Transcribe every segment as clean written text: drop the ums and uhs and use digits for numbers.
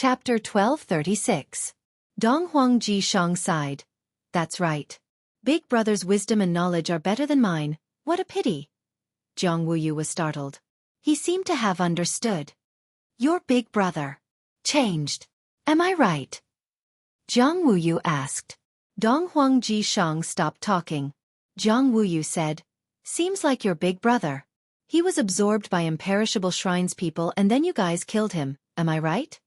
Chapter 1236. Donghuang Jishang sighed. That's right. Big brother's wisdom and knowledge are better than mine. What a pity. Jiang Wuyu was startled. He seemed to have understood. Your big brother changed. Am I right? Jiang Wuyu asked. Donghuang Jishang stopped talking. Jiang Wuyu said, seems like your big brother. He was absorbed by imperishable shrines people and then you guys killed him, am I right?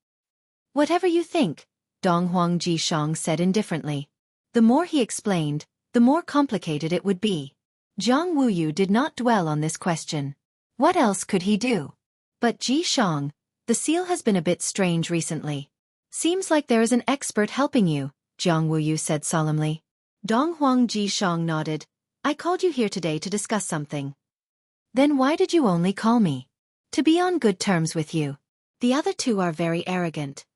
Whatever you think, Donghuang Jishang said indifferently. The more he explained, the more complicated it would be. Jiang Wuyu did not dwell on this question. What else could he do? But Jishang, the seal has been a bit strange recently. Seems like there is an expert helping you, Jiang Wuyu said solemnly. Donghuang Jishang nodded. I called you here today to discuss something. Then why did you only call me? To be on good terms with you. The other two are very arrogant.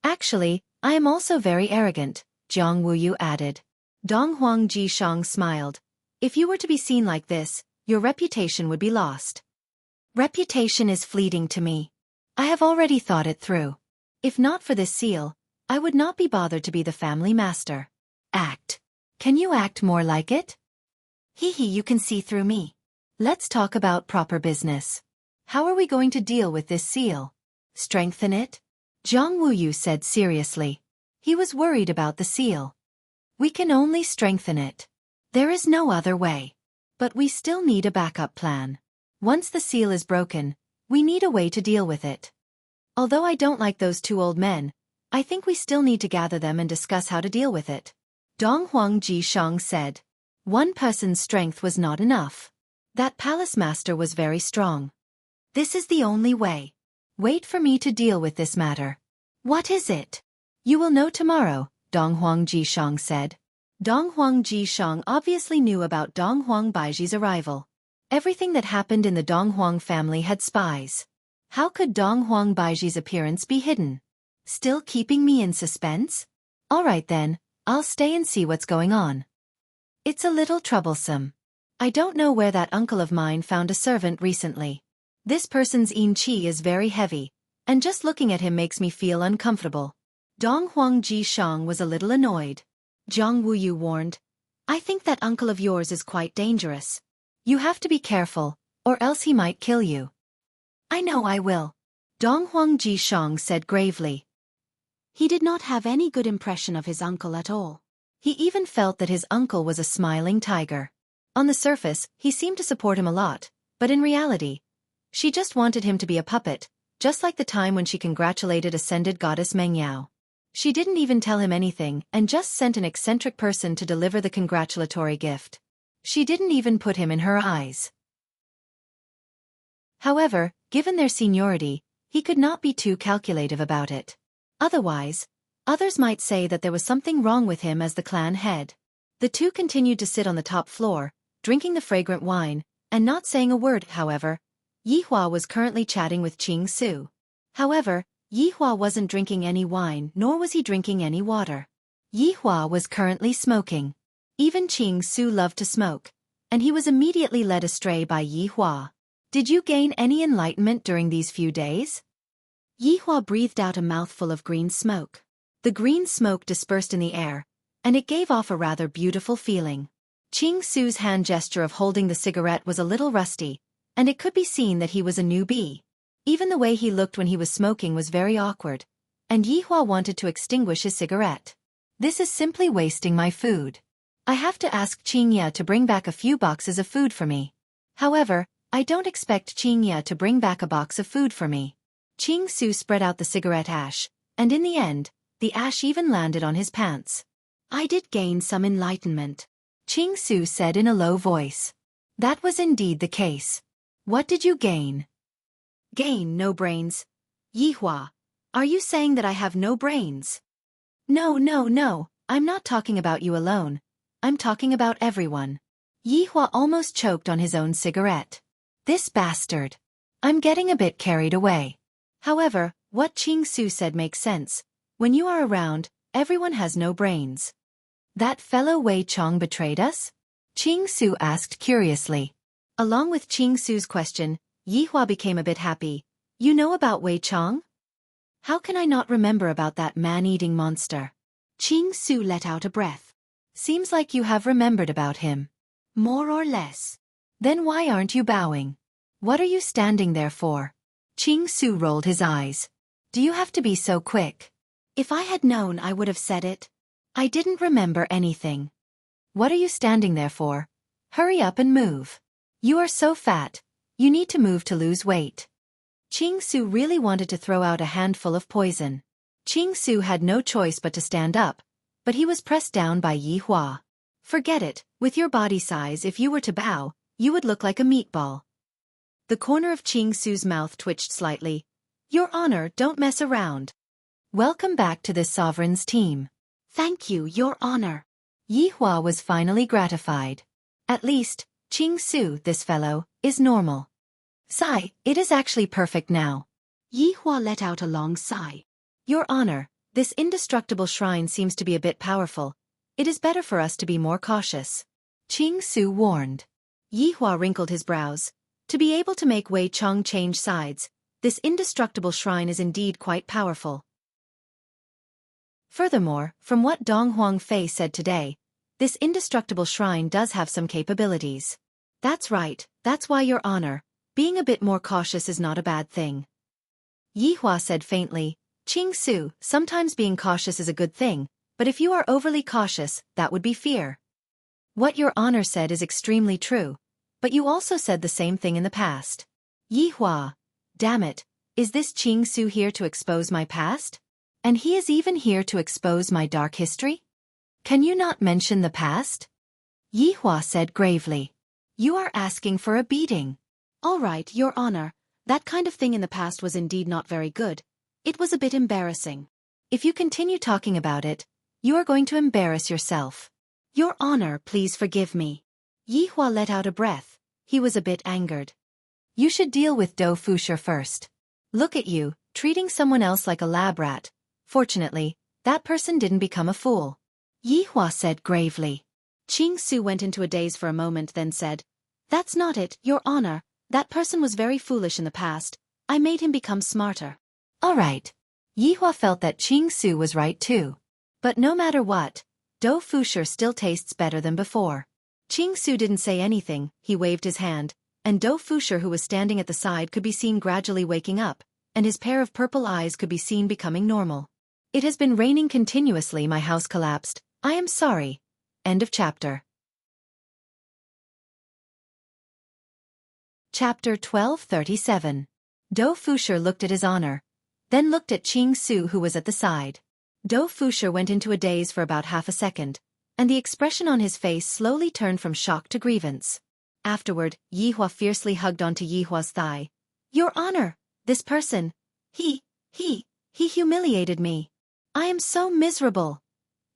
Actually, I am also very arrogant, Jiang Wuyu added. Donghuang Jishang smiled. If you were to be seen like this, your reputation would be lost. Reputation is fleeting to me. I have already thought it through. If not for this seal, I would not be bothered to be the family master. Act. Can you act more like it? Hee hee, you can see through me. Let's talk about proper business. How are we going to deal with this seal? Strengthen it? Jiang Wuyu said seriously. He was worried about the seal. We can only strengthen it. There is no other way. But we still need a backup plan. Once the seal is broken, we need a way to deal with it. Although I don't like those two old men, I think we still need to gather them and discuss how to deal with it. Donghuang Jishang said. One person's strength was not enough. That palace master was very strong. This is the only way. Wait for me to deal with this matter. What is it? You will know tomorrow, Donghuang Jishang said. Donghuang Jishang obviously knew about Donghuang Baiji's arrival. Everything that happened in the Donghuang family had spies. How could Donghuang Baiji's appearance be hidden? Still keeping me in suspense? All right then, I'll stay and see what's going on. It's a little troublesome. I don't know where that uncle of mine found a servant recently. This person's yin qi is very heavy, and just looking at him makes me feel uncomfortable. Donghuang Jishang was a little annoyed. Jiang Wuyu warned, I think that uncle of yours is quite dangerous. You have to be careful, or else he might kill you. I know I will. Donghuang Jishang said gravely. He did not have any good impression of his uncle at all. He even felt that his uncle was a smiling tiger. On the surface, he seemed to support him a lot, but in reality, she just wanted him to be a puppet, just like the time when she congratulated ascended goddess Mengyao. She didn't even tell him anything and just sent an eccentric person to deliver the congratulatory gift. She didn't even put him in her eyes. However, given their seniority, he could not be too calculative about it. Otherwise, others might say that there was something wrong with him as the clan head. The two continued to sit on the top floor, drinking the fragrant wine, and not saying a word. However, Yihua was currently chatting with Qing Su. However, Yihua wasn't drinking any wine nor was he drinking any water. Yihua was currently smoking. Even Qing Su loved to smoke, and he was immediately led astray by Yihua. Did you gain any enlightenment during these few days? Yihua breathed out a mouthful of green smoke. The green smoke dispersed in the air, and it gave off a rather beautiful feeling. Qing Su's hand gesture of holding the cigarette was a little rusty, and it could be seen that he was a newbie. Even the way he looked when he was smoking was very awkward, and Yihua wanted to extinguish his cigarette. This is simply wasting my food. I have to ask Qingya to bring back a few boxes of food for me. However, I don't expect Qingya to bring back a box of food for me. Qing Su spread out the cigarette ash, and in the end, the ash even landed on his pants. I did gain some enlightenment, Qing Su said in a low voice. That was indeed the case. What did you gain? Gain no brains. Yihua, are you saying that I have no brains? No, I'm not talking about you alone. I'm talking about everyone. Yihua almost choked on his own cigarette. This bastard. I'm getting a bit carried away. However, what Qing Su said makes sense. When you are around, everyone has no brains. That fellow Wei Chong betrayed us? Qing Su asked curiously. Along with Qing Su's question, Yihua became a bit happy. You know about Wei Chong? How can I not remember about that man-eating monster? Qing Su let out a breath. Seems like you have remembered about him. More or less. Then why aren't you bowing? What are you standing there for? Qing Su rolled his eyes. Do you have to be so quick? If I had known, I would have said it. I didn't remember anything. What are you standing there for? Hurry up and move. You are so fat. You need to move to lose weight. Qing Su really wanted to throw out a handful of poison. Qing Su had no choice but to stand up, but he was pressed down by Yi Hua. Forget it, with your body size, if you were to bow, you would look like a meatball. The corner of Qing Su's mouth twitched slightly. Your Honor, don't mess around. Welcome back to this sovereign's team. Thank you, Your Honor. Yi Hua was finally gratified. At least, Qing Su, this fellow, is normal. Sigh, it is actually perfect now. Yi Hua let out a long sigh. Your Honor, this indestructible shrine seems to be a bit powerful. It is better for us to be more cautious. Qing Su warned. Yi Hua wrinkled his brows. To be able to make Wei Chong change sides, this indestructible shrine is indeed quite powerful. Furthermore, from what Dong Huangfei said today, this indestructible shrine does have some capabilities. That's right, that's why, Your Honor, being a bit more cautious is not a bad thing. Yi Hua said faintly, Qing Su, sometimes being cautious is a good thing, but if you are overly cautious, that would be fear. What Your Honor said is extremely true, but you also said the same thing in the past. Yi Hua, damn it, is this Qing Su here to expose my past? And he is even here to expose my dark history? Can you not mention the past? Yi Hua said gravely. You are asking for a beating. All right, Your Honor, that kind of thing in the past was indeed not very good. It was a bit embarrassing. If you continue talking about it, you are going to embarrass yourself. Your Honor, please forgive me. Yi Hua let out a breath. He was a bit angered. You should deal with Dou Fusher first. Look at you, treating someone else like a lab rat. Fortunately, that person didn't become a fool. Yi Hua said gravely. Qing Su went into a daze for a moment, then said, That's not it, Your Honor. That person was very foolish in the past. I made him become smarter. All right. Yi Hua felt that Qing Su was right too. But no matter what, Dou Fusher still tastes better than before. Qing Su didn't say anything, he waved his hand, and Dou Fusher, who was standing at the side, could be seen gradually waking up, and his pair of purple eyes could be seen becoming normal. It has been raining continuously, my house collapsed. I am sorry. End of chapter. Chapter 1237. Dou Fusher looked at His Honor, then looked at Qing Su, who was at the side. Dou Fusher went into a daze for about half a second, and the expression on his face slowly turned from shock to grievance. Afterward, Yi Hua fiercely hugged onto Yi Hua's thigh. Your Honor, this person, he humiliated me. I am so miserable.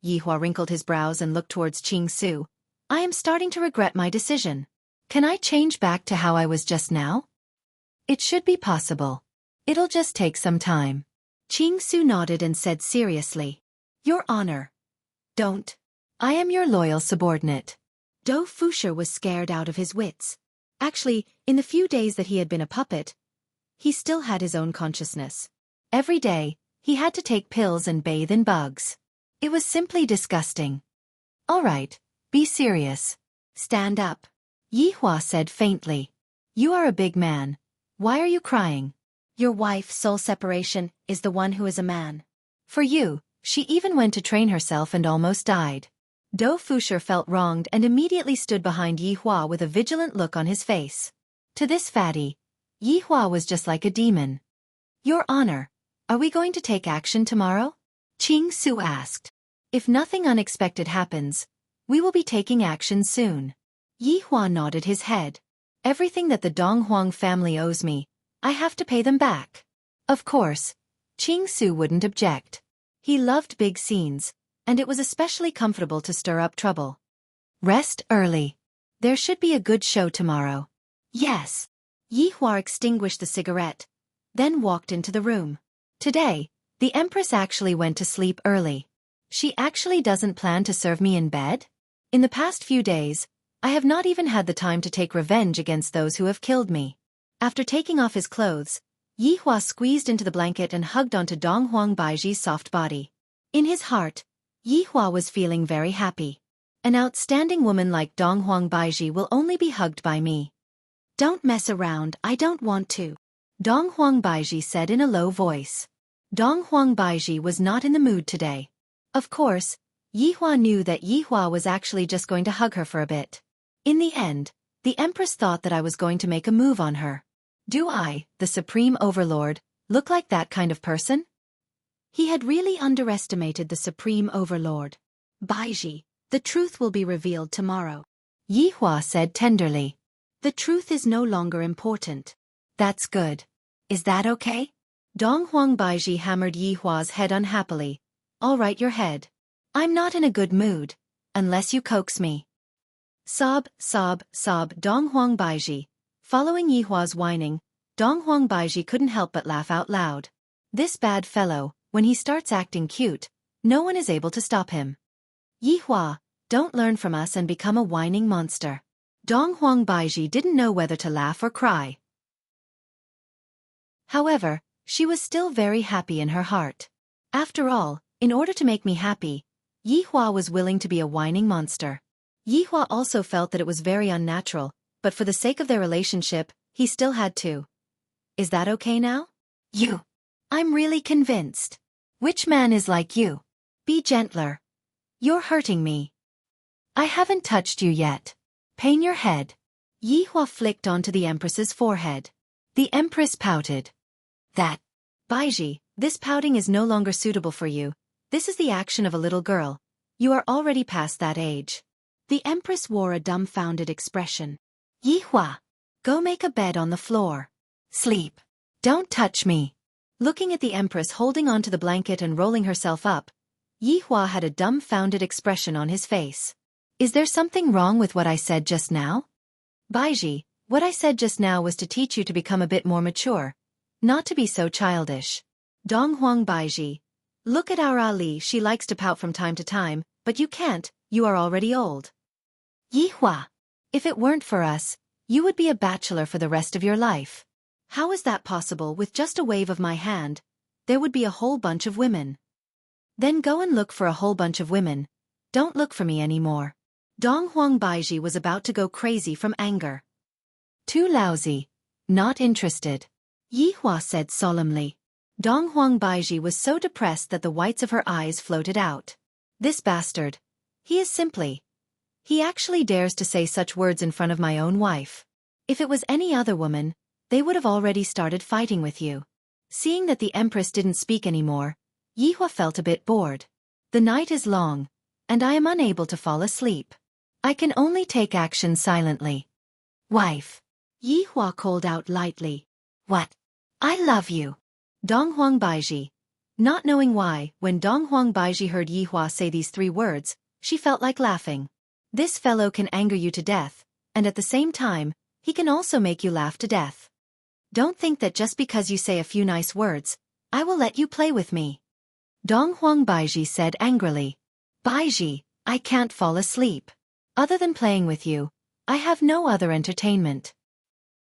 Yi Hua wrinkled his brows and looked towards Qing Su. I am starting to regret my decision. Can I change back to how I was just now? It should be possible. It'll just take some time. Qing Su nodded and said seriously. Your Honor. Don't. I am your loyal subordinate. Dou Fusher was scared out of his wits. Actually, in the few days that he had been a puppet, he still had his own consciousness. Every day, he had to take pills and bathe in bugs. It was simply disgusting. All right, be serious. Stand up. Yi Hua said faintly. You are a big man. Why are you crying? Your wife, soul separation, is the one who is a man. For you, she even went to train herself and almost died. Dou Fusher felt wronged and immediately stood behind Yi Hua with a vigilant look on his face. To this fatty, Yi Hua was just like a demon. Your Honor, are we going to take action tomorrow? Qing Su asked. If nothing unexpected happens, we will be taking action soon. Yi Hua nodded his head. Everything that the Dong Huang family owes me, I have to pay them back. Of course, Qing Su wouldn't object. He loved big scenes, and it was especially comfortable to stir up trouble. Rest early. There should be a good show tomorrow. Yes. Yi Hua extinguished the cigarette, then walked into the room. Today, the Empress actually went to sleep early. She actually doesn't plan to serve me in bed? In the past few days, I have not even had the time to take revenge against those who have killed me. After taking off his clothes, Yi Hua squeezed into the blanket and hugged onto Dong Huang Baiji's soft body. In his heart, Yi Hua was feeling very happy. An outstanding woman like Dong Huang Baiji will only be hugged by me. Don't mess around, I don't want to, Dong Huang Baiji said in a low voice. Dong Huang Baiji was not in the mood today. Of course, Yi Hua knew that Yi Hua was actually just going to hug her for a bit. In the end, the Empress thought that I was going to make a move on her. Do I, the Supreme Overlord, look like that kind of person? He had really underestimated the Supreme Overlord. Baiji, the truth will be revealed tomorrow, Yi Hua said tenderly. The truth is no longer important. That's good. Is that okay? Dong Huang Baiji hammered Yi Hua's head unhappily. All right, your head. I'm not in a good mood, unless you coax me. Sob, sob, sob, Dong Huang Baiji. Following Yi Hua's whining, Dong Huang Baiji couldn't help but laugh out loud. This bad fellow, when he starts acting cute, no one is able to stop him. Yi Hua, don't learn from us and become a whining monster. Dong Huang Baiji didn't know whether to laugh or cry. However, she was still very happy in her heart. After all, in order to make me happy, Yi Hua was willing to be a whining monster. Yi Hua also felt that it was very unnatural, but for the sake of their relationship, he still had to. Is that okay now? You. I'm really convinced. Which man is like you? Be gentler. You're hurting me. I haven't touched you yet. Pain your head. Yi Hua flicked onto the Empress's forehead. The Empress pouted. That. Baiji, this pouting is no longer suitable for you. This is the action of a little girl. You are already past that age. The Empress wore a dumbfounded expression. Yi Hua, go make a bed on the floor. Sleep. Don't touch me. Looking at the Empress holding onto the blanket and rolling herself up, Yi Hua had a dumbfounded expression on his face. Is there something wrong with what I said just now? Baiji, what I said just now was to teach you to become a bit more mature, not to be so childish. Dong Huang Baiji, look at our Ali, she likes to pout from time to time, but you can't, you are already old. Yi Hua, if it weren't for us, you would be a bachelor for the rest of your life. How is that possible? With just a wave of my hand, there would be a whole bunch of women. Then go and look for a whole bunch of women. Don't look for me anymore. Dong Huang Baiji was about to go crazy from anger. Too lousy. Not interested. Yi Hua said solemnly. Dong Huang Baiji was so depressed that the whites of her eyes floated out. This bastard. He is simply. He actually dares to say such words in front of my own wife. If it was any other woman, they would have already started fighting with you. Seeing that the Empress didn't speak anymore, Yi Hua felt a bit bored. The night is long, and I am unable to fall asleep. I can only take action silently. Wife. Yi Hua called out lightly. What? I love you. Dong Huang Baiji. Not knowing why, when Dong Huang Baiji heard Yi Hua say these 3 words, she felt like laughing. This fellow can anger you to death, and at the same time, he can also make you laugh to death. Don't think that just because you say a few nice words, I will let you play with me. Dong Huang Baiji said angrily. Baiji, I can't fall asleep. Other than playing with you, I have no other entertainment.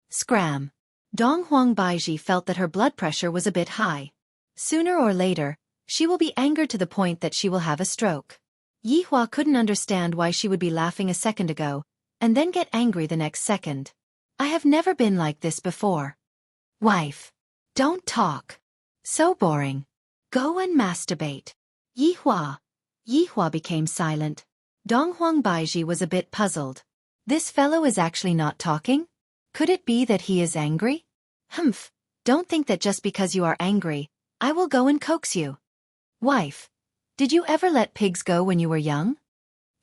Scram. Dong Huang Baiji felt that her blood pressure was a bit high. Sooner or later, she will be angered to the point that she will have a stroke. Yi Hua couldn't understand why she would be laughing a second ago, and then get angry the next second. I have never been like this before. Wife. Don't talk. So boring. Go and masturbate. Yi Hua. Yi Hua became silent. Dong Huang Baiji was a bit puzzled. This fellow is actually not talking? Could it be that he is angry? Humph. Don't think that just because you are angry, I will go and coax you. Wife. Did you ever let pigs go when you were young?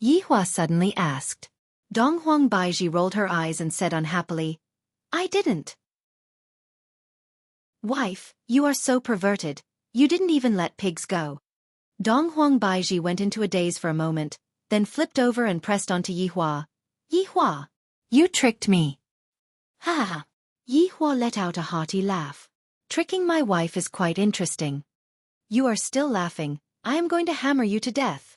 Yi Hua suddenly asked. Dong Huang Baiji rolled her eyes and said unhappily, I didn't. Wife, you are so perverted. You didn't even let pigs go. Dong Huang Baiji went into a daze for a moment, then flipped over and pressed onto Yi Hua. Yi Hua. You tricked me. Ha ha. Yi Hua let out a hearty laugh. Tricking my wife is quite interesting. You are still laughing. I am going to hammer you to death.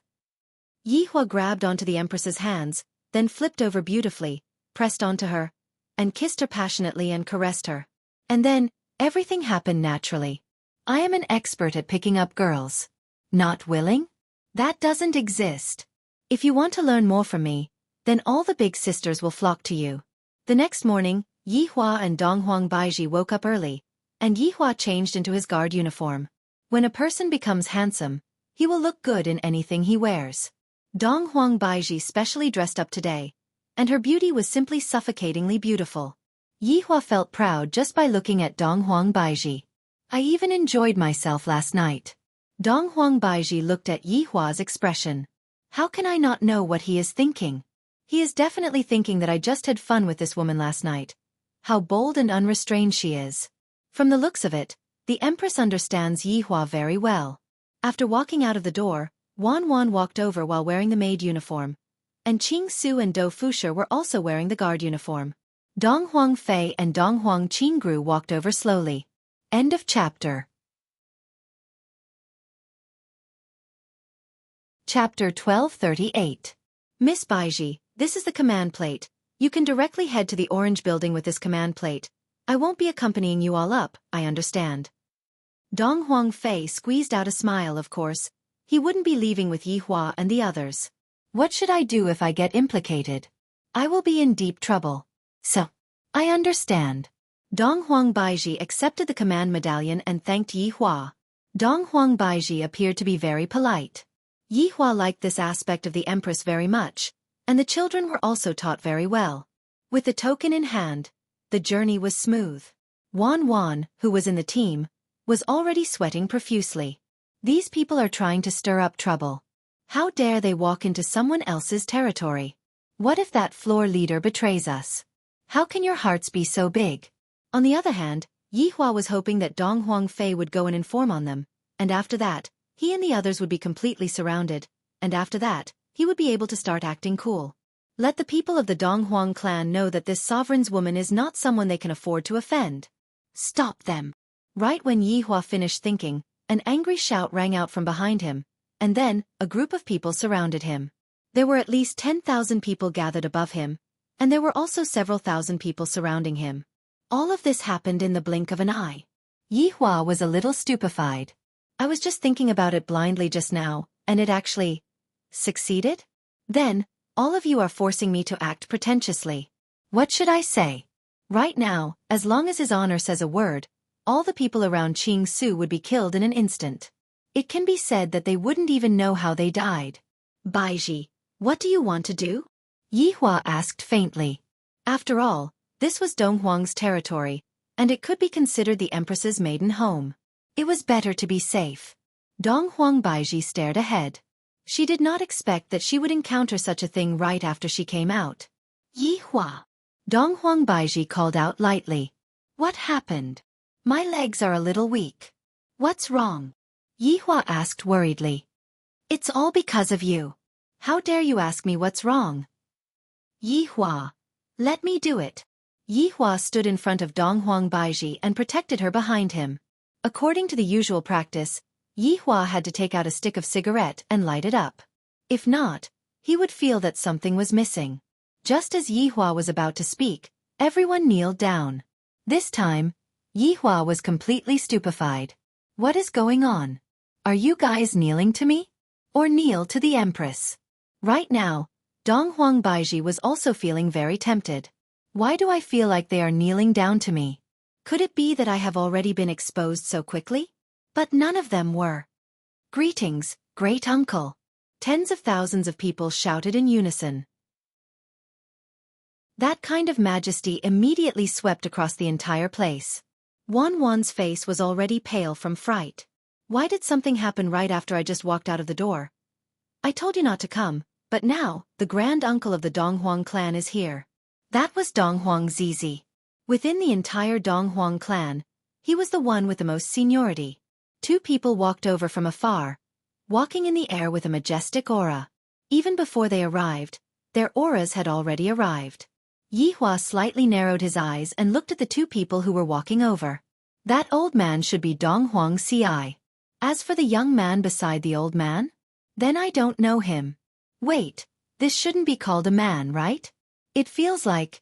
Yi Hua grabbed onto the Empress's hands, then flipped over beautifully, pressed onto her, and kissed her passionately and caressed her. And then, Everything happened naturally. I am an expert at picking up girls. Not willing? That doesn't exist. If you want to learn more from me, then all the big sisters will flock to you. The next morning, Yihua and Donghuang Baiji woke up early, and Yihua changed into his guard uniform. When a person becomes handsome, he will look good in anything he wears. Donghuang Baiji specially dressed up today, and her beauty was simply suffocatingly beautiful. Yihua felt proud just by looking at Donghuang Baiji. I even enjoyed myself last night. Donghuang Baiji looked at Yihua's expression. How can I not know what he is thinking? He is definitely thinking that I just had fun with this woman last night. How bold and unrestrained she is. From the looks of it, the Empress understands Yihua very well. After walking out of the door, Wan Wan walked over while wearing the maid uniform, and Qing Su and Do Fusha were also wearing the guard uniform. Donghuang Fei and Donghuang Qingru walked over slowly. End of chapter. Chapter 1238. Miss Baiji, this is the command plate. You can directly head to the orange building with this command plate. I won't be accompanying you all up, I understand. Donghuang Fei squeezed out a smile, of course. He wouldn't be leaving with Yihua and the others. What should I do if I get implicated? I will be in deep trouble. So, I understand. Donghuang Baiji accepted the command medallion and thanked Yihua. Donghuang Baiji appeared to be very polite. Yihua liked this aspect of the Empress very much, and the children were also taught very well. With the token in hand, the journey was smooth. Wan Wan, who was in the team, was already sweating profusely. These people are trying to stir up trouble. How dare they walk into someone else's territory? What if that floor leader betrays us? How can your hearts be so big? On the other hand, Yihua was hoping that Donghuang Fei would go and inform on them, and after that, he and the others would be completely surrounded, and after that, he would be able to start acting cool. Let the people of the Donghuang clan know that this sovereign's woman is not someone they can afford to offend. Stop them. Right when Yihua finished thinking, an angry shout rang out from behind him, and then, a group of people surrounded him. There were at least 10,000 people gathered above him, and there were also several thousand people surrounding him. All of this happened in the blink of an eye. Yihua was a little stupefied. I was just thinking about it blindly just now, and it actually succeeded? Then, all of you are forcing me to act pretentiously. What should I say? Right now, as long as his honor says a word, all the people around Qing Su would be killed in an instant. It can be said that they wouldn't even know how they died. Baiji, what do you want to do? Yihua asked faintly. After all, this was Donghuang's territory, and it could be considered the Empress's maiden home. It was better to be safe. Donghuang Baiji stared ahead. She did not expect that she would encounter such a thing right after she came out. Yihua. Donghuang Baiji called out lightly. What happened? My legs are a little weak. What's wrong? Yihua asked worriedly. It's all because of you. How dare you ask me what's wrong? Yihua. Let me do it. Yihua stood in front of Donghuang Baiji and protected her behind him. According to the usual practice, Yihua had to take out a stick of cigarette and light it up. If not, he would feel that something was missing. Just as Yihua was about to speak, everyone kneeled down. This time, Yihua was completely stupefied. What is going on? Are you guys kneeling to me? Or kneel to the Empress? Right now, Donghuang Baiji was also feeling very tempted. Why do I feel like they are kneeling down to me? Could it be that I have already been exposed so quickly? But none of them were. Greetings, great uncle. Tens of thousands of people shouted in unison. That kind of majesty immediately swept across the entire place. Wan Wan's face was already pale from fright. Why did something happen right after I just walked out of the door? I told you not to come, but now, the grand uncle of the Donghuang clan is here. That was Donghuang Zizi. Within the entire Donghuang clan, he was the one with the most seniority. Two people walked over from afar, walking in the air with a majestic aura. Even before they arrived, their auras had already arrived. Yihua slightly narrowed his eyes and looked at the two people who were walking over. That old man should be Donghuang Ci. As for the young man beside the old man? Then I don't know him. Wait, this shouldn't be called a man, right? It feels like...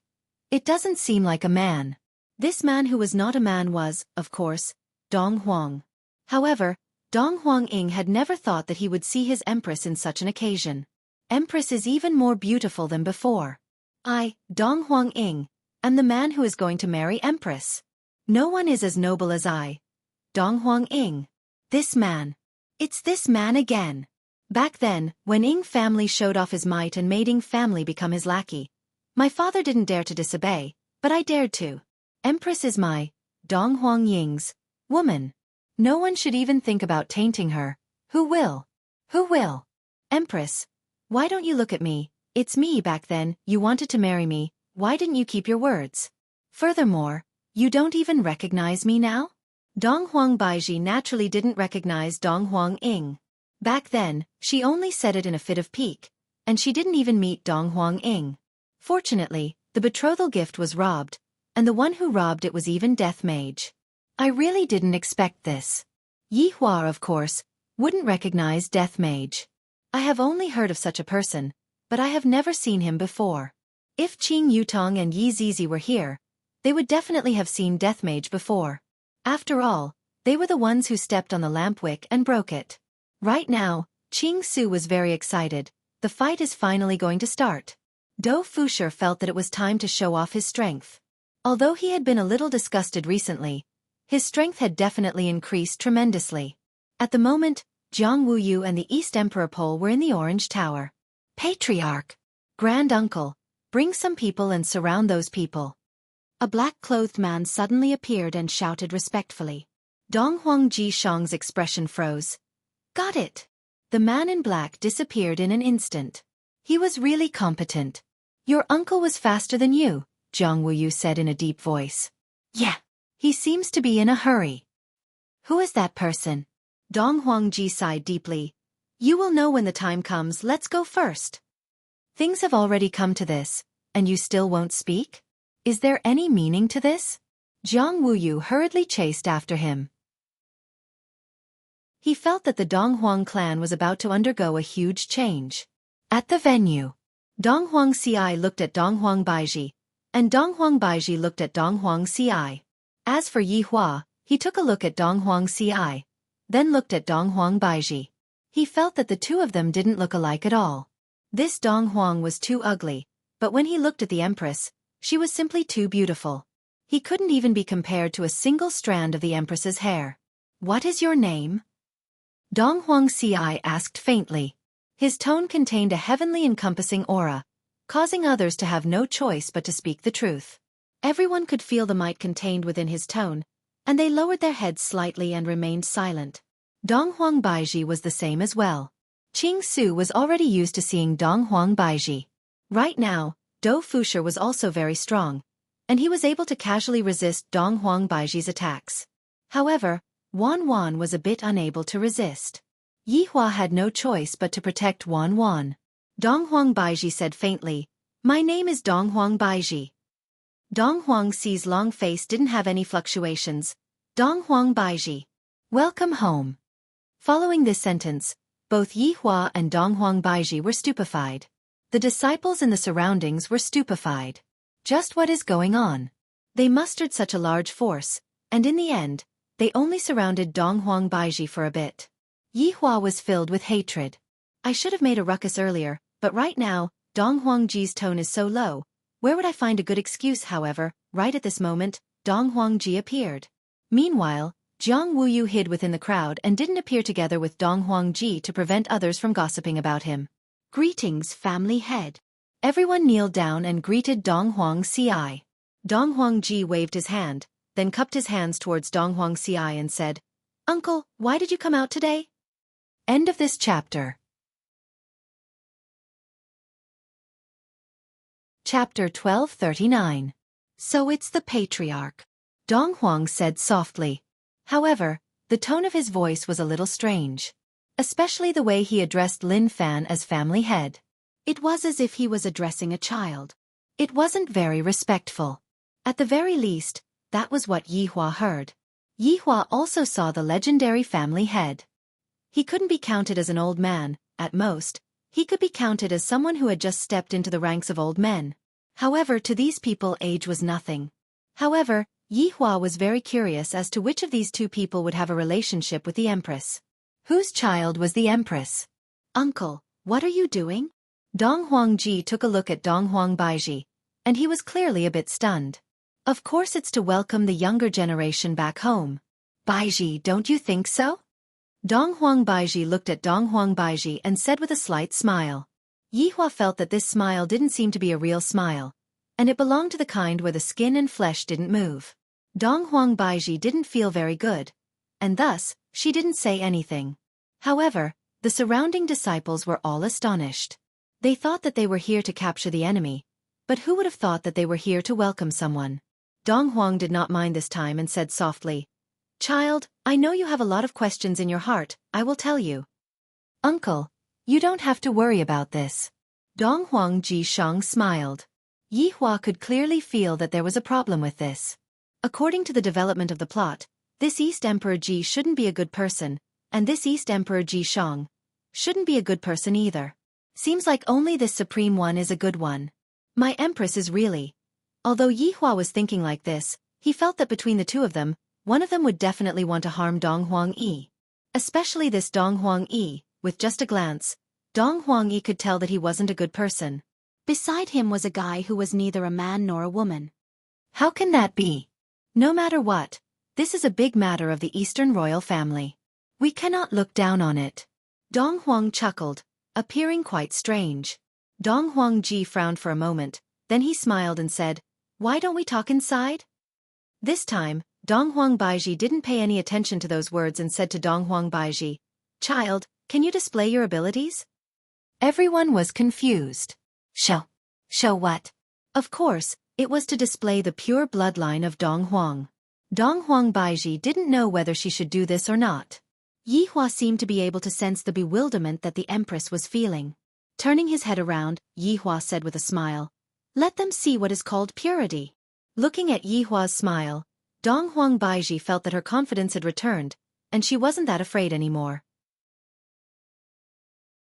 It doesn't seem like a man. This man who was not a man was, of course, Dong Huang. However, Dong Huang Ying had never thought that he would see his empress in such an occasion. Empress is even more beautiful than before. I, Dong Huang Ying, am the man who is going to marry Empress. No one is as noble as I. Dong Huang Ying. This man. It's this man again. Back then, when Ying family showed off his might and made Ying family become his lackey, my father didn't dare to disobey, but I dared to. Empress is my, Dong Huang Ying's, woman. No one should even think about tainting her. Who will? Who will? Empress, why don't you look at me? It's me back then, you wanted to marry me, why didn't you keep your words? Furthermore, you don't even recognize me now? Dong Huang Baiji naturally didn't recognize Dong Huang Ying. Back then, she only said it in a fit of pique, and she didn't even meet Dong Huang Ying. Fortunately, the betrothal gift was robbed, and the one who robbed it was even Death Mage. I really didn't expect this. Yi Hua, of course, wouldn't recognize Death Mage. I have only heard of such a person, but I have never seen him before. If Qing Yutong and Yi Zizi were here, they would definitely have seen Death Mage before. After all, they were the ones who stepped on the lamp wick and broke it. Right now, Qing Su was very excited. The fight is finally going to start. Dou Fusher felt that it was time to show off his strength. Although he had been a little disgusted recently, his strength had definitely increased tremendously. At the moment, Jiang Wuyu and the East Emperor Pole were in the Orange Tower. Patriarch! Grand Uncle, bring some people and surround those people. A black-clothed man suddenly appeared and shouted respectfully. Dong Huang Ji Shang's expression froze. Got it! The man in black disappeared in an instant. He was really competent. Your uncle was faster than you, Jiang Wuyu said in a deep voice. Yeah. He seems to be in a hurry. Who is that person? Dong Huang Ji sighed deeply. You will know when the time comes, let's go first. Things have already come to this, and you still won't speak? Is there any meaning to this? Jiang Wuyu hurriedly chased after him. He felt that the Dong Huang clan was about to undergo a huge change. At the venue, Dong Huang Ci looked at Dong Huang Baiji, and Dong Huang Baiji looked at Dong Huang Ci. As for Yi Hua, he took a look at Dong Huang Ci, then looked at Dong Huang Baiji. He felt that the two of them didn't look alike at all. This Dong Huang was too ugly, but when he looked at the Empress, she was simply too beautiful. He couldn't even be compared to a single strand of the Empress's hair. What is your name? Dong Huang Ci asked faintly. His tone contained a heavenly encompassing aura, causing others to have no choice but to speak the truth. Everyone could feel the might contained within his tone, and they lowered their heads slightly and remained silent. Dong Huang Baiji was the same as well. Qing Su was already used to seeing Dong Huang Baiji. Right now, Dou Fusher was also very strong, and he was able to casually resist Dong Huang Baiji's attacks. However, Wan Wan was a bit unable to resist. Yi Hua had no choice but to protect Wan Wan. Dong Huang Baiji said faintly, My name is Dong Huang Baiji. Dong Huang Ci's long face didn't have any fluctuations. Dong Huang Baiji. Welcome home. Following this sentence, both Yi Hua and Dong Huang Baiji were stupefied. The disciples in the surroundings were stupefied. Just what is going on? They mustered such a large force, and in the end, they only surrounded Dong Huang Baiji for a bit. Yi Hua was filled with hatred. I should have made a ruckus earlier, but right now, Dong Huang Ji's tone is so low. Where would I find a good excuse? However, right at this moment, Dong Huang Ji appeared. Meanwhile, Jiang Wuyu hid within the crowd and didn't appear together with Dong Huang Ji to prevent others from gossiping about him. Greetings, family head. Everyone kneeled down and greeted Dong Huang Ci. Dong Huang Ji waved his hand, then cupped his hands towards Dong Huang Ci and said, Uncle, why did you come out today? End of this chapter. Chapter 1239. So it's the patriarch. Dong Huang said softly. However, the tone of his voice was a little strange. Especially the way he addressed Lin Fan as family head. It was as if he was addressing a child. It wasn't very respectful. At the very least, that was what Yi Hua heard. Yi Hua also saw the legendary family head. He couldn't be counted as an old man, at most. He could be counted as someone who had just stepped into the ranks of old men. However, to these people age was nothing. However, Yi Hua was very curious as to which of these two people would have a relationship with the Empress. Whose child was the Empress? Uncle, what are you doing? Dong Huangji took a look at Dong Huangbaiji, and he was clearly a bit stunned. Of course it's to welcome the younger generation back home. Baiji, don't you think so? Dong Huangbaiji looked at Dong Huangbaiji and said with a slight smile. Yi Hua felt that this smile didn't seem to be a real smile, and it belonged to the kind where the skin and flesh didn't move. Dong Huangbaiji didn't feel very good, and thus, she didn't say anything. However, the surrounding disciples were all astonished. They thought that they were here to capture the enemy, but who would have thought that they were here to welcome someone? Dong Huang did not mind this time and said softly, "Child, I know you have a lot of questions in your heart, I will tell you." "Uncle, you don't have to worry about this." Dong Huangji Shang smiled. Yi Hua could clearly feel that there was a problem with this. According to the development of the plot, this East Emperor Ji shouldn't be a good person, and this East Emperor Ji Shang shouldn't be a good person either. Seems like only this Supreme One is a good one. My Empress is really... Although Yi Hua was thinking like this, he felt that between the two of them, one of them would definitely want to harm Dong Huang Yi. Especially this Dong Huang Yi, with just a glance, Dong Huang Yi could tell that he wasn't a good person. Beside him was a guy who was neither a man nor a woman. How can that be? No matter what, this is a big matter of the Eastern royal family. We cannot look down on it. Dong Huang chuckled, appearing quite strange. Dong Huangji frowned for a moment, then he smiled and said, "Why don't we talk inside?" This time, Dong Huangbaiji didn't pay any attention to those words and said to Dong Huangbaiji, "Child, can you display your abilities?" Everyone was confused. Show what? Of course, it was to display the pure bloodline of Dong Huang. Dong Huangbaiji didn't know whether she should do this or not. Yi Hua seemed to be able to sense the bewilderment that the Empress was feeling. Turning his head around, Yi Hua said with a smile, "Let them see what is called purity." Looking at Yi Hua's smile, Dong Huangbaiji felt that her confidence had returned, and she wasn't that afraid anymore.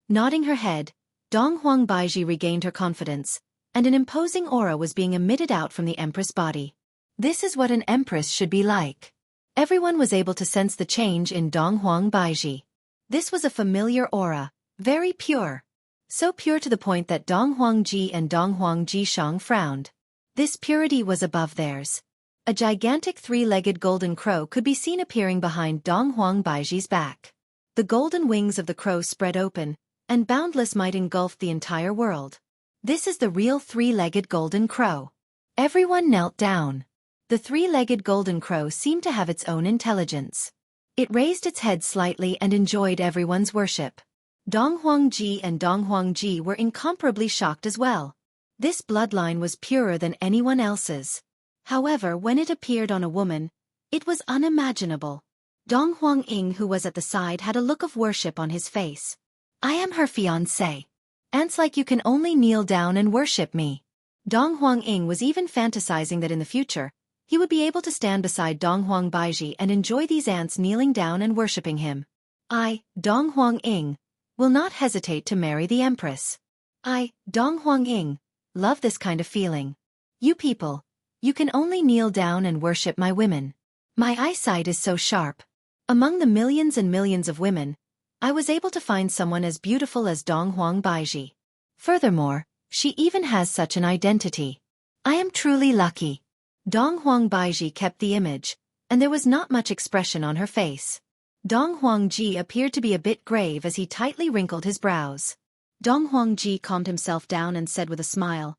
Nodding her head, Dong Huangbaiji regained her confidence, and an imposing aura was being emitted out from the Empress' body. This is what an Empress should be like. Everyone was able to sense the change in Dong Huangbaiji. This was a familiar aura, very pure. So pure to the point that Dong Huangji and Dong Huangji Shang frowned. This purity was above theirs. A gigantic three-legged golden crow could be seen appearing behind Dong Huangbaiji's back. The golden wings of the crow spread open, and boundless might engulfed the entire world. This is the real three-legged golden crow. Everyone knelt down. The three-legged golden crow seemed to have its own intelligence. It raised its head slightly and enjoyed everyone's worship. Dong Huangji and Dong Huangji were incomparably shocked as well. This bloodline was purer than anyone else's. However, when it appeared on a woman, it was unimaginable. Dong Huang-ing, who was at the side, had a look of worship on his face. "I am her fiancé. Ants like you can only kneel down and worship me." Dong Huang-ing was even fantasizing that in the future, he would be able to stand beside Dong Huangbaiji and enjoy these ants kneeling down and worshipping him. "I, Dong Huang-ing, will not hesitate to marry the Empress. I, Dong Huang-ing, love this kind of feeling. You people, you can only kneel down and worship my women. My eyesight is so sharp. Among the millions and millions of women, I was able to find someone as beautiful as Dong Huangbaiji. Furthermore, she even has such an identity. I am truly lucky." Dong Huangbaiji kept the image, and there was not much expression on her face. Dong Huangji appeared to be a bit grave as he tightly wrinkled his brows. Dong Huangji calmed himself down and said with a smile,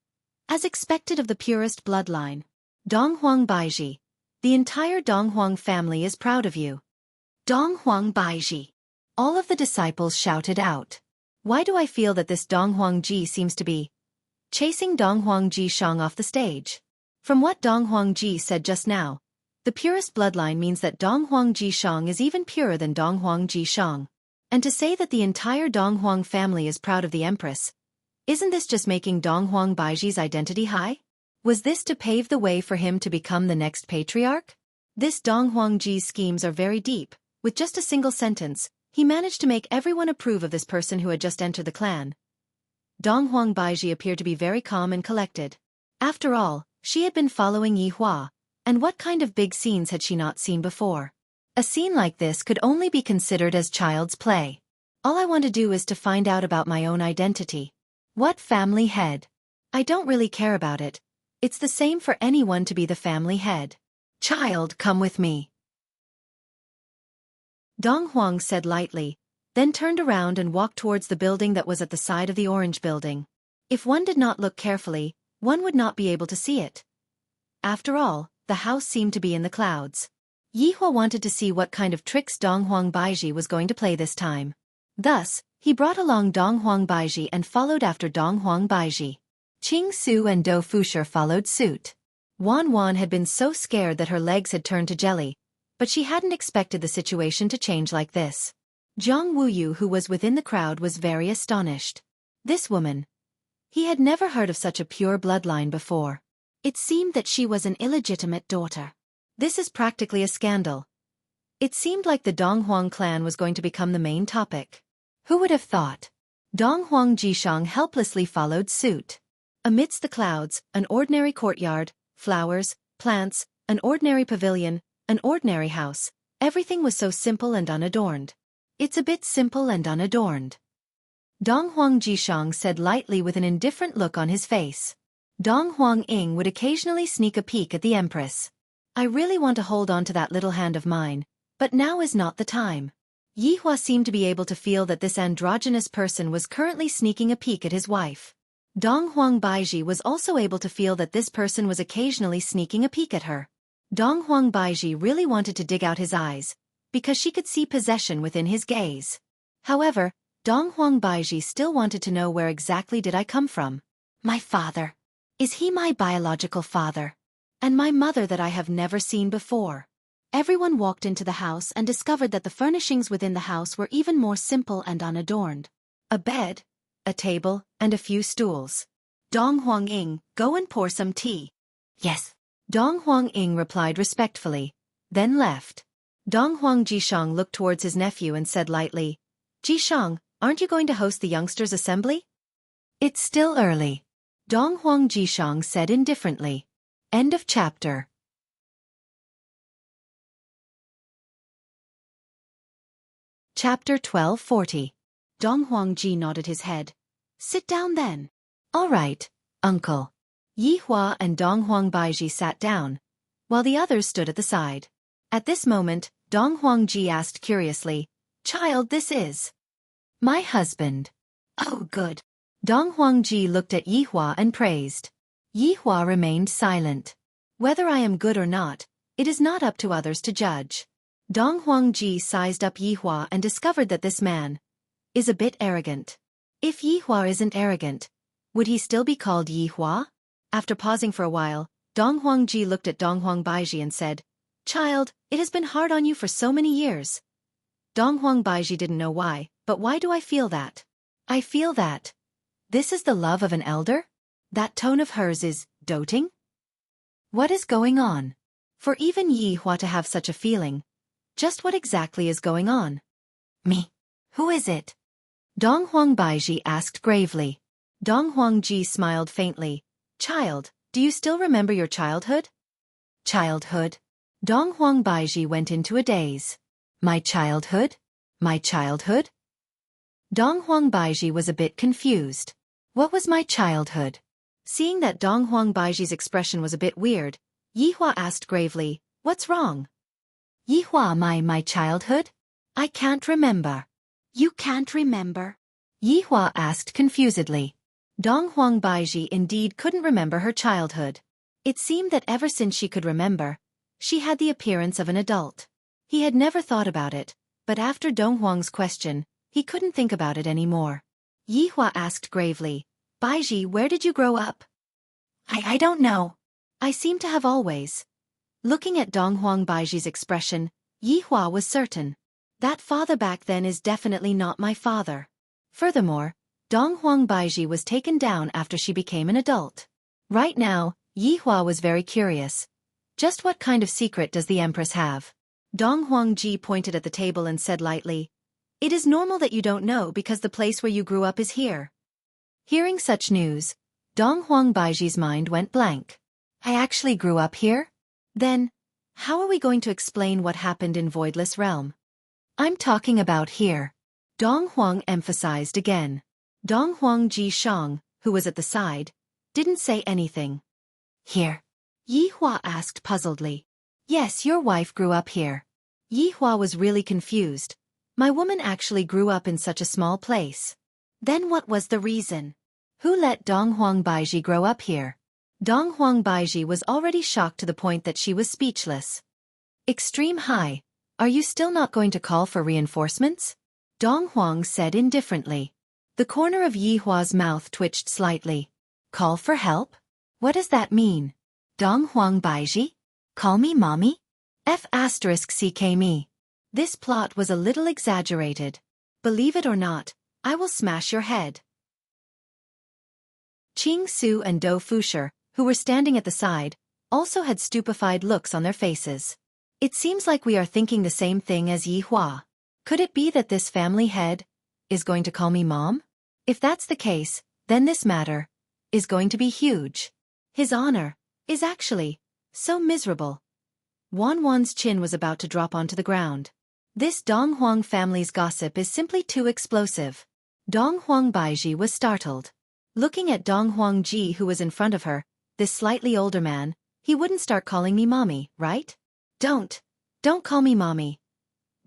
"As expected of the purest bloodline, Dong Huangbaiji, the entire Dong Huang family is proud of you." "Dong Huangbaiji!" All of the disciples shouted out. Why do I feel that this Dong Huangji seems to be chasing Dong Huangji Shang off the stage? From what Dong Huangji said just now, the purest bloodline means that Dong Huangji Shang is even purer than Dong Huangji Shang. And to say that the entire Dong Huang family is proud of the Empress, isn't this just making Dong Huangbaiji's identity high? Was this to pave the way for him to become the next patriarch? This Dong Huangji's schemes are very deep. With just a single sentence, he managed to make everyone approve of this person who had just entered the clan. Dong Huangbaiji appeared to be very calm and collected. After all, she had been following Yi Hua, And what kind of big scenes had she not seen before? A scene like this could only be considered as child's play. All I want to do is to find out about my own identity. What family head? I don't really care about it. It's the same for anyone to be the family head. Child, come with me. Dong Huang said lightly, then turned around and walked towards the building that was at the side of the orange building. If one did not look carefully, one would not be able to see it. After all, the house seemed to be in the clouds. Yihua wanted to see what kind of tricks Dong Huang Baiji was going to play this time. Thus, he brought along Dong Huang Baiji and followed after Dong Huang Baiji. Qing Su and Dou Fusher followed suit. Wan Wan had been so scared that her legs had turned to jelly, but she hadn't expected the situation to change like this. Jiang Wuyu, who was within the crowd, was very astonished. This woman. He had never heard of such a pure bloodline before. It seemed that she was an illegitimate daughter. This is practically a scandal. It seemed like the Dong Huang clan was going to become the main topic. Who would have thought? Dong Huang Jishang helplessly followed suit. Amidst the clouds, an ordinary courtyard, flowers, plants, an ordinary pavilion, an ordinary house, everything was so simple and unadorned. It's a bit simple and unadorned. Dong Huang Jishang said lightly with an indifferent look on his face. Dong Huang Ying would occasionally sneak a peek at the Empress. I really want to hold on to that little hand of mine, but now is not the time. Yihua seemed to be able to feel that this androgynous person was currently sneaking a peek at his wife. Dong Huang Baiji was also able to feel that this person was occasionally sneaking a peek at her. Dong Huang Baiji really wanted to dig out his eyes, because she could see possession within his gaze. However, Dong Huang Baiji still wanted to know where exactly did I come from. My father. Is he my biological father? And my mother that I have never seen before? Everyone walked into the house and discovered that the furnishings within the house were even more simple and unadorned. A bed, a table, and a few stools. Dong Huang Ying, go and pour some tea. Yes. Dong Huang Ying replied respectfully, then left. Dong Huang Jishang looked towards his nephew and said lightly, Jishang, aren't you going to host the youngsters' assembly? It's still early. Dong Huang Jishang said indifferently. End of chapter. Chapter 1240. Dong Huang Ji nodded his head. Sit down then. All right, uncle. Yihua and Dong Huang Baiji sat down, while the others stood at the side. At this moment, Dong Huang Ji asked curiously, Child, this is my husband. Oh, good. Dong Huang Ji looked at Yihua and praised. Yihua remained silent. Whether I am good or not, it is not up to others to judge. Dong Huang Ji sized up Yihua and discovered that this man is a bit arrogant. If Yihua isn't arrogant, would he still be called Yihua? After pausing for a while, Dong Huang Ji looked at Dong Huang Baiji and said, Child, it has been hard on you for so many years. Dong Huang Baiji didn't know why, but why do I feel that? I feel that this is the love of an elder? That tone of hers is doting? What is going on? For even Yihua to have such a feeling, just what exactly is going on? Me. Who is it? Dong Huang Baiji asked gravely. Dong Huang Ji smiled faintly. Child, do you still remember your childhood? Childhood? Dong Huang Baiji went into a daze. My childhood? My childhood? Dong Huang Baiji was a bit confused. What was my childhood? Seeing that Dong Huang Baiji's expression was a bit weird, Yihua asked gravely, What's wrong? Yihua, my childhood? I can't remember. You can't remember? Yihua asked confusedly. Dong Huang Baiji indeed couldn't remember her childhood. It seemed that ever since she could remember, she had the appearance of an adult. He had never thought about it, but after Dong Huang's question, he couldn't think about it anymore. Yihua asked gravely, Baiji, where did you grow up? I don't know. I seem to have always. Looking at Dong Huang Baiji's expression, Yihua was certain. That father back then is definitely not my father. Furthermore, Dong Huang Baiji was taken down after she became an adult. Right now, Yihua was very curious. Just what kind of secret does the Empress have? Dong Huang Ji pointed at the table and said lightly, It is normal that you don't know because the place where you grew up is here. Hearing such news, Dong Huang Baiji's mind went blank. I actually grew up here? Then, how are we going to explain what happened in Voidless Realm? I'm talking about here. Dong Huang emphasized again. Dong Huang Ji Shang, who was at the side, didn't say anything. Here? Yi Hua asked puzzledly. Yes, your wife grew up here. Yi Hua was really confused. My woman actually grew up in such a small place. Then what was the reason? Who let Dong Huang Baiji grow up here? Dong Huang Baiji was already shocked to the point that she was speechless. Extreme High, are you still not going to call for reinforcements? Dong Huang said indifferently. The corner of Yi Hua's mouth twitched slightly. Call for help? What does that mean? Dong Huang Baiji? Call me mommy? F***ck me. This plot was a little exaggerated. Believe it or not, I will smash your head. Qing Su and Dou Fusher, who were standing at the side, also had stupefied looks on their faces. It seems like we are thinking the same thing as Yi Hua. Could it be that this family head is going to call me mom? If that's the case, then this matter is going to be huge. His honor is actually so miserable. Wan Wan's chin was about to drop onto the ground. This Dong Huang family's gossip is simply too explosive. Dong Huang Baiji was startled. Looking at Dong Huang Ji, who was in front of her, this slightly older man, he wouldn't start calling me mommy, right? Don't call me mommy.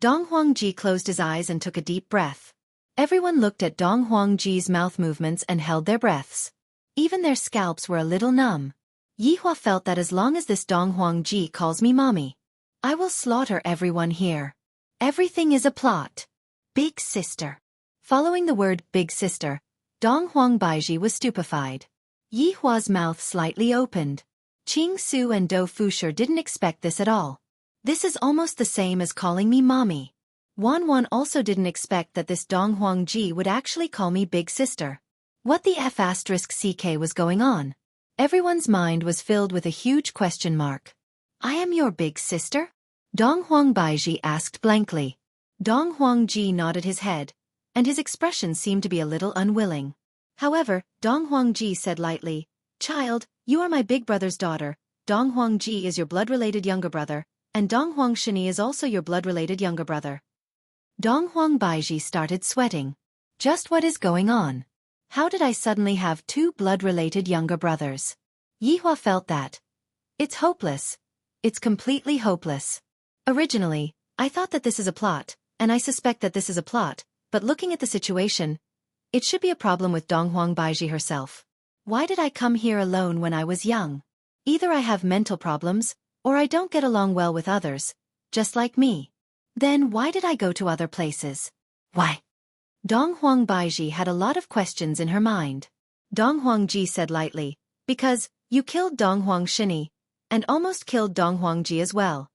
Dong Huang Ji closed his eyes and took a deep breath. Everyone looked at Dong Huang Ji's mouth movements and held their breaths. Even their scalps were a little numb. Yi Hua felt that as long as this Dong Huang Ji calls me mommy, I will slaughter everyone here. Everything is a plot. Big sister. Following the word big sister, Dong Huang Baiji was stupefied. Yi Hua's mouth slightly opened. Qing Su and Dou Fusher didn't expect this at all. This is almost the same as calling me mommy. Wan Wan also didn't expect that this Dong Huang Ji would actually call me big sister. What the F***ck was going on? Everyone's mind was filled with a huge question mark. I am your big sister? Dong Huang Baiji asked blankly. Dong Huang Ji nodded his head, and his expression seemed to be a little unwilling. However, Dong Huang Ji said lightly, Child, you are my big brother's daughter. Dong Huang Ji is your blood-related younger brother, and Dong Huang Shini is also your blood-related younger brother. Dong Huang Baiji started sweating. Just what is going on? How did I suddenly have two blood-related younger brothers? Yi Hua felt that. It's hopeless. It's completely hopeless. Originally, I thought that this is a plot, and I suspect that this is a plot, but looking at the situation, it should be a problem with Dong Huang Baiji herself. Why did I come here alone when I was young? Either I have mental problems, or I don't get along well with others, just like me. Then why did I go to other places? Why? Dong Huang Baiji had a lot of questions in her mind. Dong Huang Ji said lightly, because you killed Dong Huang Shini, and almost killed Dong Huang Ji as well.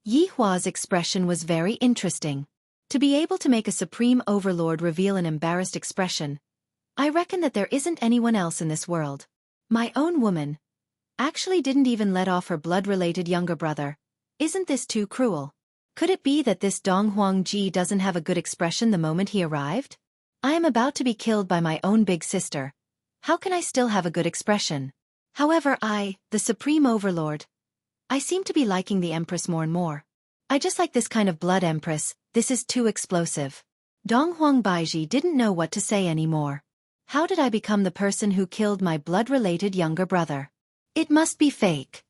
Yi Hua's expression was very interesting. To be able to make a supreme overlord reveal an embarrassed expression, I reckon that there isn't anyone else in this world. My own woman actually didn't even let off her blood-related younger brother. Isn't this too cruel? Could it be that this Dong Huang Ji doesn't have a good expression the moment he arrived? I am about to be killed by my own big sister. How can I still have a good expression? However, the supreme overlord, I seem to be liking the Empress more and more. I just like this kind of blood Empress. This is too explosive. Dong Huang Baiji didn't know what to say anymore. How did I become the person who killed my blood-related younger brother? It must be fake.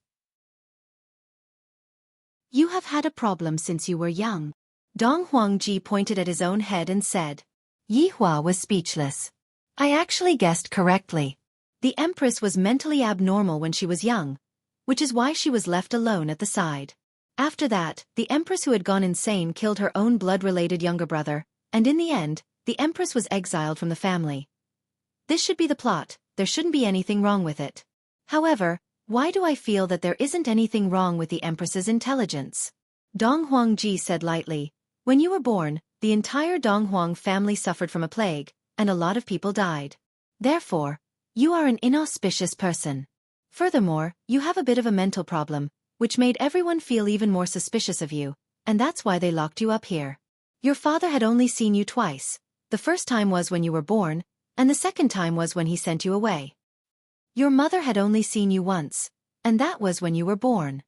You have had a problem since you were young. Dong Huang Ji pointed at his own head and said. Yi Hua was speechless. I actually guessed correctly. The Empress was mentally abnormal when she was young, which is why she was left alone at the side. After that, the Empress who had gone insane killed her own blood-related younger brother, and in the end, the Empress was exiled from the family. This should be the plot. There shouldn't be anything wrong with it. However, why do I feel that there isn't anything wrong with the Empress's intelligence? Dong Huang Ji said lightly, when you were born, the entire Dong Huang family suffered from a plague, and a lot of people died. Therefore, you are an inauspicious person. Furthermore, you have a bit of a mental problem, which made everyone feel even more suspicious of you, and that's why they locked you up here. Your father had only seen you twice. The first time was when you were born, and the second time was when he sent you away. Your mother had only seen you once, and that was when you were born.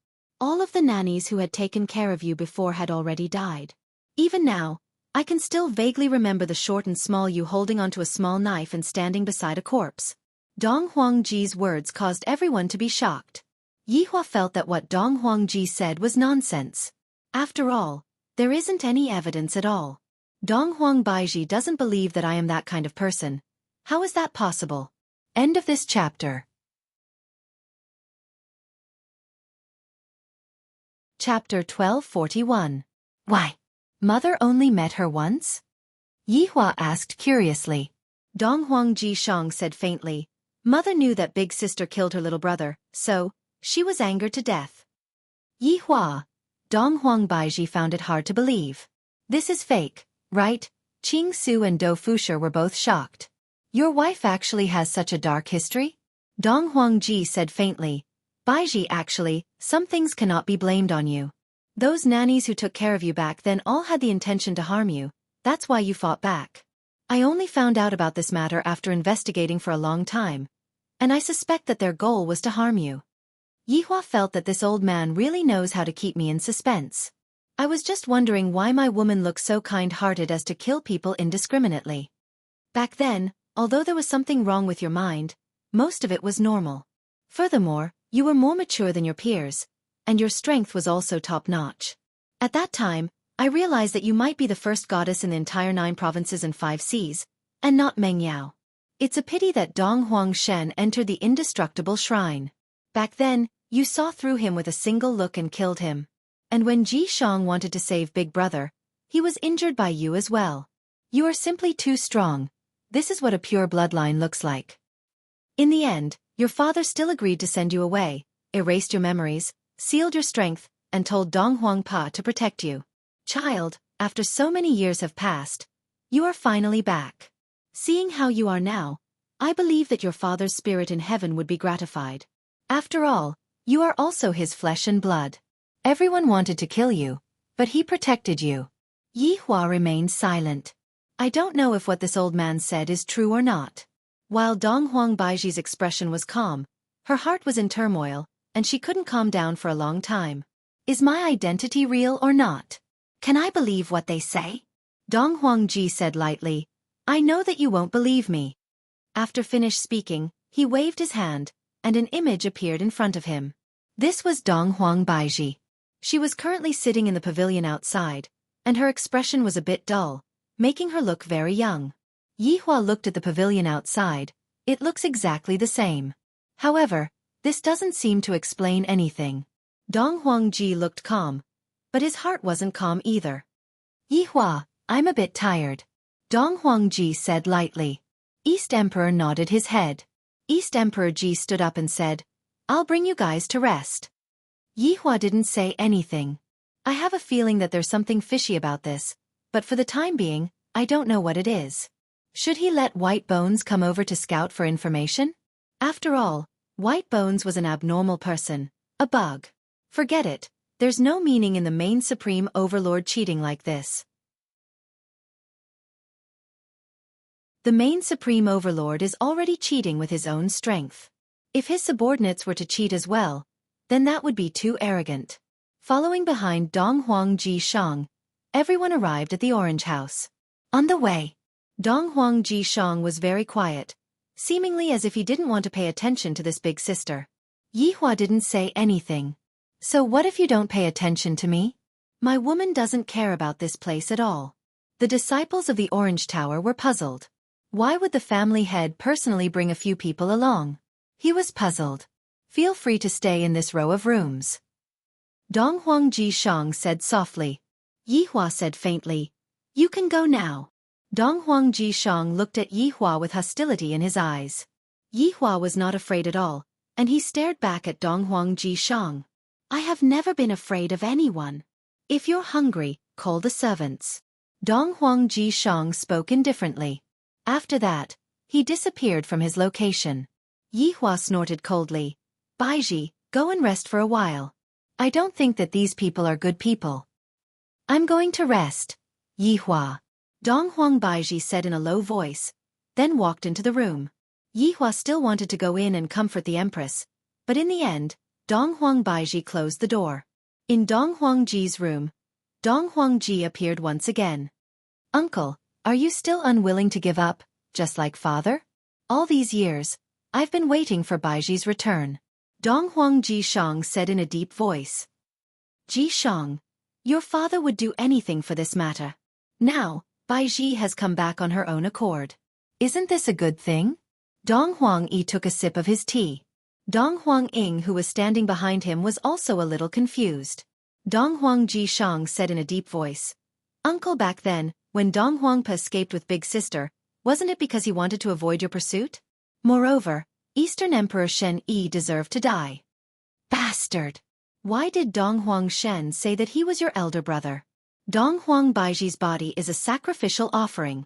All of the nannies who had taken care of you before had already died. Even now, I can still vaguely remember the short and small you holding onto a small knife and standing beside a corpse. Dong Huangji's words caused everyone to be shocked. Yihua felt that what Dong Huangji said was nonsense. After all, there isn't any evidence at all. Dong Huangbaiji doesn't believe that I am that kind of person. How is that possible? End of this chapter. Chapter 1241. Why? Mother only met her once? Yihua asked curiously. Dong Huangji Shang said faintly. Mother knew that big sister killed her little brother, so she was angered to death. Yihua. Dong Huangbaiji found it hard to believe. This is fake, right? Qing Su and Do Fusher were both shocked. Your wife actually has such a dark history? Dong Huangji said faintly. Baiji actually, some things cannot be blamed on you. Those nannies who took care of you back then all had the intention to harm you, that's why you fought back. I only found out about this matter after investigating for a long time, and I suspect that their goal was to harm you. Yihua felt that this old man really knows how to keep me in suspense. I was just wondering why my woman looks so kind-hearted as to kill people indiscriminately. Back then, although there was something wrong with your mind, most of it was normal. Furthermore, you were more mature than your peers, and your strength was also top-notch. At that time, I realized that you might be the first goddess in the entire 9 provinces and 5 seas, and not Meng Yao. It's a pity that Dong Huangshen entered the indestructible shrine. Back then, you saw through him with a single look and killed him. And when Ji Shang wanted to save Big Brother, he was injured by you as well. You are simply too strong. This is what a pure bloodline looks like. In the end, your father still agreed to send you away, erased your memories, sealed your strength, and told Dong Huangpa to protect you. Child, after so many years have passed, you are finally back. Seeing how you are now, I believe that your father's spirit in heaven would be gratified. After all, you are also his flesh and blood. Everyone wanted to kill you, but he protected you. Yihua remained silent. I don't know if what this old man said is true or not. While Dong Huangbaiji's expression was calm, her heart was in turmoil, and she couldn't calm down for a long time. Is my identity real or not? Can I believe what they say? Dong Huangji said lightly. I know that you won't believe me. After finished speaking, he waved his hand, and an image appeared in front of him. This was Dong Huangbaiji. She was currently sitting in the pavilion outside, and her expression was a bit dull, making her look very young. Yihua looked at the pavilion outside. It looks exactly the same. However, this doesn't seem to explain anything. Dong Huangji looked calm, but his heart wasn't calm either. Yihua, I'm a bit tired. Dong Huangji said lightly. East Emperor nodded his head. East Emperor Ji stood up and said, I'll bring you guys to rest. Yihua didn't say anything. I have a feeling that there's something fishy about this, but for the time being, I don't know what it is. Should he let White Bones come over to scout for information? After all, White Bones was an abnormal person, a bug. Forget it, there's no meaning in the main Supreme Overlord cheating like this. The main Supreme Overlord is already cheating with his own strength. If his subordinates were to cheat as well, then that would be too arrogant. Following behind Dong Huangji Shang, everyone arrived at the Orange House. On the way, Dong Huangji Shang was very quiet, seemingly as if he didn't want to pay attention to this big sister. Yihua didn't say anything. So what if you don't pay attention to me? My woman doesn't care about this place at all. The disciples of the Orange Tower were puzzled. Why would the family head personally bring a few people along? He was puzzled. Feel free to stay in this row of rooms. Dong Huangji Shang said softly. Yihua said faintly, You can go now. Dong Huangji Shang looked at Yihua with hostility in his eyes. Yihua was not afraid at all, and he stared back at Dong Huangji Shang. I have never been afraid of anyone. If you're hungry, call the servants. Dong Huangji Shang spoke indifferently. After that, he disappeared from his location. Yihua snorted coldly. Baiji, go and rest for a while. I don't think that these people are good people. I'm going to rest. Yihua. Dong Huangbaiji said in a low voice, then walked into the room. Yihua still wanted to go in and comfort the Empress, but in the end, Dong Huangbaiji closed the door. In Dong Huangji's room, Dong Huangji appeared once again. Uncle, are you still unwilling to give up, just like father? All these years, I've been waiting for Baiji's return. Dong Huangji Shang said in a deep voice. Ji Shang, your father would do anything for this matter. Now, Baiji has come back on her own accord. Isn't this a good thing? Dong Huangyi took a sip of his tea. Dong Huangying, who was standing behind him, was also a little confused. Dong Huangji Shang said in a deep voice. Uncle, back then, when Dong Huangpa escaped with Big Sister, wasn't it because he wanted to avoid your pursuit? Moreover, Eastern Emperor Shen Yi deserved to die. Bastard! Why did Dong Huangshen say that he was your elder brother? Dong Huang Baiji's body is a sacrificial offering.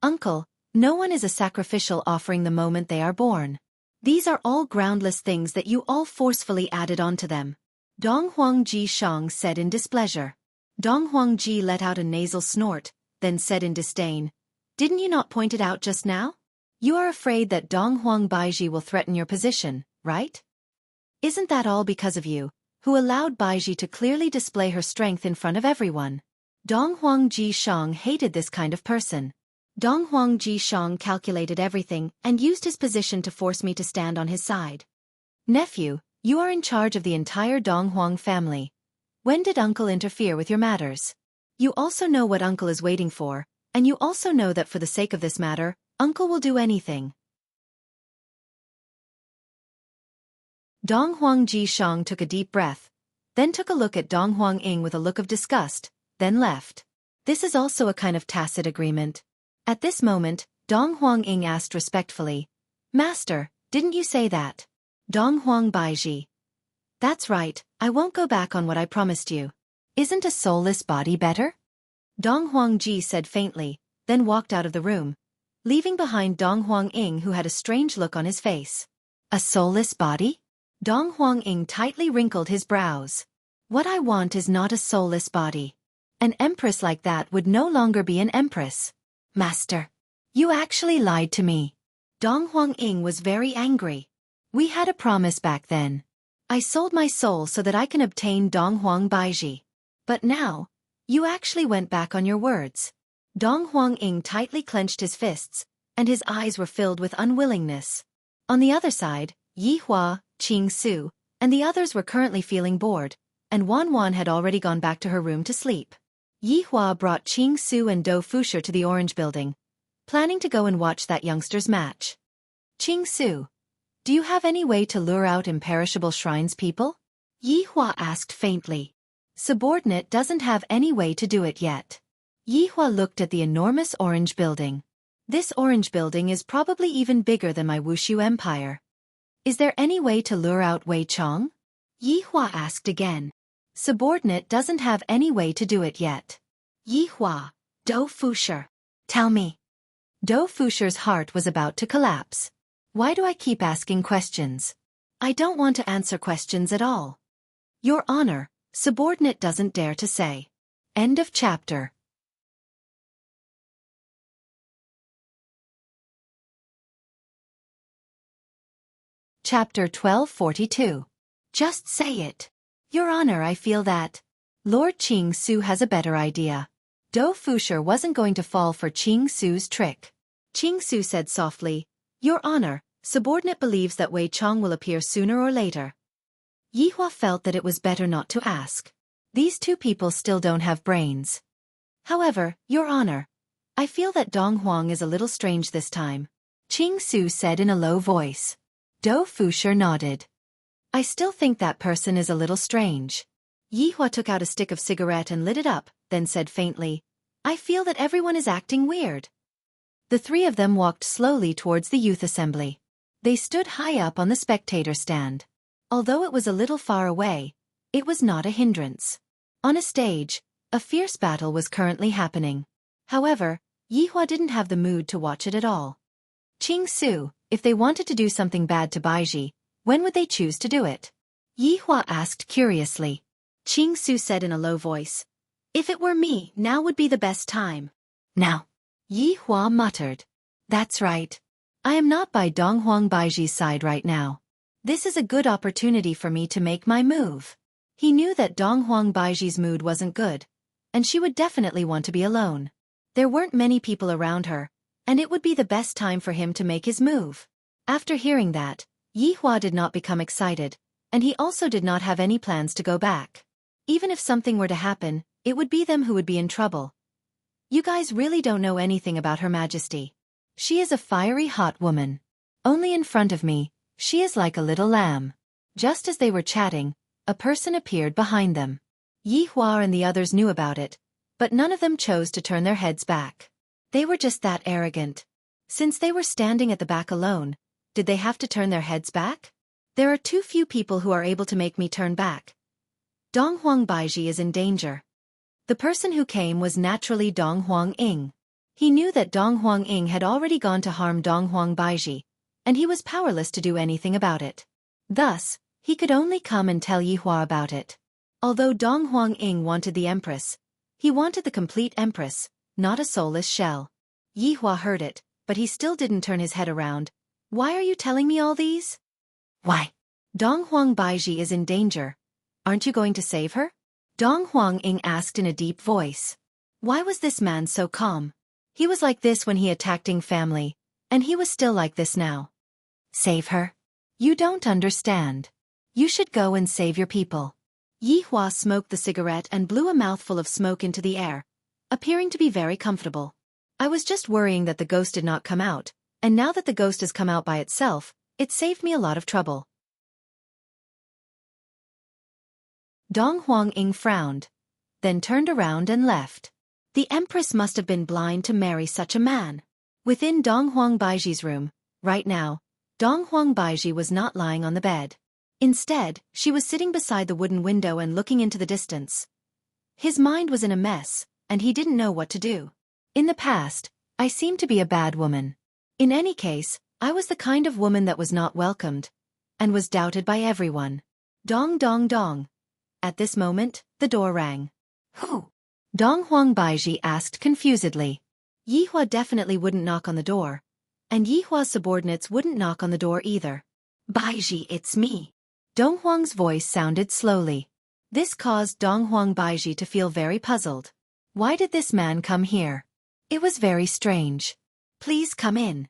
Uncle, no one is a sacrificial offering the moment they are born. These are all groundless things that you all forcefully added onto them. Dong Huangji Shang said in displeasure. Dong Huangji let out a nasal snort, then said in disdain, Didn't you not point it out just now? You are afraid that Dong Huang Baiji will threaten your position, right? Isn't that all because of you, who allowed Baiji to clearly display her strength in front of everyone? Dong Huangji Shang hated this kind of person. Dong Huangji Shang calculated everything and used his position to force me to stand on his side. Nephew, you are in charge of the entire Dong Huang family. When did uncle interfere with your matters? You also know what uncle is waiting for, and you also know that for the sake of this matter, uncle will do anything. Dong Huangji Shang took a deep breath, then took a look at Dong Huangying with a look of disgust, then left. This is also a kind of tacit agreement. At this moment, Dong Huangying asked respectfully, Master, didn't you say that? Dong Huang Baiji. That's right, I won't go back on what I promised you. Isn't a soulless body better? Dong Huangji said faintly, then walked out of the room, leaving behind Dong Huangying, who had a strange look on his face. A soulless body? Dong Huangying tightly wrinkled his brows. What I want is not a soulless body. An empress like that would no longer be an empress. Master, you actually lied to me. Dong Huangying was very angry. We had a promise back then. I sold my soul so that I can obtain Dong Huang Baiji. But now, you actually went back on your words. Dong Huangying tightly clenched his fists, and his eyes were filled with unwillingness. On the other side, Yi Hua, Qing Su, and the others were currently feeling bored, and Wan Wan had already gone back to her room to sleep. Yi Hua brought Qing Su and Dou Fusher to the Orange Building, planning to go and watch that youngster's match. Qing Su, do you have any way to lure out imperishable shrines people? Yi Hua asked faintly. Subordinate doesn't have any way to do it yet. Yi Hua looked at the enormous Orange Building. This Orange Building is probably even bigger than my Wushu Empire. Is there any way to lure out Wei Chong? Yi Hua asked again. Subordinate doesn't have any way to do it yet. Yi Hua, Dou Fusher, tell me. Dou Fusher's heart was about to collapse. Why do I keep asking questions? I don't want to answer questions at all. Your Honor, subordinate doesn't dare to say. End of chapter. Chapter 1242. Just say it. Your Honor, I feel that Lord Qing Su has a better idea. Dou Fusher wasn't going to fall for Qing Su's trick. Qing Su said softly, Your Honor, subordinate believes that Wei Chong will appear sooner or later. Yi Hua felt that it was better not to ask. These two people still don't have brains. However, Your Honor, I feel that Dong Huang is a little strange this time. Qing Su said in a low voice. Dou Fusher nodded. I still think that person is a little strange. Yi Hua took out a stick of cigarette and lit it up, then said faintly, I feel that everyone is acting weird. The three of them walked slowly towards the youth assembly. They stood high up on the spectator stand. Although it was a little far away, it was not a hindrance. On a stage, a fierce battle was currently happening. However, Yi Hua didn't have the mood to watch it at all. Qing Su, if they wanted to do something bad to Baiji, when would they choose to do it? Yi Hua asked curiously. Qing Su said in a low voice. If it were me, now would be the best time. Now. Yi Hua muttered. That's right. I am not by Dong Huang Baiji's side right now. This is a good opportunity for me to make my move. He knew that Dong Huang Baiji's mood wasn't good, and she would definitely want to be alone. There weren't many people around her, and it would be the best time for him to make his move. After hearing that, Yi Hua did not become excited, and he also did not have any plans to go back. Even if something were to happen, it would be them who would be in trouble. You guys really don't know anything about Her Majesty. She is a fiery hot woman. Only in front of me, she is like a little lamb. Just as they were chatting, a person appeared behind them. Yi Hua and the others knew about it, but none of them chose to turn their heads back. They were just that arrogant. Since they were standing at the back alone, did they have to turn their heads back? There are too few people who are able to make me turn back. Dong Huang Baiji is in danger. The person who came was naturally Dong Huang Ying. He knew that Dong Huang Ying had already gone to harm Dong Huang Baiji, and he was powerless to do anything about it. Thus, he could only come and tell Yi Hua about it. Although Dong Huang Ying wanted the Empress, he wanted the complete Empress, not a soulless shell. Yi Hua heard it, but he still didn't turn his head around. Why are you telling me all these? Why? Dong Huang Baiji is in danger. Aren't you going to save her? Dong Huang Ying asked in a deep voice. Why was this man so calm? He was like this when he attacked Ying family, and he was still like this now. Save her? You don't understand. You should go and save your people. Yi Hua smoked the cigarette and blew a mouthful of smoke into the air, appearing to be very comfortable. I was just worrying that the ghost did not come out, and now that the ghost has come out by itself, it saved me a lot of trouble. Dong Huang Ying frowned, then turned around and left. The Empress must have been blind to marry such a man. Within Dong Huang Baiji's room, right now, Dong Huang Baiji was not lying on the bed. Instead, she was sitting beside the wooden window and looking into the distance. His mind was in a mess, and he didn't know what to do. In the past, I seemed to be a bad woman. In any case, I was the kind of woman that was not welcomed, and was doubted by everyone. Dong dong dong. At this moment, the door rang. Who? Dong Huang Baiji asked confusedly. Yi Hua definitely wouldn't knock on the door, and Yi Hua's subordinates wouldn't knock on the door either. Baiji, it's me. Dong Huang's voice sounded slowly. This caused Dong Huang Baiji to feel very puzzled. Why did this man come here? It was very strange. Please come in.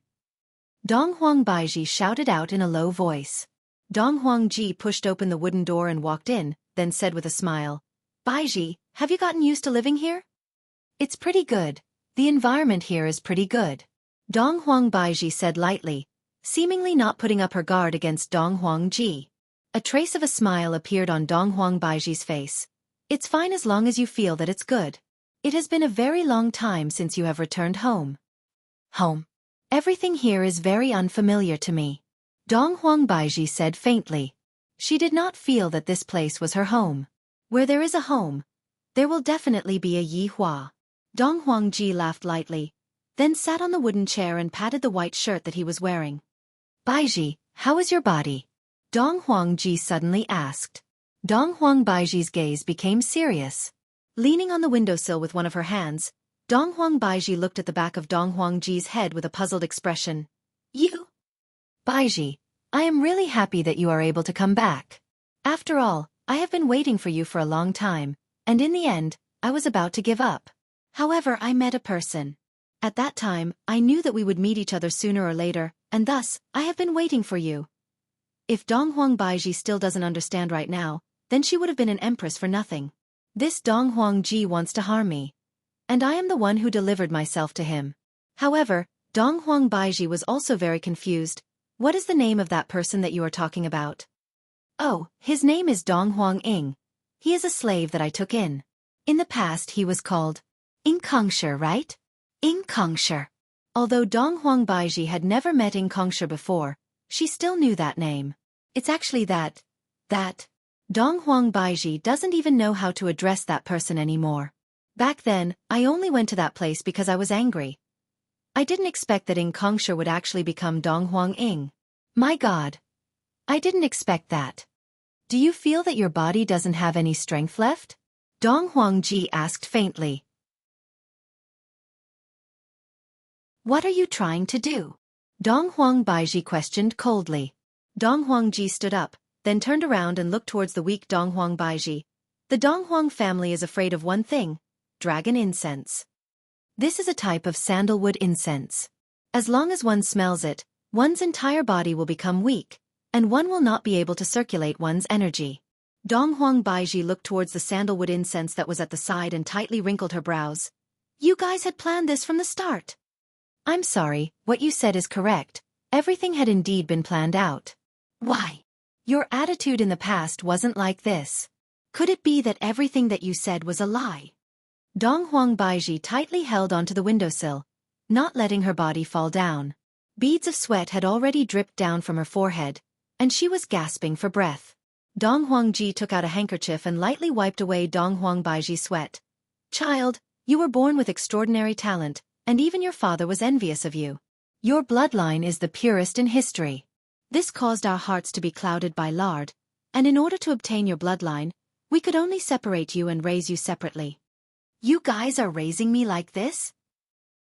Dong Huang Baiji shouted out in a low voice. Dong Huang Ji pushed open the wooden door and walked in, then said with a smile, Baiji, have you gotten used to living here? It's pretty good. The environment here is pretty good. Dong Huang Baiji said lightly, seemingly not putting up her guard against Dong Huang Ji. A trace of a smile appeared on Dong Huang Baiji's face. It's fine as long as you feel that it's good. It has been a very long time since you have returned home. Home. Everything here is very unfamiliar to me. Dong Huang Baiji said faintly. She did not feel that this place was her home. Where there is a home, there will definitely be a Yi Hua. Dong Huang Ji laughed lightly, then sat on the wooden chair and patted the white shirt that he was wearing. Baiji, how is your body? Dong Huang Ji suddenly asked. Dong Huang Baiji's gaze became serious. Leaning on the windowsill with one of her hands, Dong Huang Baiji looked at the back of Dong Huang Ji's head with a puzzled expression. You? Baiji, I am really happy that you are able to come back. After all, I have been waiting for you for a long time, and in the end, I was about to give up. However, I met a person. At that time, I knew that we would meet each other sooner or later, and thus, I have been waiting for you. If Dong Huang Baiji still doesn't understand right now, then she would have been an empress for nothing. This Dong Huang Ji wants to harm me, and I am the one who delivered myself to him. However, Dong Huang Baiji was also very confused. What is the name of that person that you are talking about? Oh, his name is Dong Huang Ying. He is a slave that I took in. In the past he was called Ying Kongsher, right? Ying Kongsher. Although Dong Huang Baiji had never met Ying Kongsher before, she still knew that name. It's actually that. Dong Huang Baiji doesn't even know how to address that person anymore. Back then, I only went to that place because I was angry. I didn't expect that Ying Kongsher would actually become Dong Huang Ying. My God. I didn't expect that. Do you feel that your body doesn't have any strength left? Dong Huang Ji asked faintly. What are you trying to do? Dong Huang Baiji questioned coldly. Dong Huang Ji stood up, then turned around and looked towards the weak Donghuang Baiji. The Donghuang family is afraid of one thing: dragon incense. This is a type of sandalwood incense. As long as one smells it, one's entire body will become weak, and one will not be able to circulate one's energy. Donghuang Baiji looked towards the sandalwood incense that was at the side and tightly wrinkled her brows. You guys had planned this from the start. I'm sorry, what you said is correct. Everything had indeed been planned out. Why? Your attitude in the past wasn't like this. Could it be that everything that you said was a lie? Donghuang Baiji tightly held onto the windowsill, not letting her body fall down. Beads of sweat had already dripped down from her forehead, and she was gasping for breath. Donghuang Ji took out a handkerchief and lightly wiped away Donghuang Baiji's sweat. Child, you were born with extraordinary talent, and even your father was envious of you. Your bloodline is the purest in history. This caused our hearts to be clouded by lard, and in order to obtain your bloodline, we could only separate you and raise you separately. You guys are raising me like this?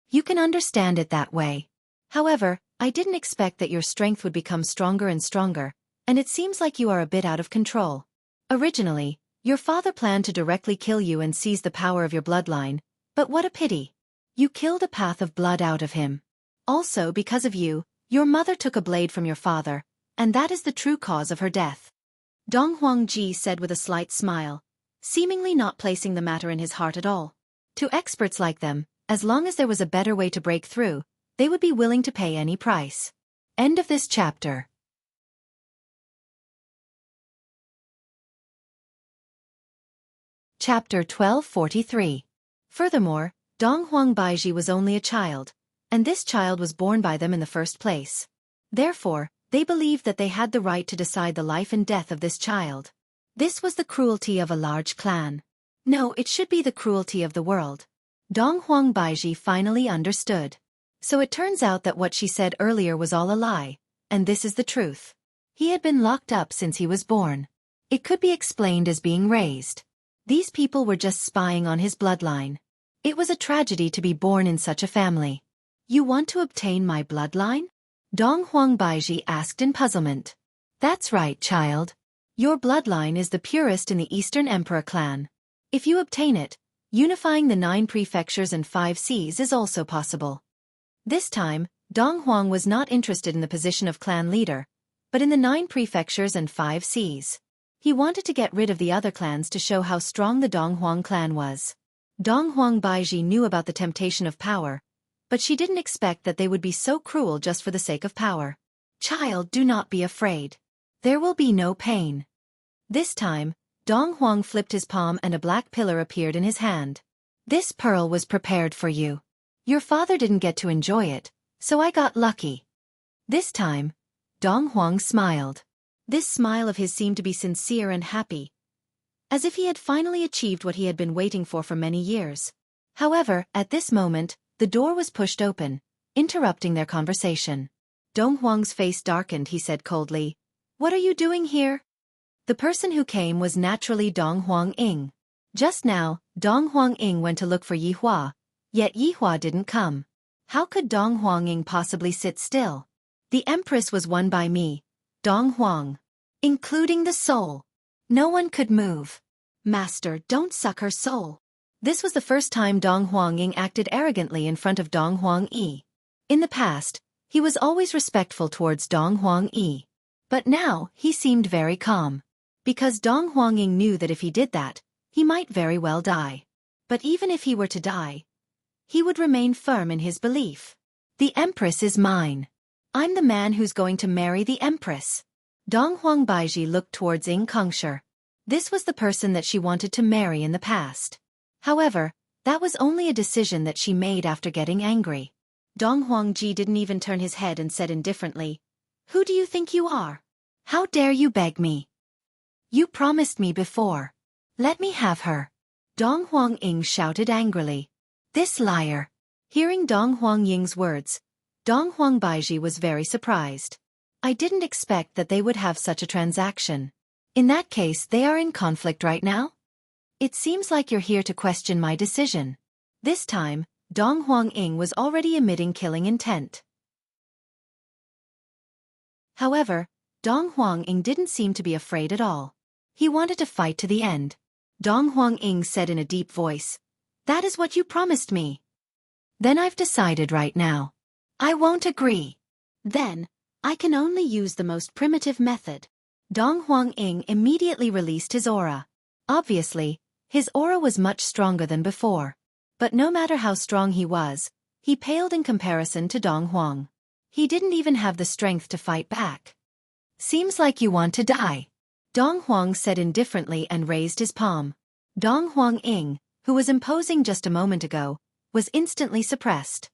You can understand it that way. However, I didn't expect that your strength would become stronger and stronger, and it seems like you are a bit out of control. Originally, your father planned to directly kill you and seize the power of your bloodline, but what a pity. You killed a path of blood out of him. Also, because of you, your mother took a blade from your father, and that is the true cause of her death. Donghuang Ji said with a slight smile, seemingly not placing the matter in his heart at all. To experts like them, as long as there was a better way to break through, they would be willing to pay any price. End of this chapter. Chapter 1243. Furthermore, Donghuang Baiji was only a child, and this child was born by them in the first place. Therefore, they believed that they had the right to decide the life and death of this child. This was the cruelty of a large clan. No, it should be the cruelty of the world. Donghuang Baiji finally understood. So it turns out that what she said earlier was all a lie, and this is the truth. He had been locked up since he was born. It could be explained as being raised. These people were just spying on his bloodline. It was a tragedy to be born in such a family. You want to obtain my bloodline? Donghuang Baiji asked in puzzlement. That's right, child. Your bloodline is the purest in the Eastern Emperor clan. If you obtain it, unifying the 9 prefectures and 5 seas is also possible. This time, Donghuang was not interested in the position of clan leader, but in the 9 prefectures and 5 seas. He wanted to get rid of the other clans to show how strong the Donghuang clan was. Donghuang Baiji knew about the temptation of power, but she didn't expect that they would be so cruel just for the sake of power. Child, do not be afraid. There will be no pain. This time, Donghuang flipped his palm and a black pillar appeared in his hand. This pearl was prepared for you. Your father didn't get to enjoy it, so I got lucky. This time, Donghuang smiled. This smile of his seemed to be sincere and happy, as if he had finally achieved what he had been waiting for many years. However, at this moment, the door was pushed open, interrupting their conversation. Donghuang's face darkened. He said coldly, "What are you doing here?" The person who came was naturally Donghuang Ying. Just now, Donghuang Ying went to look for Yihua, yet Yihua didn't come. How could Donghuang Ying possibly sit still? The Empress was won by me, Donghuang, including the soul. No one could move. Master, don't suck her soul. This was the first time Donghuang Ying acted arrogantly in front of Donghuang Yi. In the past, he was always respectful towards Donghuang Yi. But now, he seemed very calm. Because Donghuang Ying knew that if he did that, he might very well die. But even if he were to die, he would remain firm in his belief. The Empress is mine. I'm the man who's going to marry the Empress. Donghuang Baiji looked towards Ying Kongsher. This was the person that she wanted to marry in the past. However, that was only a decision that she made after getting angry. Donghuang Ji didn't even turn his head and said indifferently, "Who do you think you are? How dare you beg me? You promised me before. Let me have her." Donghuang Ying shouted angrily. This liar. Hearing Donghuang Ying's words, Donghuang Baiji was very surprised. I didn't expect that they would have such a transaction. In that case, they are in conflict right now? It seems like you're here to question my decision. This time, Donghuang Ying was already emitting killing intent. However, Dong Huang-ing didn't seem to be afraid at all. He wanted to fight to the end. Dong Huang-ing said in a deep voice, "That is what you promised me." "Then I've decided right now. I won't agree." "Then, I can only use the most primitive method." Dong Huang-ing immediately released his aura. Obviously, his aura was much stronger than before. But no matter how strong he was, he paled in comparison to Dong Huang. He didn't even have the strength to fight back. "Seems like you want to die," Dong Huang said indifferently and raised his palm. Dong Huang-ing, who was imposing just a moment ago, was instantly suppressed.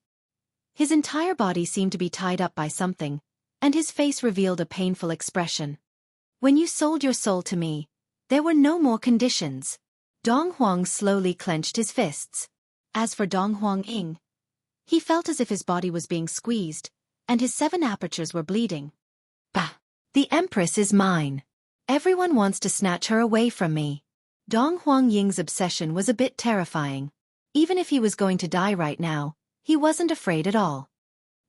His entire body seemed to be tied up by something, and his face revealed a painful expression. "When you sold your soul to me, there were no more conditions." Dong Huang slowly clenched his fists. As for Dong Huang-ing, he felt as if his body was being squeezed, and his 7 apertures were bleeding. "Bah! The Empress is mine. Everyone wants to snatch her away from me." Dong Huang-ying's obsession was a bit terrifying. Even if he was going to die right now, he wasn't afraid at all.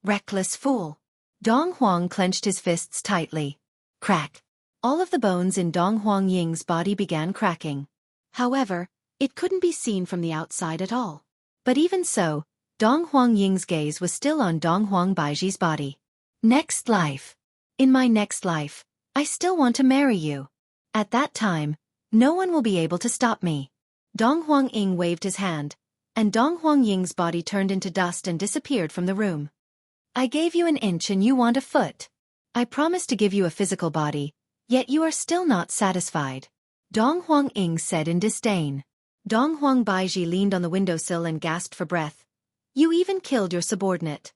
"Reckless fool." Dong Huang clenched his fists tightly. Crack! All of the bones in Dong Huang-ying's body began cracking. However, it couldn't be seen from the outside at all. But even so, Dong Huang-ying's gaze was still on Dong Huang Baiji's body. "Next life. In my next life, I still want to marry you. At that time, no one will be able to stop me." Dong Huang-ing waved his hand, and Dong Huang-ying's body turned into dust and disappeared from the room. "I gave you an inch and you want a foot. I promised to give you a physical body, yet you are still not satisfied," Dong Huang-ing said in disdain. Dong Huang Baiji leaned on the windowsill and gasped for breath. "You even killed your subordinate."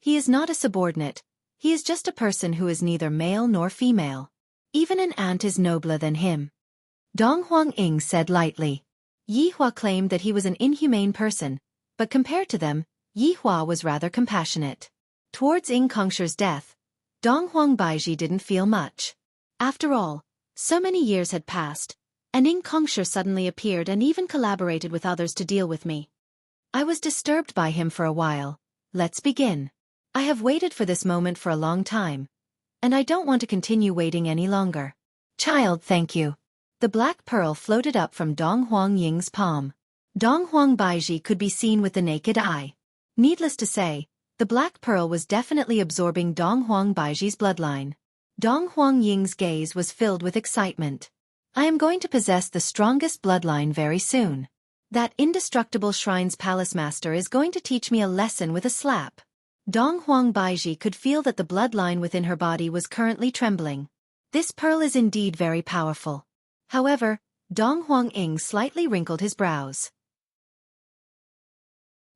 "He is not a subordinate. He is just a person who is neither male nor female. Even an ant is nobler than him," Dong Huang-ing said lightly. Yi Hua claimed that he was an inhumane person, but compared to them, Yi Hua was rather compassionate. Towards Ing Kongsher's death, Dong Huang Baiji didn't feel much. After all, so many years had passed, and Ing Kongsher suddenly appeared and even collaborated with others to deal with me. I was disturbed by him for a while. Let's begin. I have waited for this moment for a long time, and I don't want to continue waiting any longer. Child, thank you. The black pearl floated up from Dong Huang-ying's palm. Dong Huang Baiji could be seen with the naked eye. Needless to say, the black pearl was definitely absorbing Dong Huang Baiji's bloodline. Dong Huang-ying's gaze was filled with excitement. "I am going to possess the strongest bloodline very soon. That indestructible Shrine's palace master is going to teach me a lesson with a slap." Dong Huang Baiji could feel that the bloodline within her body was currently trembling. This pearl is indeed very powerful. However, Dong Huang-ing slightly wrinkled his brows.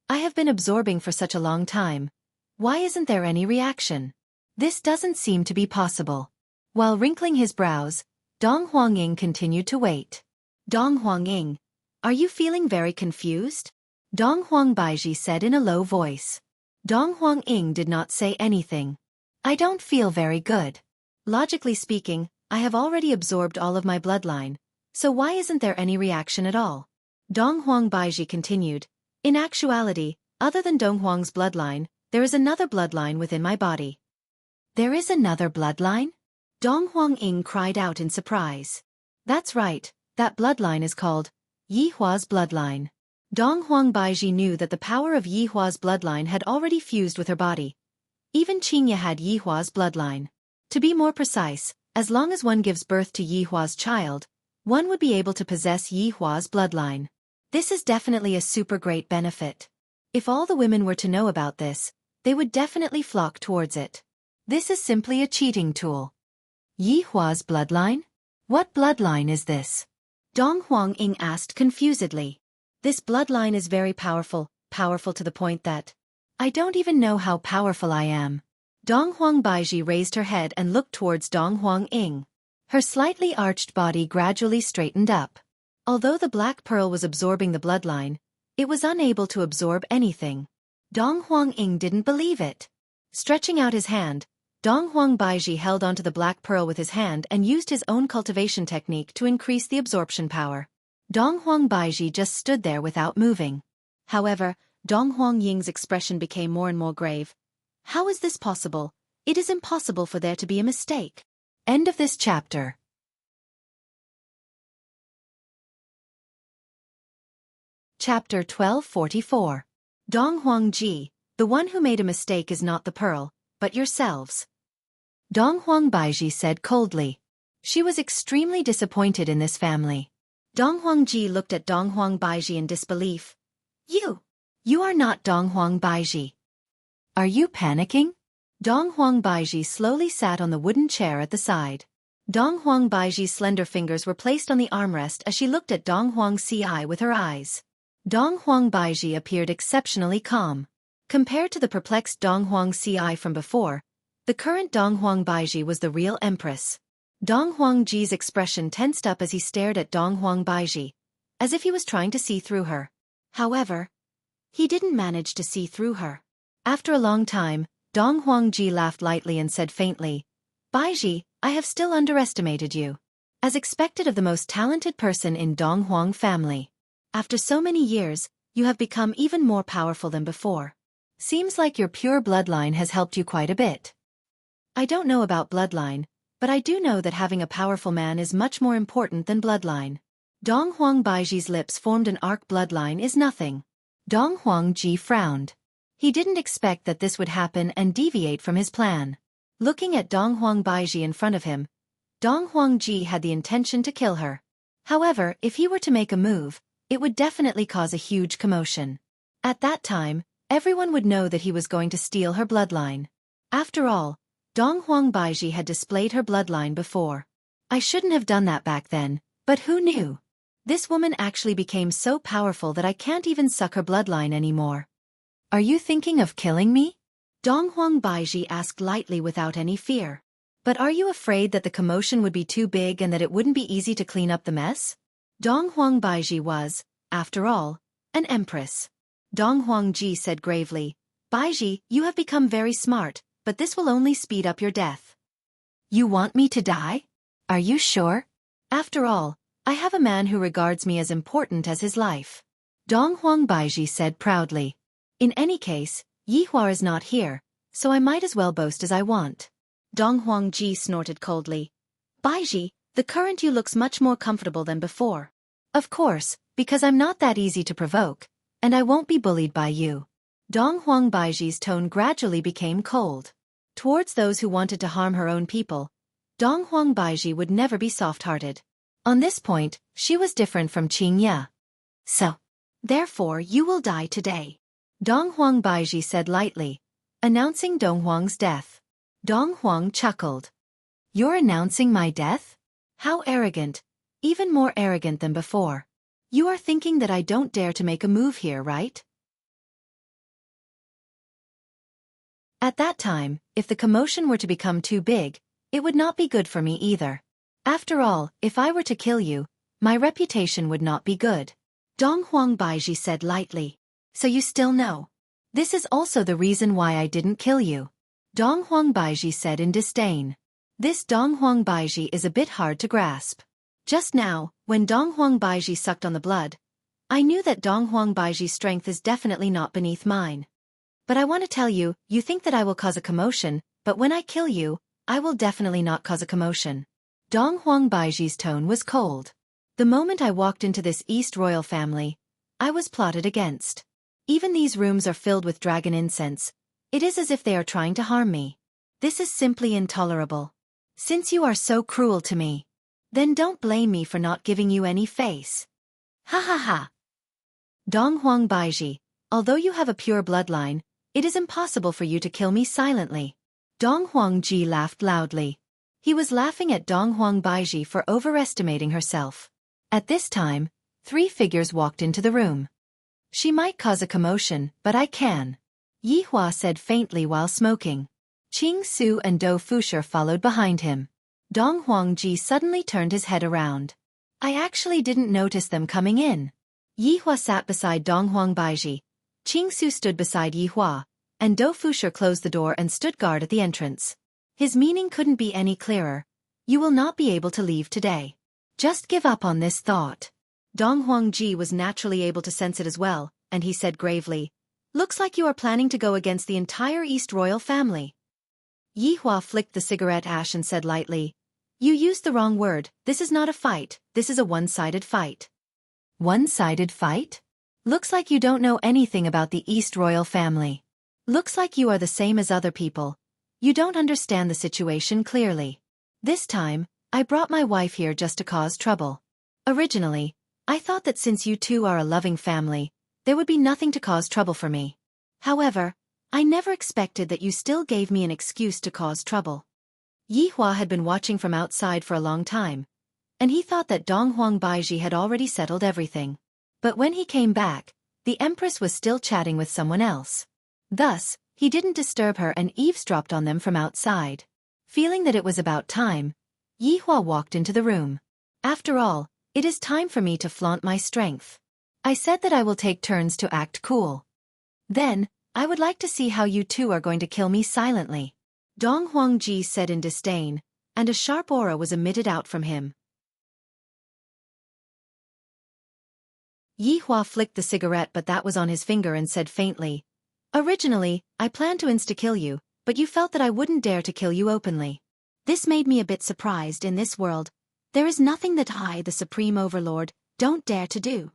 "I have been absorbing for such a long time. Why isn't there any reaction? This doesn't seem to be possible." While wrinkling his brows, Dong Huang-ing continued to wait. "Dong Huang-ing, are you feeling very confused?" Dong Huang Baiji said in a low voice. Dong Huang-ing did not say anything. "I don't feel very good. Logically speaking, I have already absorbed all of my bloodline, so why isn't there any reaction at all?" Dong Huang Baiji continued. "In actuality, other than Dong Huang's bloodline, there is another bloodline within my body." "There is another bloodline?" Dong Huang-ing cried out in surprise. "That's right, that bloodline is called Yi Hua's bloodline." Dong Huang Baiji knew that the power of Yi Hua's bloodline had already fused with her body. Even Qingya had Yi Hua's bloodline. To be more precise, as long as one gives birth to Yi Hua's child, one would be able to possess Yi Hua's bloodline. This is definitely a super great benefit. If all the women were to know about this, they would definitely flock towards it. This is simply a cheating tool. Yi Hua's bloodline? What bloodline is this? Dong Huang-ing asked confusedly. "This bloodline is very powerful, powerful to the point that I don't even know how powerful I am." Dong Huang Baiji raised her head and looked towards Dong Huang-ing. Her slightly arched body gradually straightened up. Although the black pearl was absorbing the bloodline, it was unable to absorb anything. Dong Huang-ing didn't believe it. Stretching out his hand, Dong Huang Baiji held onto the black pearl with his hand and used his own cultivation technique to increase the absorption power. Dong Huang Baiji just stood there without moving. However, Dong Huang-ying's expression became more and more grave. "How is this possible? It is impossible for there to be a mistake." End of this chapter. Chapter 1244. Dong Huangji, the one who made a mistake is not the pearl, but yourselves. Dong Huangbaiji said coldly. She was extremely disappointed in this family. Dong Huangji looked at Dong Huangbaiji in disbelief. You are not Dong Huangbaiji. Are you panicking? Dong Huangbaiji slowly sat on the wooden chair at the side. Dong Huangbaiji's slender fingers were placed on the armrest as she looked at Dong Huangci with her eyes. Dong Huangbaiji appeared exceptionally calm. Compared to the perplexed Dong Huangci from before, the current Dong Huangbaiji was the real empress. Dong Huangji's expression tensed up as he stared at Dong Huangbaiji, as if he was trying to see through her. However, he didn't manage to see through her. After a long time, Dong Huangji laughed lightly and said faintly, Baiji, I have still underestimated you. As expected of the most talented person in Dong Huang family. After so many years, you have become even more powerful than before. Seems like your pure bloodline has helped you quite a bit. I don't know about bloodline, but I do know that having a powerful man is much more important than bloodline. Dong Huangbaiji's lips formed an arc. Bloodline is nothing. Dong Huangji frowned. He didn't expect that this would happen and deviate from his plan. Looking at Dong Huangbaiji in front of him, Dong Huangji had the intention to kill her. However, if he were to make a move, it would definitely cause a huge commotion. At that time, everyone would know that he was going to steal her bloodline. After all, Dong Huangbaiji had displayed her bloodline before. I shouldn't have done that back then, but who knew? This woman actually became so powerful that I can't even suck her bloodline anymore. Are you thinking of killing me? Dong Huangbaiji asked lightly without any fear. But are you afraid that the commotion would be too big and that it wouldn't be easy to clean up the mess? Dong Huangbaiji was, after all, an empress. Dong Huangji said gravely, Baiji, you have become very smart, but this will only speed up your death. You want me to die? Are you sure? After all, I have a man who regards me as important as his life. Dong Huangbaiji said proudly. In any case, Yihua is not here, so I might as well boast as I want. Dong Huangji snorted coldly. Baiji, the current you looks much more comfortable than before. Of course, because I'm not that easy to provoke, and I won't be bullied by you. Dong Huangbaiji's tone gradually became cold. Towards those who wanted to harm her own people, Dong Huangbaiji would never be soft-hearted. On this point, she was different from Qingya. So, therefore you will die today. Dong Huangbaiji said lightly, announcing Dong Huang's death. Dong Huang chuckled. You're announcing my death? How arrogant, even more arrogant than before. You are thinking that I don't dare to make a move here, right? At that time, if the commotion were to become too big, it would not be good for me either. After all, if I were to kill you, my reputation would not be good. Dong Huangbaiji said lightly. So you still know. This is also the reason why I didn't kill you. Dong Huangbaiji said in disdain. This Dong Huangbaiji is a bit hard to grasp. Just now, when Dong Huangbaiji sucked on the blood, I knew that Dong Huangbaiji's strength is definitely not beneath mine. But I want to tell you, you think that I will cause a commotion, but when I kill you, I will definitely not cause a commotion. Dong Huangbaiji's tone was cold. The moment I walked into this East royal family, I was plotted against. Even these rooms are filled with dragon incense. It is as if they are trying to harm me. This is simply intolerable. Since you are so cruel to me, then don't blame me for not giving you any face. Ha ha ha. Dong Huangbaiji, although you have a pure bloodline, it is impossible for you to kill me silently. Dong Huangji laughed loudly. He was laughing at Dong Huangbaiji for overestimating herself. At this time, 3 figures walked into the room. She might cause a commotion, but I can. Yihua said faintly while smoking. Qing Su and Dou Fusher followed behind him. Dong Huangji suddenly turned his head around. I actually didn't notice them coming in. Yihua sat beside Dong Huangbaiji. Qing Su stood beside Yihua, and Dou Fusher closed the door and stood guard at the entrance. His meaning couldn't be any clearer. You will not be able to leave today. Just give up on this thought. Dong Huangji was naturally able to sense it as well, and he said gravely, looks like you are planning to go against the entire East royal family. Yihua flicked the cigarette ash and said lightly, You used the wrong word. This is not a fight, this is a one-sided fight. One-sided fight? Looks like you don't know anything about the East royal family. Looks like you are the same as other people. You don't understand the situation clearly. This time, I brought my wife here just to cause trouble. Originally, I thought that since you two are a loving family, there would be nothing to cause trouble for me. However, I never expected that you still gave me an excuse to cause trouble. Yi Hua had been watching from outside for a long time, and he thought that Dong Huang Baiji had already settled everything. But when he came back, the Empress was still chatting with someone else. Thus, he didn't disturb her and eavesdropped on them from outside. Feeling that it was about time, Yi Hua walked into the room. After all, it is time for me to flaunt my strength. I said that I will take turns to act cool. Then, I would like to see how you two are going to kill me silently. Dong Huangji said in disdain, and a sharp aura was emitted out from him. Yi Hua flicked the cigarette but that was on his finger and said faintly, "Originally, I planned to insta-kill you, but you felt that I wouldn't dare to kill you openly. This made me a bit surprised. In this world, there is nothing that I, the Supreme Overlord, don't dare to do."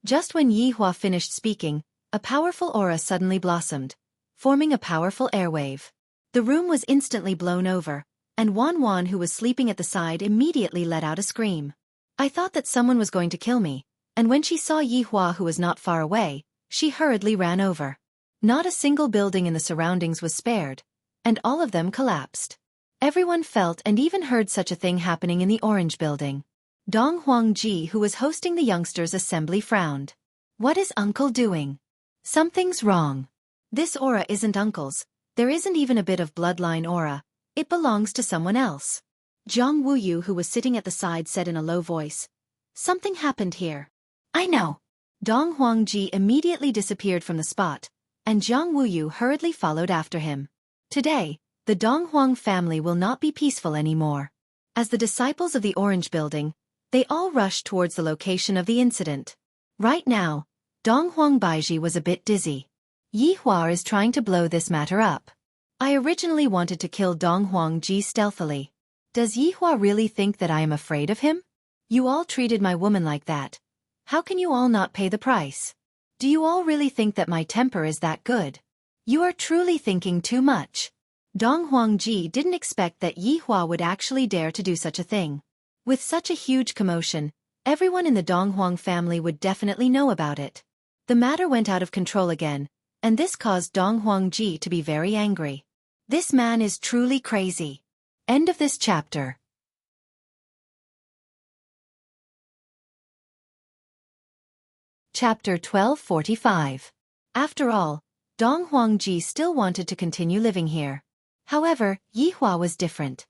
Just when Yi Hua finished speaking, a powerful aura suddenly blossomed, forming a powerful airwave. The room was instantly blown over, and Wan Wan, who was sleeping at the side, immediately let out a scream. I thought that someone was going to kill me, and when she saw Yi Hua, who was not far away, she hurriedly ran over. Not a single building in the surroundings was spared, and all of them collapsed. Everyone felt and even heard such a thing happening in the Orange Building. Dong Huangji, who was hosting the youngsters' assembly, frowned. What is Uncle doing? Something's wrong. This aura isn't Uncle's. There isn't even a bit of bloodline aura. It belongs to someone else. Jiang Wuyu, who was sitting at the side, said in a low voice. Something happened here. I know. Dong Huangji immediately disappeared from the spot, and Jiang Wuyu hurriedly followed after him. Today, the Dong Huang family will not be peaceful anymore. As the disciples of the Orange Building, they all rushed towards the location of the incident. Right now, Dong Huang Baiji was a bit dizzy. Yi Hua is trying to blow this matter up. I originally wanted to kill Dong Huangji stealthily. Does Yi Hua really think that I am afraid of him? You all treated my woman like that. How can you all not pay the price? Do you all really think that my temper is that good? You are truly thinking too much. Dong Huangji didn't expect that Yi Hua would actually dare to do such a thing. With such a huge commotion, everyone in the Dong Huang family would definitely know about it. The matter went out of control again, and this caused Dong Huangji to be very angry. This man is truly crazy. End of this chapter. Chapter 1245. After all, Dong Huangji still wanted to continue living here. However, Yi Hua was different.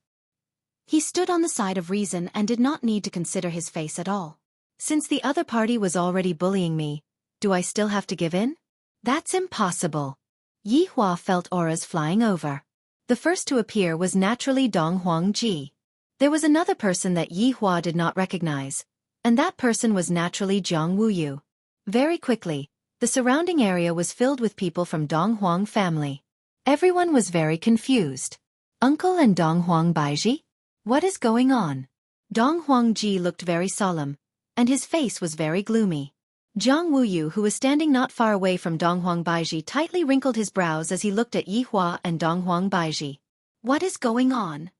He stood on the side of reason and did not need to consider his face at all. Since the other party was already bullying me, do I still have to give in? That's impossible. Yi Hua felt auras flying over. The first to appear was naturally Dong Huangji. There was another person that Yi Hua did not recognize, and that person was naturally Jiang Wuyu. Very quickly, the surrounding area was filled with people from Dong Huang family. Everyone was very confused. Uncle and Dong Huang Baiji? What is going on? Dong Huangji looked very solemn, and his face was very gloomy. Jiang Wuyu, who was standing not far away from Dong Huang Baiji, tightly wrinkled his brows as he looked at Yi Hua and Dong Huang Baiji. What is going on?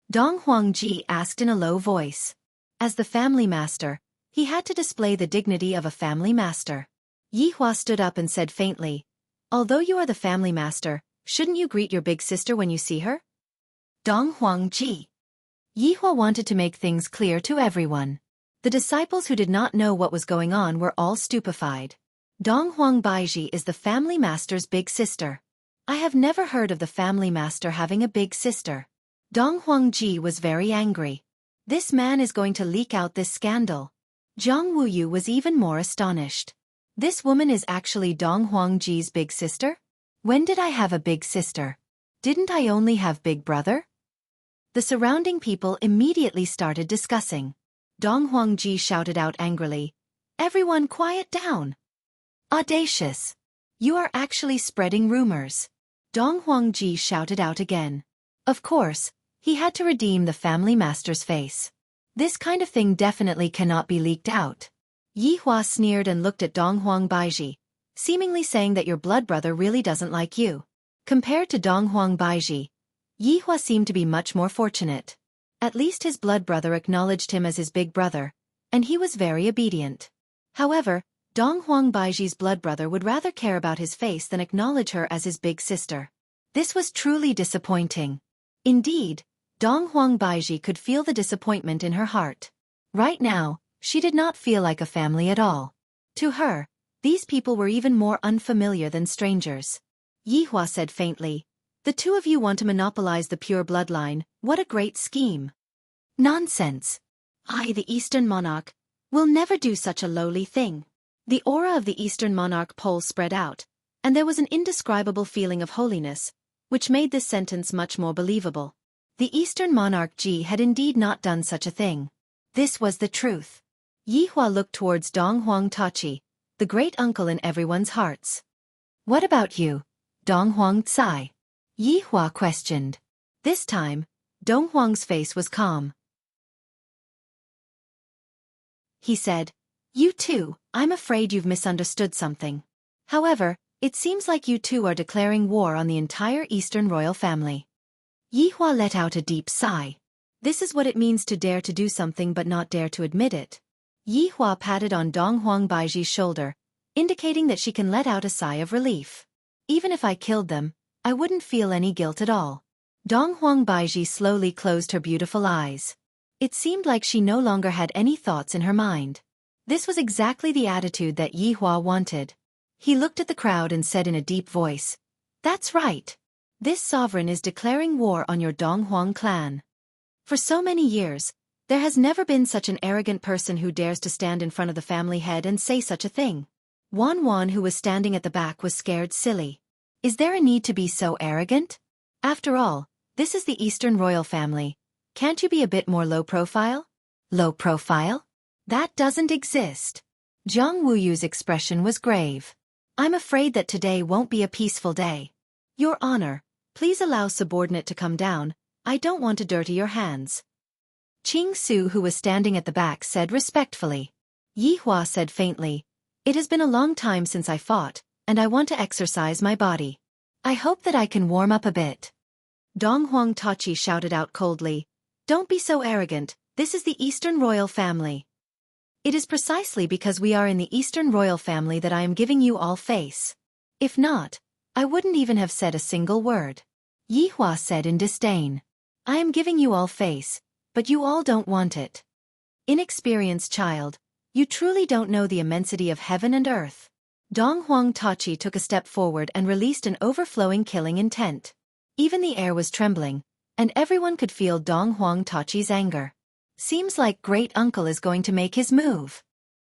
Dong Huangji asked in a low voice. As the family master, he had to display the dignity of a family master. Yi Hua stood up and said faintly, although you are the family master, shouldn't you greet your big sister when you see her? Dong Huangji. Yi Hua wanted to make things clear to everyone. The disciples who did not know what was going on were all stupefied. Dong Huang Baiji is the family master's big sister. I have never heard of the family master having a big sister. Dong Huangji was very angry. This man is going to leak out this scandal. Jiang Wuyu was even more astonished. This woman is actually Dong Huangji's big sister? When did I have a big sister? Didn't I only have big brother? The surrounding people immediately started discussing. Dong Huangji shouted out angrily, everyone quiet down. Audacious. You are actually spreading rumors. Dong Huangji shouted out again. Of course, He had to redeem the family master's face. This kind of thing definitely cannot be leaked out. Yi Hua sneered and looked at Dong Huang Baiji, seemingly saying that your blood brother really doesn't like you. Compared to Dong Huang Baiji, Yi Hua seemed to be much more fortunate. At least his blood brother acknowledged him as his big brother, and he was very obedient. However, Dong Huang Baiji's blood brother would rather care about his face than acknowledge her as his big sister. This was truly disappointing. Indeed, Dong Huang Baiji could feel the disappointment in her heart. Right now, she did not feel like a family at all. To her, these people were even more unfamiliar than strangers. Yi Hua said faintly, "The two of you want to monopolize the pure bloodline, what a great scheme." "Nonsense. I, the Eastern Monarch, will never do such a lowly thing." The aura of the Eastern Monarch pole spread out, and there was an indescribable feeling of holiness, which made this sentence much more believable. The Eastern Monarch Ji had indeed not done such a thing. This was the truth. Yi Hua looked towards Dong Huang Tachi, the great uncle in everyone's hearts. "What about you, Dong Huang Tsai?" Yi Hua questioned. This time, Dong Huang's face was calm. He said, "You too, I'm afraid you've misunderstood something. However, it seems like you two are declaring war on the entire Eastern royal family." Yi Hua let out a deep sigh. This is what it means to dare to do something but not dare to admit it. Yi Hua patted on Dong Huang Baiji's shoulder, indicating that she can let out a sigh of relief. "Even if I killed them, I wouldn't feel any guilt at all." Dong Huang Baiji slowly closed her beautiful eyes. It seemed like she no longer had any thoughts in her mind. This was exactly the attitude that Yi Hua wanted. He looked at the crowd and said in a deep voice, "That's right. This sovereign is declaring war on your Dong Huang clan. For so many years, there has never been such an arrogant person who dares to stand in front of the family head and say such a thing." Wan Wan, who was standing at the back, was scared silly. Is there a need to be so arrogant? After all, this is the Eastern royal family. Can't you be a bit more low profile? Low profile? That doesn't exist. Jiang Wuyu's expression was grave. "I'm afraid that today won't be a peaceful day. Your Honor, please allow subordinate to come down. I don't want to dirty your hands." Qing Su, who was standing at the back, said respectfully. Yi Hua said faintly, "It has been a long time since I fought, and I want to exercise my body. I hope that I can warm up a bit." Dong Huang Tachi shouted out coldly, "Don't be so arrogant, this is the Eastern royal family." "It is precisely because we are in the Eastern royal family that I am giving you all face. If not, I wouldn't even have said a single word." Yi Hua said in disdain. "I am giving you all face, but you all don't want it. Inexperienced child, you truly don't know the immensity of heaven and earth." Dong Huang Tachi took a step forward and released an overflowing killing intent. Even the air was trembling, and everyone could feel Dong Huang Tachi's anger. Seems like great uncle is going to make his move.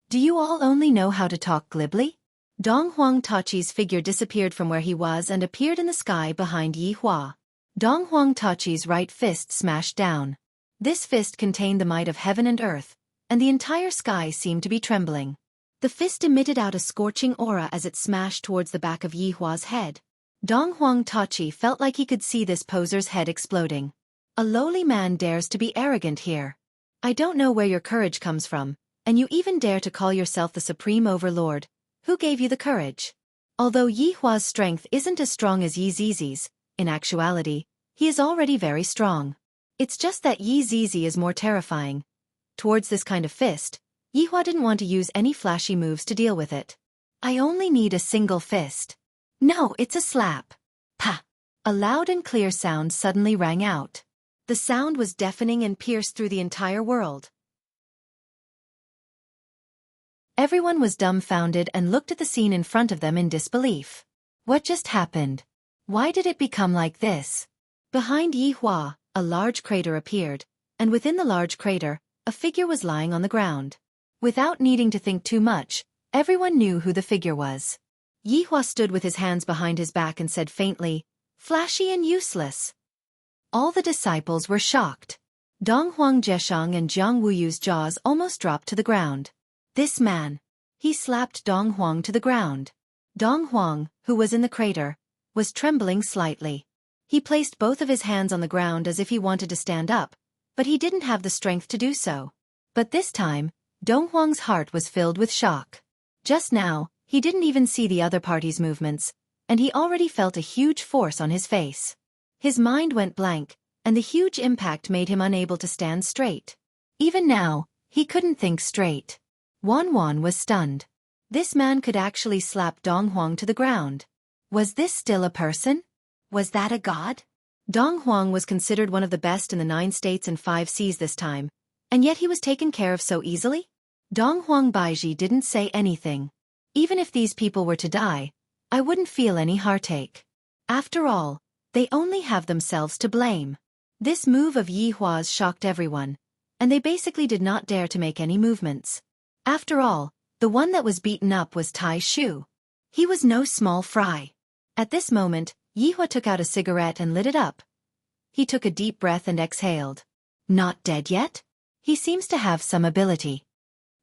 Do you all only know how to talk glibly? Dong Huang Tachi's figure disappeared from where he was and appeared in the sky behind Yi Hua. Dong Huang Tachi's right fist smashed down. This fist contained the might of heaven and earth, and the entire sky seemed to be trembling. The fist emitted out a scorching aura as it smashed towards the back of Yi Hua's head. Dong Huang Tachi felt like he could see this poser's head exploding. A lowly man dares to be arrogant here. I don't know where your courage comes from, and you even dare to call yourself the supreme overlord. Who gave you the courage? Although Yi Hua's strength isn't as strong as Yi Zizi's, in actuality, he is already very strong. It's just that Yi Zizi is more terrifying. Towards this kind of fist, Yi Hua didn't want to use any flashy moves to deal with it. "I only need a single fist." "No, it's a slap." "Pa!" A loud and clear sound suddenly rang out. The sound was deafening and pierced through the entire world. Everyone was dumbfounded and looked at the scene in front of them in disbelief. What just happened? Why did it become like this? Behind Yi Hua, a large crater appeared, and within the large crater, a figure was lying on the ground. Without needing to think too much, everyone knew who the figure was. Yi Hua stood with his hands behind his back and said faintly, "Flashy and useless." All the disciples were shocked. Dong Huang Jeshang and Jiang Wuyu's jaws almost dropped to the ground. This man. He slapped Dong Huang to the ground. Dong Huang, who was in the crater, was trembling slightly. He placed both of his hands on the ground as if he wanted to stand up, but he didn't have the strength to do so. But this time, Dong Huang's heart was filled with shock. Just now, he didn't even see the other party's movements, and he already felt a huge force on his face. His mind went blank, and the huge impact made him unable to stand straight. Even now, he couldn't think straight. Wan was stunned. This man could actually slap Dong Huang to the ground. Was this still a person? Was that a god? Dong Huang was considered one of the best in the 9 states and 5 seas this time, and yet he was taken care of so easily? Dong Huang Baiji didn't say anything. Even if these people were to die, I wouldn't feel any heartache. After all, they only have themselves to blame. This move of Yi Hua's shocked everyone, and they basically did not dare to make any movements. After all, the one that was beaten up was Tai Shu. He was no small fry. At this moment, Yi Hua took out a cigarette and lit it up. He took a deep breath and exhaled. Not dead yet? He seems to have some ability.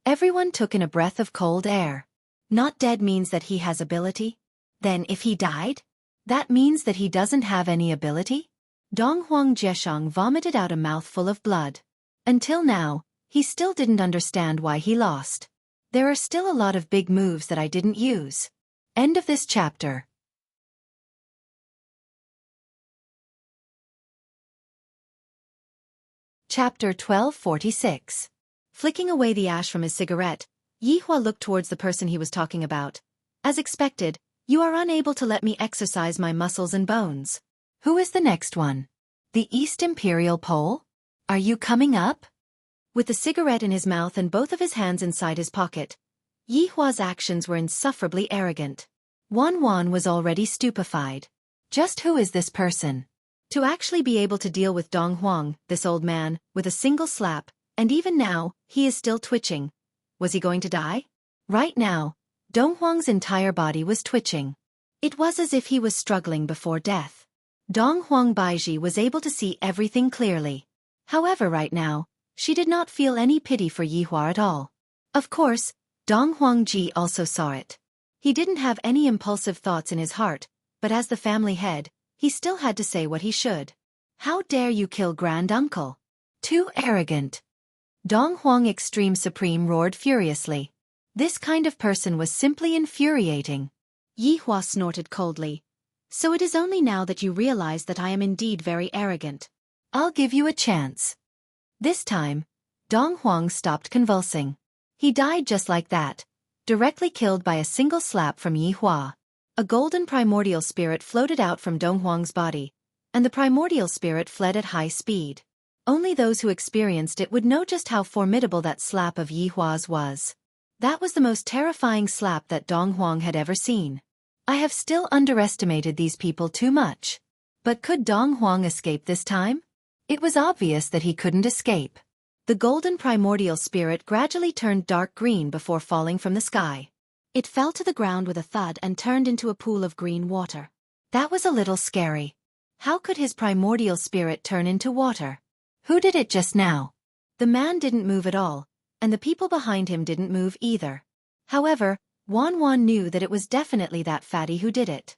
Everyone took in a breath of cold air. Not dead means that he has ability? Then if he died? That means that he doesn't have any ability? Dong Huang Jieshang vomited out a mouthful of blood. Until now, he still didn't understand why he lost. There are still a lot of big moves that I didn't use. End of this chapter. Chapter 1246. Flicking away the ash from his cigarette, Yi Hua looked towards the person he was talking about. As expected, you are unable to let me exercise my muscles and bones. Who is the next one? The East Imperial Pole? Are you coming up? With the cigarette in his mouth and both of his hands inside his pocket, Yi Hua's actions were insufferably arrogant. Wan was already stupefied. Just who is this person? To actually be able to deal with Dong Huang, this old man, with a single slap, and even now, he is still twitching. Was he going to die? Right now, Dong Huang's entire body was twitching. It was as if he was struggling before death. Dong Huang Baiji was able to see everything clearly. However, right now, she did not feel any pity for Yi Hua at all. Of course, Dong Huang Ji also saw it. He didn't have any impulsive thoughts in his heart, but as the family head, he still had to say what he should. How dare you kill granduncle? Too arrogant. Dong Huang Extreme Supreme roared furiously. This kind of person was simply infuriating. Yi Hua snorted coldly. So it is only now that you realize that I am indeed very arrogant. I'll give you a chance. This time, Dong Huang stopped convulsing. He died just like that, directly killed by a single slap from Yi Hua. A golden primordial spirit floated out from Dong Huang's body, and the primordial spirit fled at high speed. Only those who experienced it would know just how formidable that slap of Yi Hua's was. That was the most terrifying slap that Dong Huang had ever seen. I have still underestimated these people too much. But could Dong Huang escape this time? It was obvious that he couldn't escape. The golden primordial spirit gradually turned dark green before falling from the sky. It fell to the ground with a thud and turned into a pool of green water. That was a little scary. How could his primordial spirit turn into water? Who did it just now? The man didn't move at all, and the people behind him didn't move either. However, Wan knew that it was definitely that fatty who did it.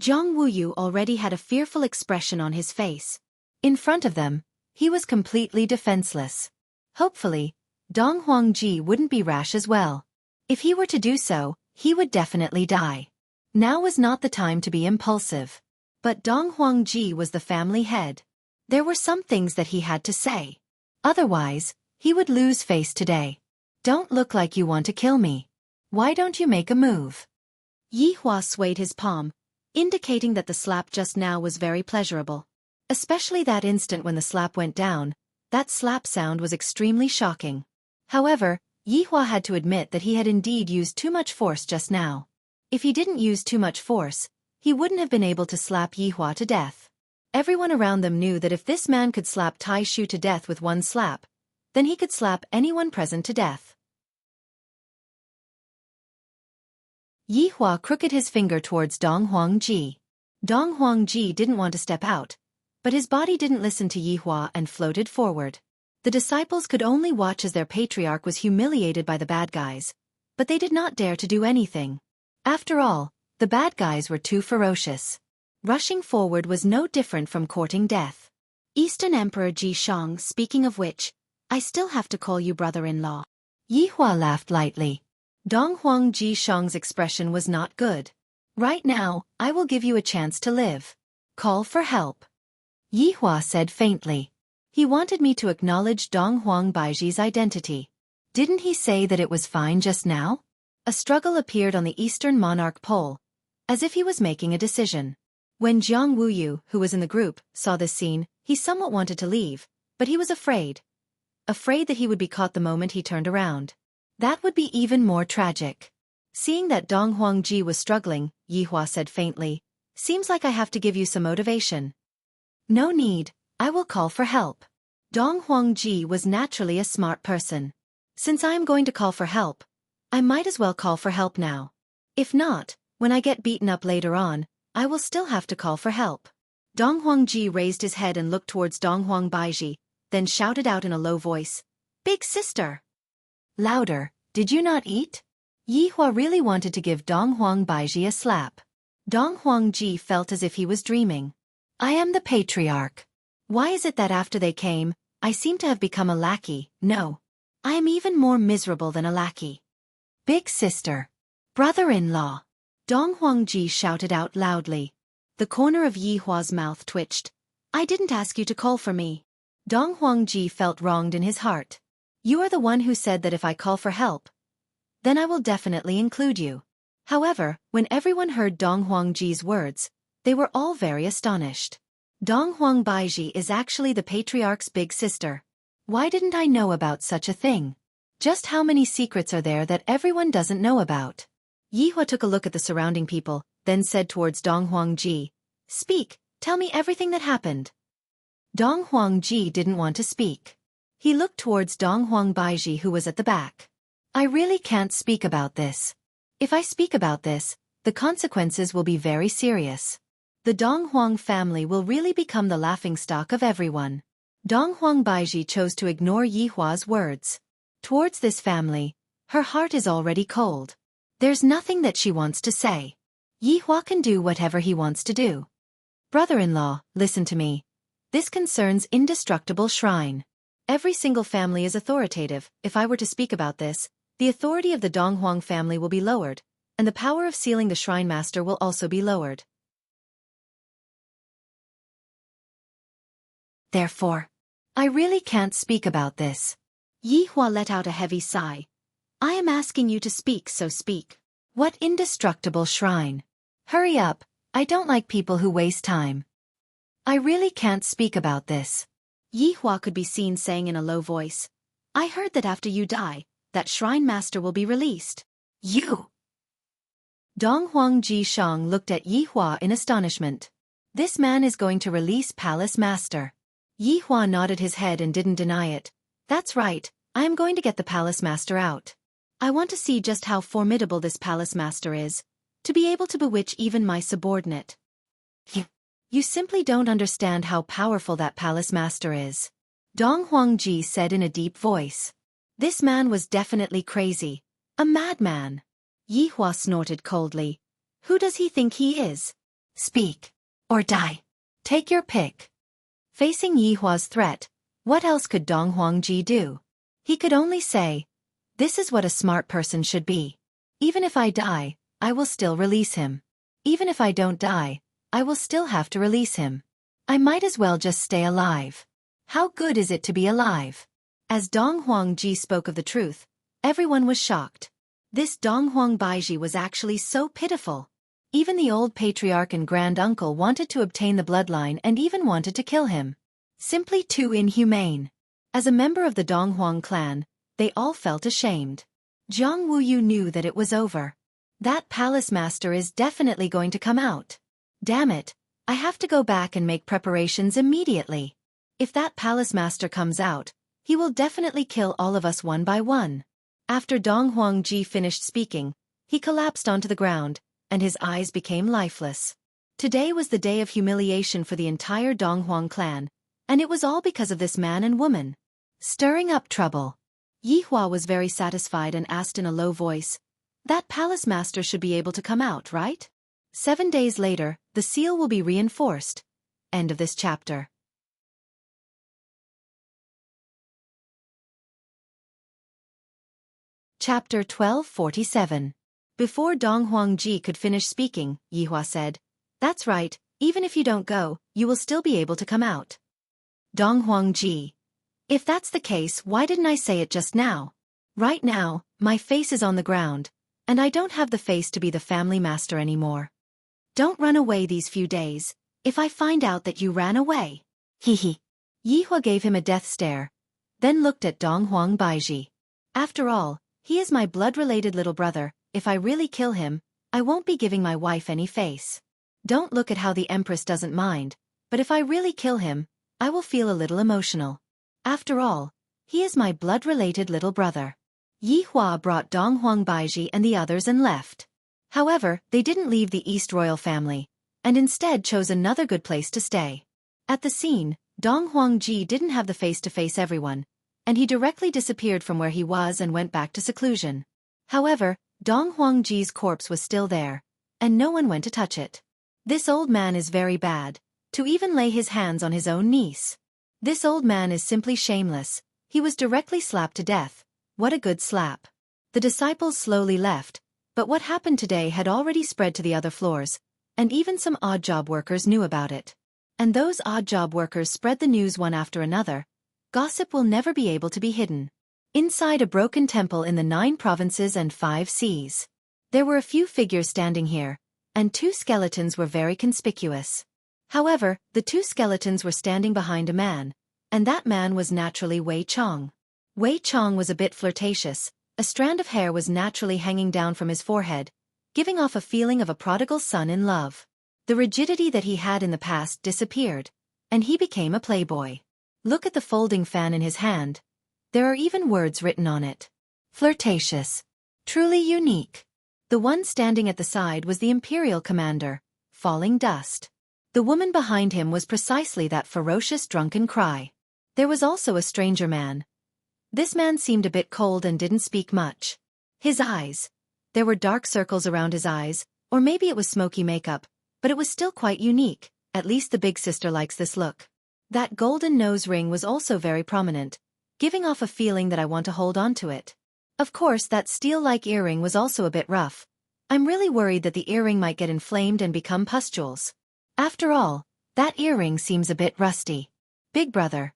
Zhang Wuyu already had a fearful expression on his face. In front of them, he was completely defenseless. Hopefully, Dong Huang Ji wouldn't be rash as well. If he were to do so, he would definitely die. Now was not the time to be impulsive. But Dong Huang Ji was the family head. There were some things that he had to say. Otherwise, he would lose face today. Don't look like you want to kill me. Why don't you make a move? Yi Hua swayed his palm, indicating that the slap just now was very pleasurable. Especially that instant when the slap went down, that slap sound was extremely shocking. However, Yi Hua had to admit that he had indeed used too much force just now. If he didn't use too much force, he wouldn't have been able to slap Yi Hua to death. Everyone around them knew that if this man could slap Tai Shu to death with one slap, then he could slap anyone present to death. Yi Hua crooked his finger towards Dong Huang Ji. Dong Huang Ji didn't want to step out, but his body didn't listen to Yi Hua and floated forward. The disciples could only watch as their patriarch was humiliated by the bad guys, but they did not dare to do anything. After all, the bad guys were too ferocious. Rushing forward was no different from courting death. Eastern Emperor Ji Shang, speaking of which, I still have to call you brother-in-law. Yi Hua laughed lightly. Dong Huang Ji Shang's expression was not good. Right now, I will give you a chance to live. Call for help. Yi Hua said faintly. He wanted me to acknowledge Dong Huang Baiji's identity. Didn't he say that it was fine just now? A struggle appeared on the Eastern Monarch pole, as if he was making a decision. When Jiang Wuyu, who was in the group, saw this scene, he somewhat wanted to leave, but he was afraid. Afraid that he would be caught the moment he turned around. That would be even more tragic. Seeing that Dong Huang Ji was struggling, Yi Hua said faintly, seems like I have to give you some motivation. No need, I will call for help. Dong Huang Ji was naturally a smart person. Since I am going to call for help, I might as well call for help now. If not, when I get beaten up later on, I will still have to call for help. Dong Huang Ji raised his head and looked towards Dong Huang Baiji, then shouted out in a low voice, "Big sister!" Louder, did you not eat? Yi Hua really wanted to give Dong Huang Baiji a slap. Dong Huang Ji felt as if he was dreaming. I am the patriarch. Why is it that after they came, I seem to have become a lackey? No. I am even more miserable than a lackey. Big sister. Brother-in-law. Dong Huang Ji shouted out loudly. The corner of Yi Hua's mouth twitched. I didn't ask you to call for me. Dong Huang Ji felt wronged in his heart. You are the one who said that if I call for help, then I will definitely include you. However, when everyone heard Dong Huang Ji's words, they were all very astonished. Dong Huang Baiji is actually the patriarch's big sister. Why didn't I know about such a thing? Just how many secrets are there that everyone doesn't know about? Yi Hua took a look at the surrounding people, then said towards Dong Huang Ji, Speak, tell me everything that happened. Dong Huang Ji didn't want to speak. He looked towards Dong Huang Baiji who was at the back. I really can't speak about this. If I speak about this, the consequences will be very serious. The Dong Huang family will really become the laughingstock of everyone. Dong Huang Baiji chose to ignore Yi Hua's words. Towards this family, her heart is already cold. There's nothing that she wants to say. Yi Hua can do whatever he wants to do. Brother-in-law, listen to me. This concerns indestructible shrine. Every single family is authoritative. If I were to speak about this, the authority of the Dong Huang family will be lowered, and the power of sealing the shrine master will also be lowered. Therefore, I really can't speak about this. Yi Hua let out a heavy sigh. I am asking you to speak, so speak. What indestructible shrine? Hurry up, I don't like people who waste time. I really can't speak about this. Yi Hua could be seen saying in a low voice, I heard that after you die, that shrine master will be released. You! Dong Huang Ji Shang looked at Yi Hua in astonishment. This man is going to release Palace Master. Yi Hua nodded his head and didn't deny it. That's right, I am going to get the Palace Master out. I want to see just how formidable this Palace Master is, to be able to bewitch even my subordinate. You simply don't understand how powerful that Palace Master is. Dong Huang Ji said in a deep voice. This man was definitely crazy. A madman. Yi Hua snorted coldly. Who does he think he is? Speak. Or die. Take your pick. Facing Yi Hua's threat, what else could Dong Huang Ji do? He could only say, This is what a smart person should be. Even if I die, I will still release him. Even if I don't die, I will still have to release him. I might as well just stay alive. How good is it to be alive? As Dong Huang Ji spoke of the truth, everyone was shocked. This Dong Huang Baiji was actually so pitiful. Even the old patriarch and grand uncle wanted to obtain the bloodline and even wanted to kill him. Simply too inhumane. As a member of the Dong Huang clan, they all felt ashamed. Jiang Wuyu knew that it was over. That Palace Master is definitely going to come out. Damn it, I have to go back and make preparations immediately. If that Palace Master comes out, he will definitely kill all of us one by one. After Dong Huang Ji finished speaking, he collapsed onto the ground, and his eyes became lifeless. Today was the day of humiliation for the entire Dong Huang clan, and it was all because of this man and woman. Stirring up trouble. Yi Hua was very satisfied and asked in a low voice, That Palace Master should be able to come out, right? 7 days later, the seal will be reinforced. End of this chapter. Chapter 1247. Before Dong Huangji could finish speaking, Yihua said, "That's right, even if you don't go, you will still be able to come out." Dong Huangji. If that's the case, why didn't I say it just now? Right now, my face is on the ground, and I don't have the face to be the family master anymore. Don't run away these few days, if I find out that you ran away. Hehe. Yihua gave him a death stare, then looked at Dong Huangbaiji. After all, he is my blood-related little brother. If I really kill him, I won't be giving my wife any face. Don't look at how the Empress doesn't mind, but if I really kill him, I will feel a little emotional. After all, he is my blood-related little brother. Yihua brought Dong Huangbaiji and the others and left. However, they didn't leave the East Royal family, and instead chose another good place to stay. At the scene, Dong Huangji didn't have the face to face everyone, and he directly disappeared from where he was and went back to seclusion. However, Dong Huangji's corpse was still there, and no one went to touch it. This old man is very bad, to even lay his hands on his own niece. This old man is simply shameless. He was directly slapped to death. What a good slap. The disciples slowly left, but what happened today had already spread to the other floors, and even some odd job workers knew about it. And those odd job workers spread the news one after another. Gossip will never be able to be hidden. Inside a broken temple in the 9 provinces and 5 seas. There were a few figures standing here, and 2 skeletons were very conspicuous. However, the 2 skeletons were standing behind a man, and that man was naturally Wei Chong. Wei Chong was a bit flirtatious. A strand of hair was naturally hanging down from his forehead, giving off a feeling of a prodigal son in love. The rigidity that he had in the past disappeared, and he became a playboy. Look at the folding fan in his hand. There are even words written on it. Flirtatious. Truly unique. The one standing at the side was the Imperial commander, Falling Dust. The woman behind him was precisely that ferocious drunken cry. There was also a stranger man. This man seemed a bit cold and didn't speak much. His eyes. There were dark circles around his eyes, or maybe it was smoky makeup, but it was still quite unique. At least the big sister likes this look. That golden nose ring was also very prominent, giving off a feeling that I want to hold on to it. Of course, that steel-like earring was also a bit rough. I'm really worried that the earring might get inflamed and become pustules. After all, that earring seems a bit rusty. Big brother.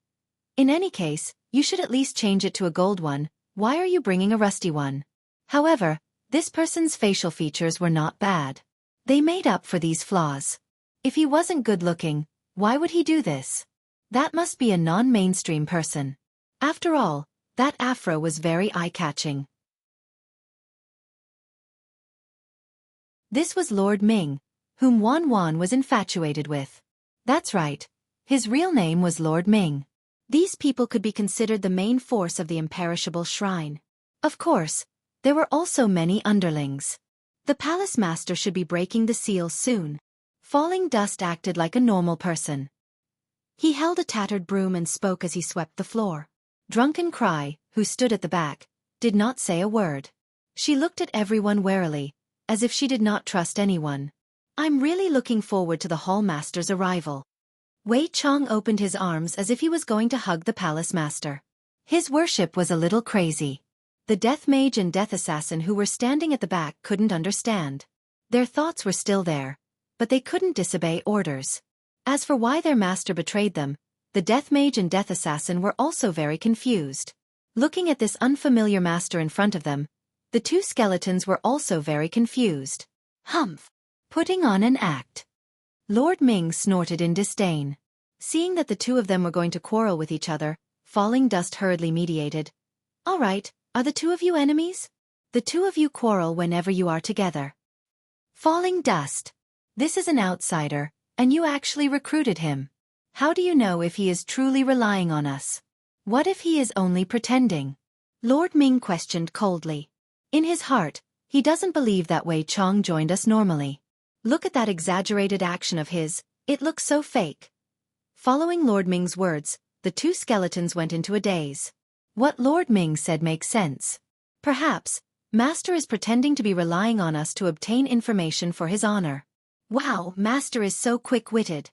In any case, you should at least change it to a gold one. Why are you bringing a rusty one? However, this person's facial features were not bad. They made up for these flaws. If he wasn't good-looking, why would he do this? That must be a non-mainstream person. After all, that afro was very eye-catching. This was Lord Ming, whom Wan Wan was infatuated with. That's right. His real name was Lord Ming. These people could be considered the main force of the imperishable shrine. Of course, there were also many underlings. The palace master should be breaking the seal soon. Falling Dust acted like a normal person. He held a tattered broom and spoke as he swept the floor. Drunken Cry, who stood at the back, did not say a word. She looked at everyone warily, as if she did not trust anyone. I'm really looking forward to the hall master's arrival. Wei Chong opened his arms as if he was going to hug the palace master. His worship was a little crazy. The death mage and death assassin who were standing at the back couldn't understand. Their thoughts were still there, but they couldn't disobey orders. As for why their master betrayed them, the death mage and death assassin were also very confused. Looking at this unfamiliar master in front of them, the 2 skeletons were also very confused. Humph! Putting on an act. Lord Ming snorted in disdain. Seeing that the 2 of them were going to quarrel with each other, Falling Dust hurriedly mediated. All right, are the 2 of you enemies? The 2 of you quarrel whenever you are together. Falling Dust. This is an outsider, and you actually recruited him. How do you know if he is truly relying on us? What if he is only pretending? Lord Ming questioned coldly. In his heart, he doesn't believe that Wei Chong joined us normally. Look at that exaggerated action of his, it looks so fake. Following Lord Ming's words, the 2 skeletons went into a daze. What Lord Ming said makes sense. Perhaps, Master is pretending to be relying on us to obtain information for his honor. Wow, Master is so quick-witted.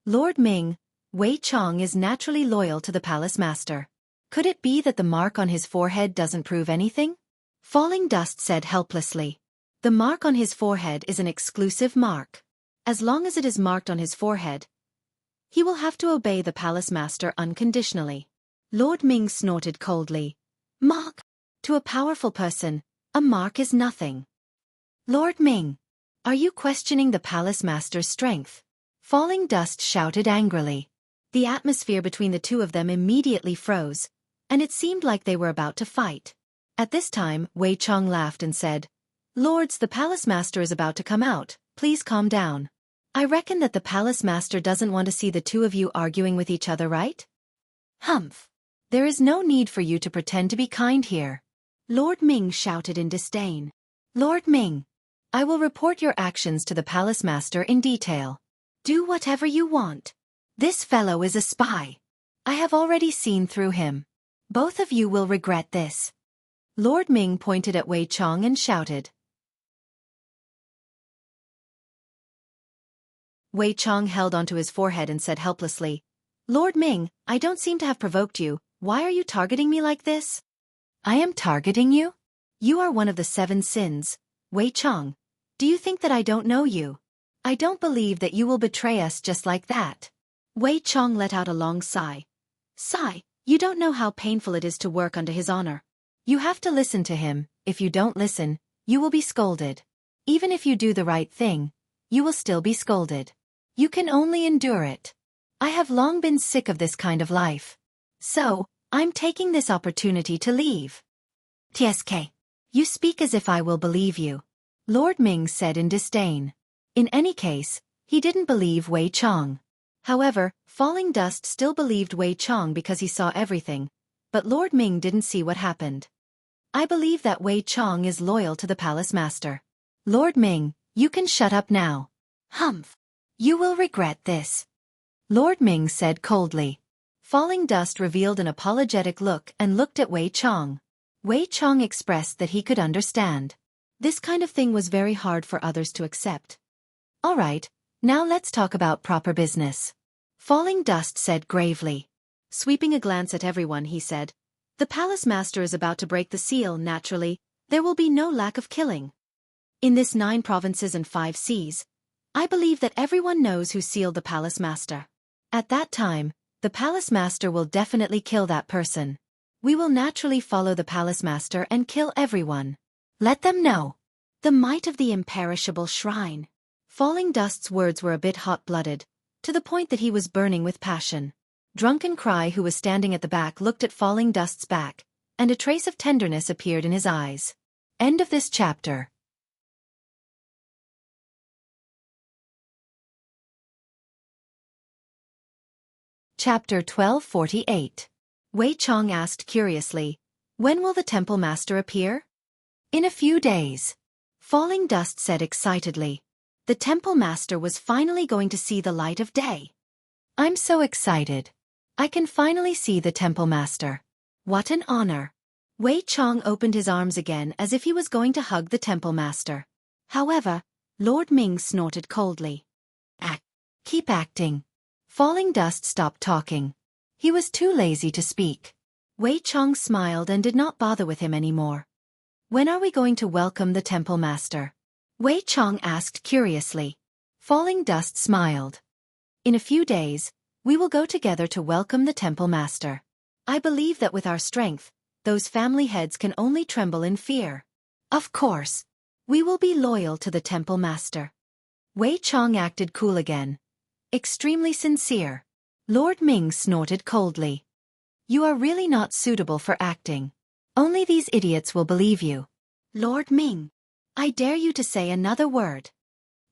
Lord Ming, Wei Chong is naturally loyal to the palace master. Could it be that the mark on his forehead doesn't prove anything? Falling Dust said helplessly. The mark on his forehead is an exclusive mark. As long as it is marked on his forehead, he will have to obey the palace master unconditionally. Lord Ming snorted coldly. Mark? To a powerful person, a mark is nothing. Lord Ming, are you questioning the palace master's strength? Falling Dust shouted angrily. The atmosphere between the two of them immediately froze, and it seemed like they were about to fight. At this time, Wei Chong laughed and said, Lords, the palace master is about to come out, please calm down. I reckon that the palace master doesn't want to see the two of you arguing with each other, right? Humph. There is no need for you to pretend to be kind here. Lord Ming shouted in disdain. Lord Ming, I will report your actions to the palace master in detail. Do whatever you want. This fellow is a spy. I have already seen through him. Both of you will regret this. Lord Ming pointed at Wei Chong and shouted. Wei Chong held onto his forehead and said helplessly, Lord Ming, I don't seem to have provoked you. Why are you targeting me like this? I am targeting you? You are one of the 7 sins. Wei Chong, do you think that I don't know you? I don't believe that you will betray us just like that. Wei Chong let out a long sigh. Sigh, you don't know how painful it is to work under his honor. You have to listen to him. If you don't listen, you will be scolded. Even if you do the right thing, you will still be scolded. You can only endure it. I have long been sick of this kind of life. So, I'm taking this opportunity to leave. TSK. You speak as if I will believe you. Lord Ming said in disdain. In any case, he didn't believe Wei Chong. However, Falling Dust still believed Wei Chong because he saw everything, but Lord Ming didn't see what happened. I believe that Wei Chong is loyal to the palace master. Lord Ming, you can shut up now. Humph. You will regret this. Lord Ming said coldly. Falling Dust revealed an apologetic look and looked at Wei Chong. Wei Chong expressed that he could understand. This kind of thing was very hard for others to accept. All right, now let's talk about proper business. Falling Dust said gravely. Sweeping a glance at everyone, he said, the palace master is about to break the seal. Naturally, there will be no lack of killing. In this 9 provinces and 5 seas, I believe that everyone knows who sealed the palace master. At that time, the palace master will definitely kill that person. We will naturally follow the palace master and kill everyone. Let them know. The might of the imperishable shrine. Falling Dust's words were a bit hot-blooded, to the point that he was burning with passion. Drunken Cry, who was standing at the back, looked at Falling Dust's back, and a trace of tenderness appeared in his eyes. End of this chapter. Chapter 1248. Wei Chong asked curiously, when will the temple master appear? In a few days. Falling Dust said excitedly. The temple master was finally going to see the light of day. I'm so excited. I can finally see the temple master. What an honor. Wei Chong opened his arms again as if he was going to hug the temple master. However, Lord Ming snorted coldly. Act. Keep acting. Falling Dust stopped talking. He was too lazy to speak. Wei Chong smiled and did not bother with him anymore. When are we going to welcome the temple master? Wei Chong asked curiously. Falling Dust smiled. In a few days, we will go together to welcome the temple master. I believe that with our strength, those family heads can only tremble in fear. Of course, we will be loyal to the temple master. Wei Chong acted cool again. Extremely sincere. Lord Ming snorted coldly. You are really not suitable for acting. Only these idiots will believe you. Lord Ming, I dare you to say another word.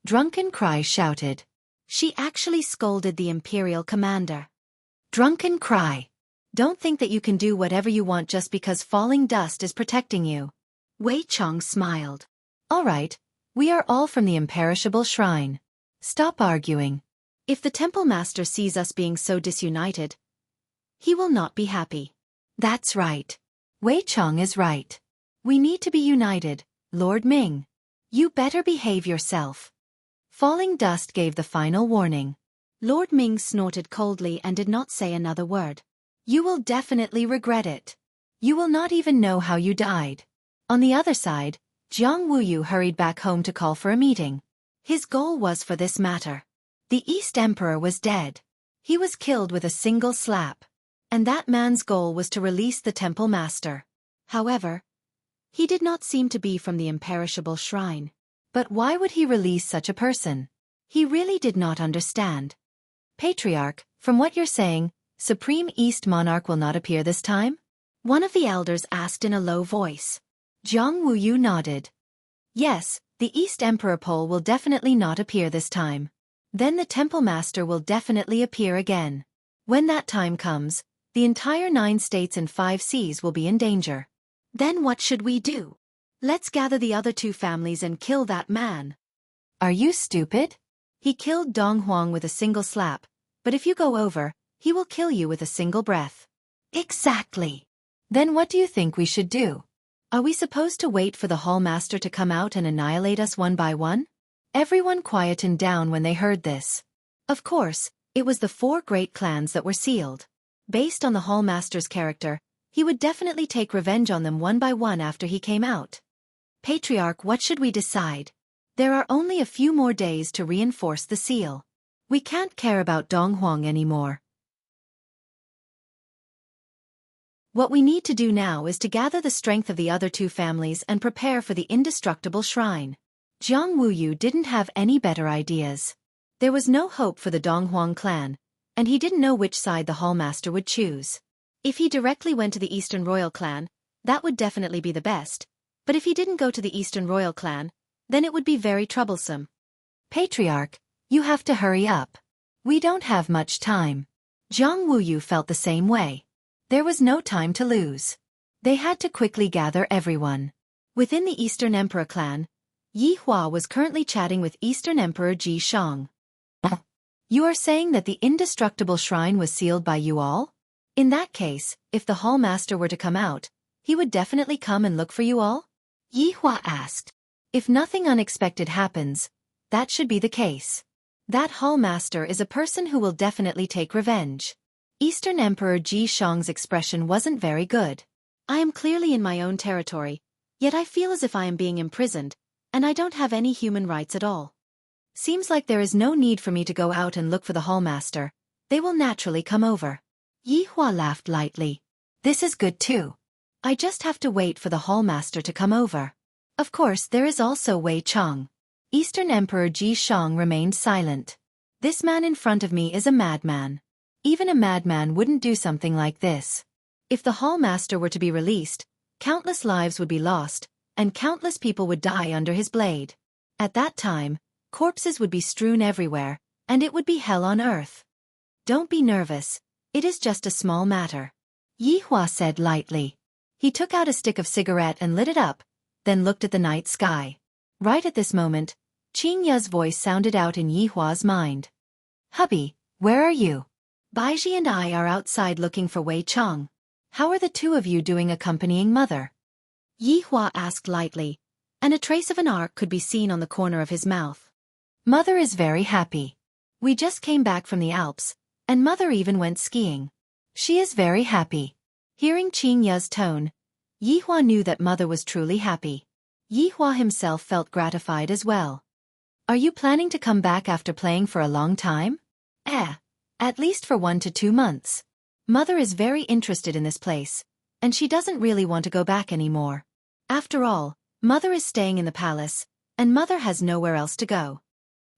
Drunken Cry shouted. She actually scolded the Imperial commander. Drunken Cry. Don't think that you can do whatever you want just because Falling Dust is protecting you. Wei Chong smiled. All right, we are all from the imperishable shrine. Stop arguing. If the temple master sees us being so disunited, he will not be happy. That's right. Wei Chong is right. We need to be united, Lord Ming. You better behave yourself. Falling dust gave the final warning. Lord Ming snorted coldly and did not say another word. You will definitely regret it. You will not even know how you died. On the other side, Jiang Wuyu hurried back home to call for a meeting. His goal was for this matter. The East Emperor was dead. He was killed with a single slap. And that man's goal was to release the temple master. However, he did not seem to be from the imperishable shrine. But why would he release such a person? He really did not understand. Patriarch, from what you're saying, Supreme East Monarch will not appear this time? One of the elders asked in a low voice. Jiang Wuyu nodded. Yes, the East Emperor Pole will definitely not appear this time. Then the Temple Master will definitely appear again. When that time comes, the entire 9 states and 5 seas will be in danger. Then what should we do? Let's gather the other 2 families and kill that man. Are you stupid? He killed Dong Huang with a single slap, but if you go over, he will kill you with a single breath. Exactly. Then what do you think we should do? Are we supposed to wait for the Hall Master to come out and annihilate us one by one? Everyone quietened down when they heard this. Of course, it was the 4 great clans that were sealed. Based on the Hall Master's character, he would definitely take revenge on them one by one after he came out. Patriarch, what should we decide? There are only a few more days to reinforce the seal. We can't care about Dong Huang anymore. What we need to do now is to gather the strength of the other 2 families and prepare for the indestructible shrine. Jiang Wuyu didn't have any better ideas. There was no hope for the Dong Huang clan, and he didn't know which side the Hall Master would choose. If he directly went to the Eastern Royal Clan, that would definitely be the best, but if he didn't go to the Eastern Royal Clan, then it would be very troublesome. Patriarch, you have to hurry up. We don't have much time. Jiang Wuyu felt the same way. There was no time to lose. They had to quickly gather everyone. Within the Eastern Emperor clan, Yi Hua was currently chatting with Eastern Emperor Ji Shang. You are saying that the indestructible shrine was sealed by you all? In that case, if the Hall Master were to come out, he would definitely come and look for you all? Yi Hua asked. If nothing unexpected happens, that should be the case. That Hall Master is a person who will definitely take revenge. Eastern Emperor Ji Shang's expression wasn't very good. I am clearly in my own territory, yet I feel as if I am being imprisoned, and I don't have any human rights at all. Seems like there is no need for me to go out and look for the Hall Master. They will naturally come over. Yi Hua laughed lightly. This is good too. I just have to wait for the Hall Master to come over. Of course, there is also Wei Chong. Eastern Emperor Ji Shang remained silent. This man in front of me is a madman. Even a madman wouldn't do something like this. If the Hall Master were to be released, countless lives would be lost, and countless people would die under his blade. At that time, corpses would be strewn everywhere, and it would be hell on earth. Don't be nervous, it is just a small matter. Yi Hua said lightly. He took out a stick of cigarette and lit it up, then looked at the night sky. Right at this moment, Qing Ya's voice sounded out in Yi Hua's mind. Hubby, where are you? Baiji and I are outside looking for Wei Chong. How are the 2 of you doing accompanying Mother? Yi Hua asked lightly, and a trace of an arc could be seen on the corner of his mouth. Mother is very happy. We just came back from the Alps, and Mother even went skiing. She is very happy. Hearing Qing Ya's tone, Yi Hua knew that Mother was truly happy. Yi Hua himself felt gratified as well. Are you planning to come back after playing for a long time? At least for 1 to 2 months. Mother is very interested in this place, and she doesn't really want to go back anymore. After all, Mother is staying in the palace, and Mother has nowhere else to go.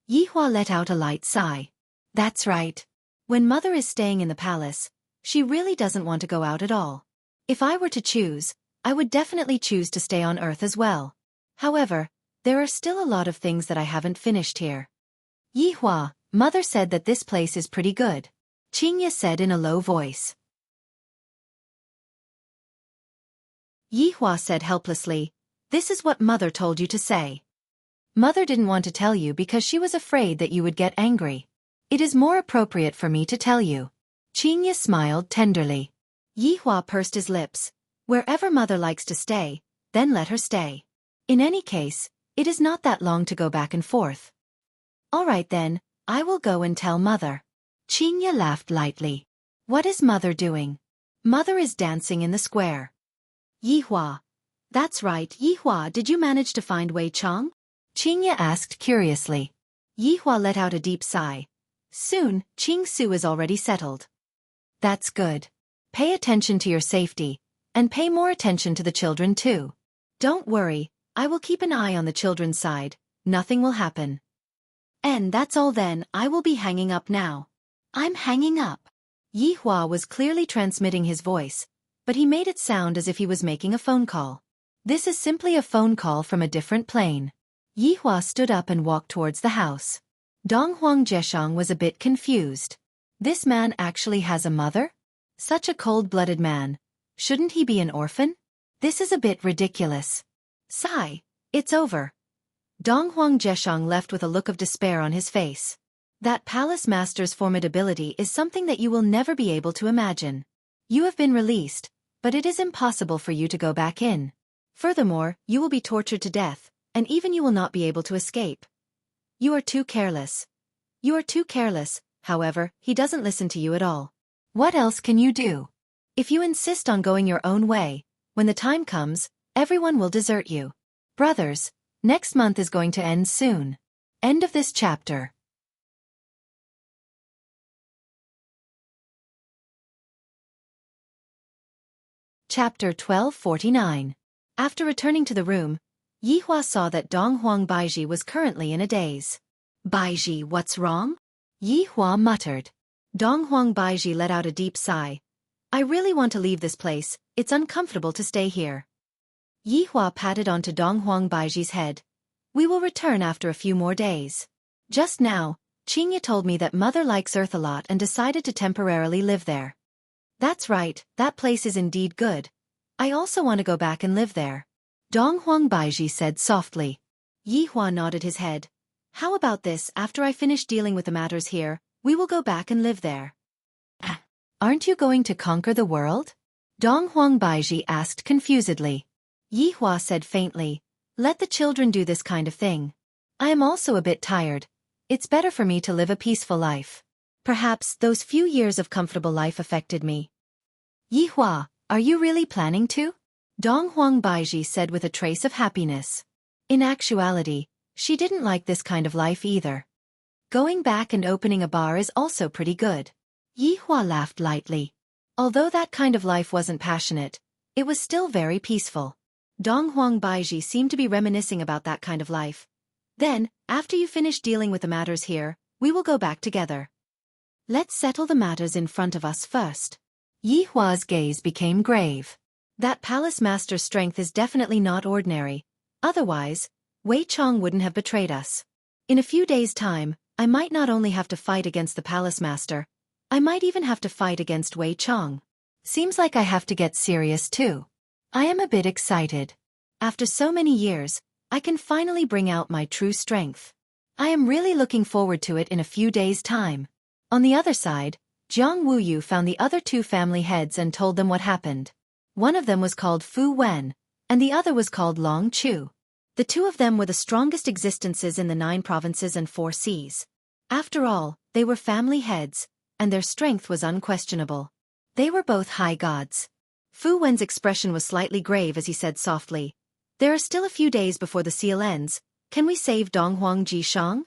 Yi Hua let out a light sigh. That's right. When Mother is staying in the palace, she really doesn't want to go out at all. If I were to choose, I would definitely choose to stay on Earth as well. However, there are still a lot of things that I haven't finished here. Yi Hua, Mother said that this place is pretty good. Qing Ya said in a low voice. Yi Hua said helplessly, this is what Mother told you to say. Mother didn't want to tell you because she was afraid that you would get angry. It is more appropriate for me to tell you. Qing Ya smiled tenderly. Yi Hua pursed his lips. Wherever Mother likes to stay, then let her stay. In any case, it is not that long to go back and forth. All right then, I will go and tell Mother. Qingya laughed lightly. What is Mother doing? Mother is dancing in the square. Yihua. That's right, Yihua, did you manage to find Wei Chong? Qingya asked curiously. Yihua let out a deep sigh. Soon, Qing Su is already settled. That's good. Pay attention to your safety, and pay more attention to the children too. Don't worry, I will keep an eye on the children's side, nothing will happen. And that's all then, I will be hanging up now. I'm hanging up. Yihua was clearly transmitting his voice, but he made it sound as if he was making a phone call. This is simply a phone call from a different plane. Yihua stood up and walked towards the house. Donghuang Jieshang was a bit confused. This man actually has a mother? Such a cold-blooded man. Shouldn't he be an orphan? This is a bit ridiculous. Sigh, it's over. Donghuang Jieshang left with a look of despair on his face. That palace master's formidability is something that you will never be able to imagine. You have been released, but it is impossible for you to go back in. Furthermore, you will be tortured to death, and even you will not be able to escape. You are too careless. You are too careless, however, he doesn't listen to you at all. What else can you do? If you insist on going your own way, when the time comes, everyone will desert you. Brothers, next month is going to end soon. End of this chapter. Chapter 1249. After returning to the room, Yihua saw that Donghuang Baiji was currently in a daze. Baiji, what's wrong? Yihua muttered. Donghuang Baiji let out a deep sigh. I really want to leave this place, it's uncomfortable to stay here. Yihua patted onto Donghuang Baiji's head. We will return after a few more days. Just now, Qingya told me that Mother likes Earth a lot and decided to temporarily live there. That's right, that place is indeed good. I also want to go back and live there. Donghuang Baiji said softly. Yihua nodded his head. How about this, after I finish dealing with the matters here, we will go back and live there. Aren't you going to conquer the world? Donghuang Baiji asked confusedly. Yihua said faintly, let the children do this kind of thing. I am also a bit tired. It's better for me to live a peaceful life. Perhaps those few years of comfortable life affected me. Yihua, are you really planning to? Donghuang Baiji said with a trace of happiness. In actuality, she didn't like this kind of life either. Going back and opening a bar is also pretty good. Yihua laughed lightly. Although that kind of life wasn't passionate, it was still very peaceful. Donghuang Baiji seemed to be reminiscing about that kind of life. Then, after you finish dealing with the matters here, we will go back together. Let's settle the matters in front of us first. Yihua's gaze became grave. That palace master's strength is definitely not ordinary. Otherwise, Wei Chong wouldn't have betrayed us. In a few days' time, I might not only have to fight against the palace master, I might even have to fight against Wei Chong. Seems like I have to get serious too. I am a bit excited. After so many years, I can finally bring out my true strength. I am really looking forward to it in a few days' time. On the other side, Jiang Wuyu found the other two family heads and told them what happened. One of them was called Fu Wen, and the other was called Long Chu. The two of them were the strongest existences in the 9 provinces and 4 seas. After all, they were family heads, and their strength was unquestionable. They were both high gods. Fu Wen's expression was slightly grave as he said softly, there are still a few days before the seal ends, can we save Donghuang Jieshang?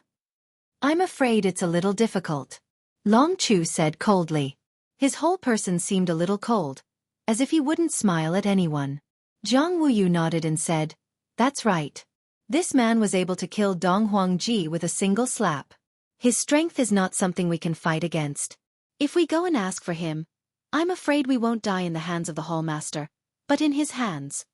I'm afraid it's a little difficult. Long Chu said coldly. His whole person seemed a little cold, as if he wouldn't smile at anyone. Jiang Wuyu nodded and said, that's right. This man was able to kill Donghuang Ji with a single slap. His strength is not something we can fight against. If we go and ask for him, I'm afraid we won't die in the hands of the Hall Master, but in his hands.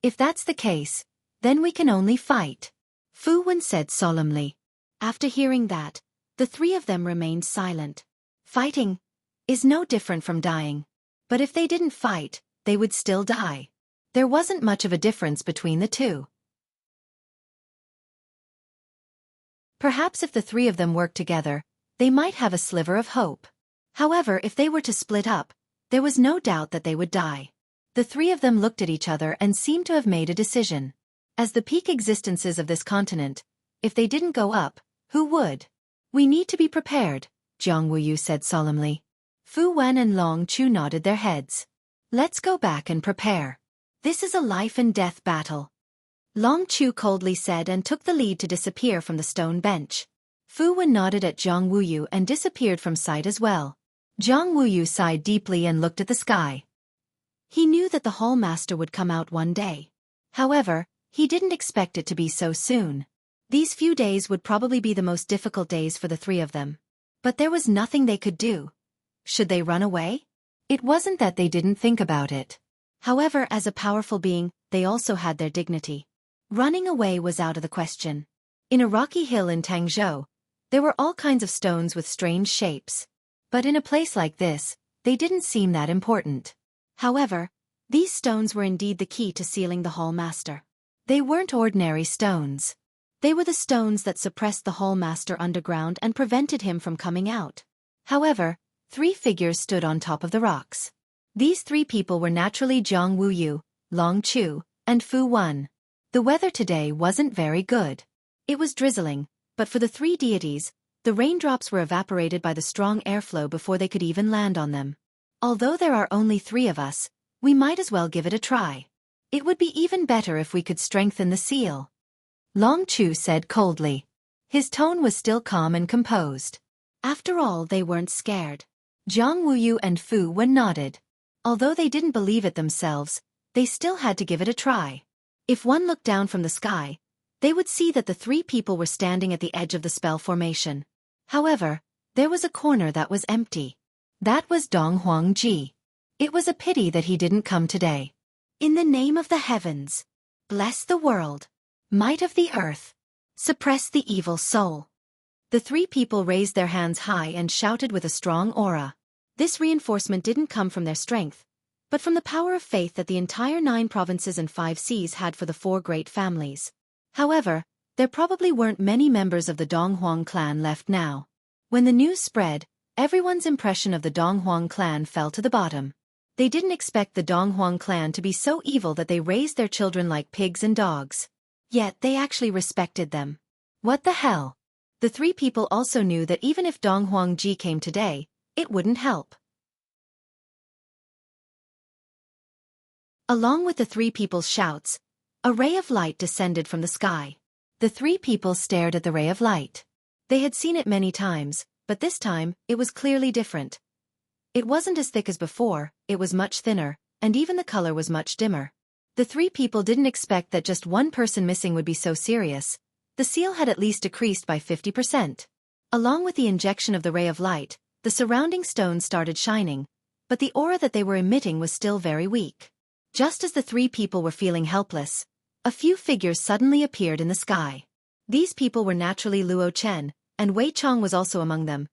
If that's the case, then we can only fight. Fu Wen said solemnly. After hearing that, the 3 of them remained silent. Fighting is no different from dying. But if they didn't fight, they would still die. There wasn't much of a difference between the two. Perhaps if the 3 of them worked together, they might have a sliver of hope. However, if they were to split up, there was no doubt that they would die. The 3 of them looked at each other and seemed to have made a decision. As the peak existences of this continent, if they didn't go up, Who would? We need to be prepared, Jiang Wuyu said solemnly. Fu Wen and Long Chu nodded their heads. Let's go back and prepare. This is a life-and-death battle. Long Chu coldly said and took the lead to disappear from the stone bench. Fu Wen nodded at Jiang Wuyu and disappeared from sight as well. Jiang Wuyu sighed deeply and looked at the sky. He knew that the Hall Master would come out one day. However, he didn't expect it to be so soon. These few days would probably be the most difficult days for the three of them. But there was nothing they could do. Should they run away? It wasn't that they didn't think about it. However, as a powerful being, they also had their dignity. Running away was out of the question. In a rocky hill in Tangzhou, there were all kinds of stones with strange shapes. But in a place like this, they didn't seem that important. However, these stones were indeed the key to sealing the Hall Master. They weren't ordinary stones. They were the stones that suppressed the Hall Master underground and prevented him from coming out. However, three figures stood on top of the rocks. These three people were naturally Jiang Wuyu, Long Chu, and Fu Wen. The weather today wasn't very good. It was drizzling, but for the three deities, the raindrops were evaporated by the strong airflow before they could even land on them. Although there are only three of us, we might as well give it a try. It would be even better if we could strengthen the seal. Long Chu said coldly. His tone was still calm and composed. After all, they weren't scared. Jiang Wuyu and Fu Wen nodded. Although they didn't believe it themselves, they still had to give it a try. If one looked down from the sky, they would see that the three people were standing at the edge of the spell formation. However, there was a corner that was empty. That was Dong Huangji. It was a pity that he didn't come today. In the name of the heavens, bless the world. Might of the earth, suppress the evil soul. The three people raised their hands high and shouted with a strong aura. This reinforcement didn't come from their strength, but from the power of faith that the entire 9 provinces and 5 seas had for the 4 great families. However, there probably weren't many members of the Donghuang clan left now. When the news spread, everyone's impression of the Donghuang clan fell to the bottom. They didn't expect the Donghuang clan to be so evil that they raised their children like pigs and dogs. Yet they actually respected them. What the hell? The three people also knew that even if Dong Huangji came today, it wouldn't help. Along with the three people's shouts, a ray of light descended from the sky. The three people stared at the ray of light. They had seen it many times, but this time, it was clearly different. It wasn't as thick as before, it was much thinner, and even the color was much dimmer. The three people didn't expect that just one person missing would be so serious. The seal had at least decreased by 50%. Along with the injection of the ray of light, the surrounding stones started shining, but the aura that they were emitting was still very weak. Just as the three people were feeling helpless, a few figures suddenly appeared in the sky. These people were naturally Luo Chen, and Wei Chong was also among them.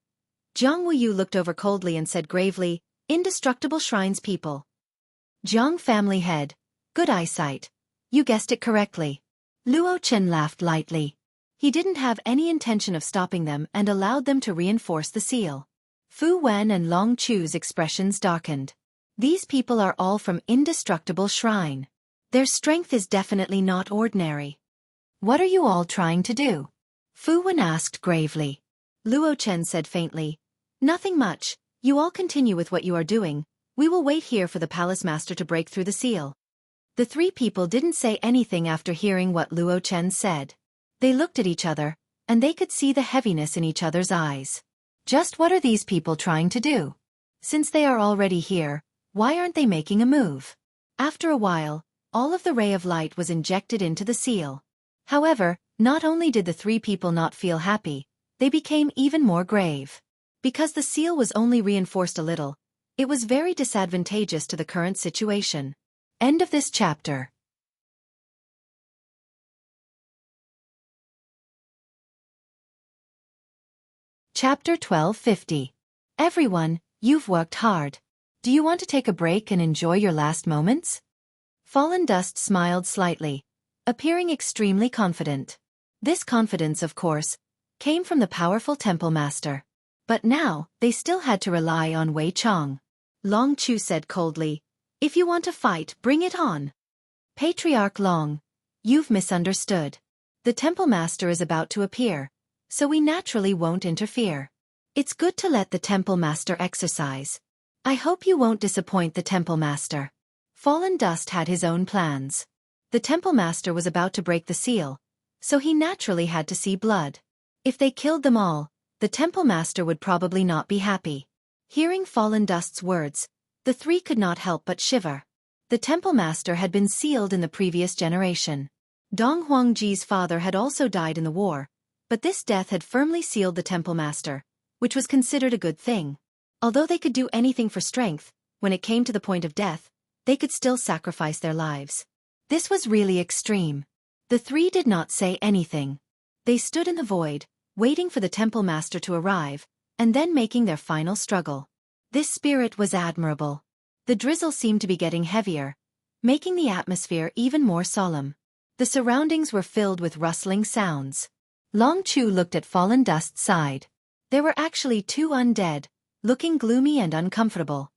Jiang Wuyu looked over coldly and said gravely, "Indestructible Shrines people." Jiang family head. Good eyesight. You guessed it correctly. Luo Chen laughed lightly. He didn't have any intention of stopping them and allowed them to reinforce the seal. Fu Wen and Long Chu's expressions darkened. These people are all from Indestructible Shrine. Their strength is definitely not ordinary. What are you all trying to do? Fu Wen asked gravely. Luo Chen said faintly, "Nothing much, you all continue with what you are doing. We will wait here for the palace master to break through the seal." The three people didn't say anything after hearing what Luo Chen said. They looked at each other, and they could see the heaviness in each other's eyes. Just what are these people trying to do? Since they are already here, why aren't they making a move? After a while, all of the ray of light was injected into the seal. However, not only did the three people not feel happy, they became even more grave. Because the seal was only reinforced a little, it was very disadvantageous to the current situation. End of this chapter. Chapter 1250. Everyone, you've worked hard. Do you want to take a break and enjoy your last moments? Fallen Dust smiled slightly, appearing extremely confident. This confidence, of course, came from the powerful temple master. But now, they still had to rely on Wei Chong. Long Chu said coldly, "If you want to fight, bring it on." Patriarch Long, you've misunderstood. The temple master is about to appear, so we naturally won't interfere. It's good to let the temple master exercise. I hope you won't disappoint the temple master. Fallen Dust had his own plans. The temple master was about to break the seal, so he naturally had to see blood. If they killed them all, the temple master would probably not be happy. Hearing Fallen Dust's words, the three could not help but shiver. The temple master had been sealed in the previous generation. Dong Huangji's father had also died in the war, but this death had firmly sealed the temple master, which was considered a good thing. Although they could do anything for strength, when it came to the point of death, they could still sacrifice their lives. This was really extreme. The three did not say anything. They stood in the void, waiting for the temple master to arrive, and then making their final struggle. This spirit was admirable. The drizzle seemed to be getting heavier, making the atmosphere even more solemn. The surroundings were filled with rustling sounds. Long Chu looked at Fallen Dust's side. There were actually two undead, looking gloomy and uncomfortable.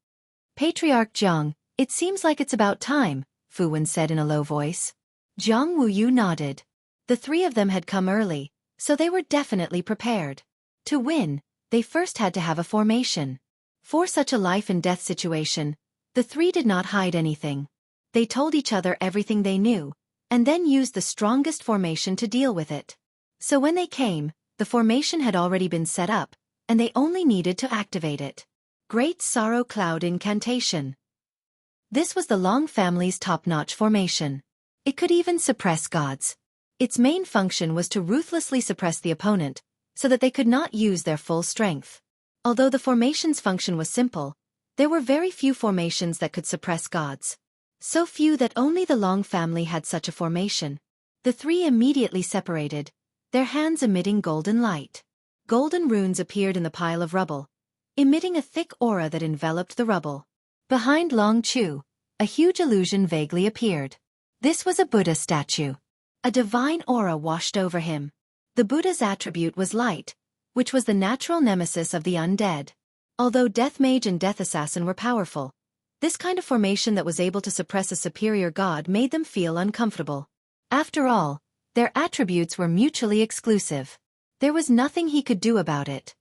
Patriarch Jiang, it seems like it's about time, Fu Wen said in a low voice. Jiang Wuyu nodded. The three of them had come early, so they were definitely prepared. To win, they first had to have a formation. For such a life-and-death situation, the three did not hide anything. They told each other everything they knew, and then used the strongest formation to deal with it. So when they came, the formation had already been set up, and they only needed to activate it. Great Sorrow Cloud Incantation. This was the Long family's top-notch formation. It could even suppress gods. Its main function was to ruthlessly suppress the opponent, so that they could not use their full strength. Although the formation's function was simple, there were very few formations that could suppress gods. So few that only the Long family had such a formation. The three immediately separated, their hands emitting golden light. Golden runes appeared in the pile of rubble, emitting a thick aura that enveloped the rubble. Behind Long Chu, a huge illusion vaguely appeared. This was a Buddha statue. A divine aura washed over him. The Buddha's attribute was light, which was the natural nemesis of the undead. Although Death Mage and Death Assassin were powerful, this kind of formation that was able to suppress a superior god made them feel uncomfortable. After all, their attributes were mutually exclusive. There was nothing he could do about it.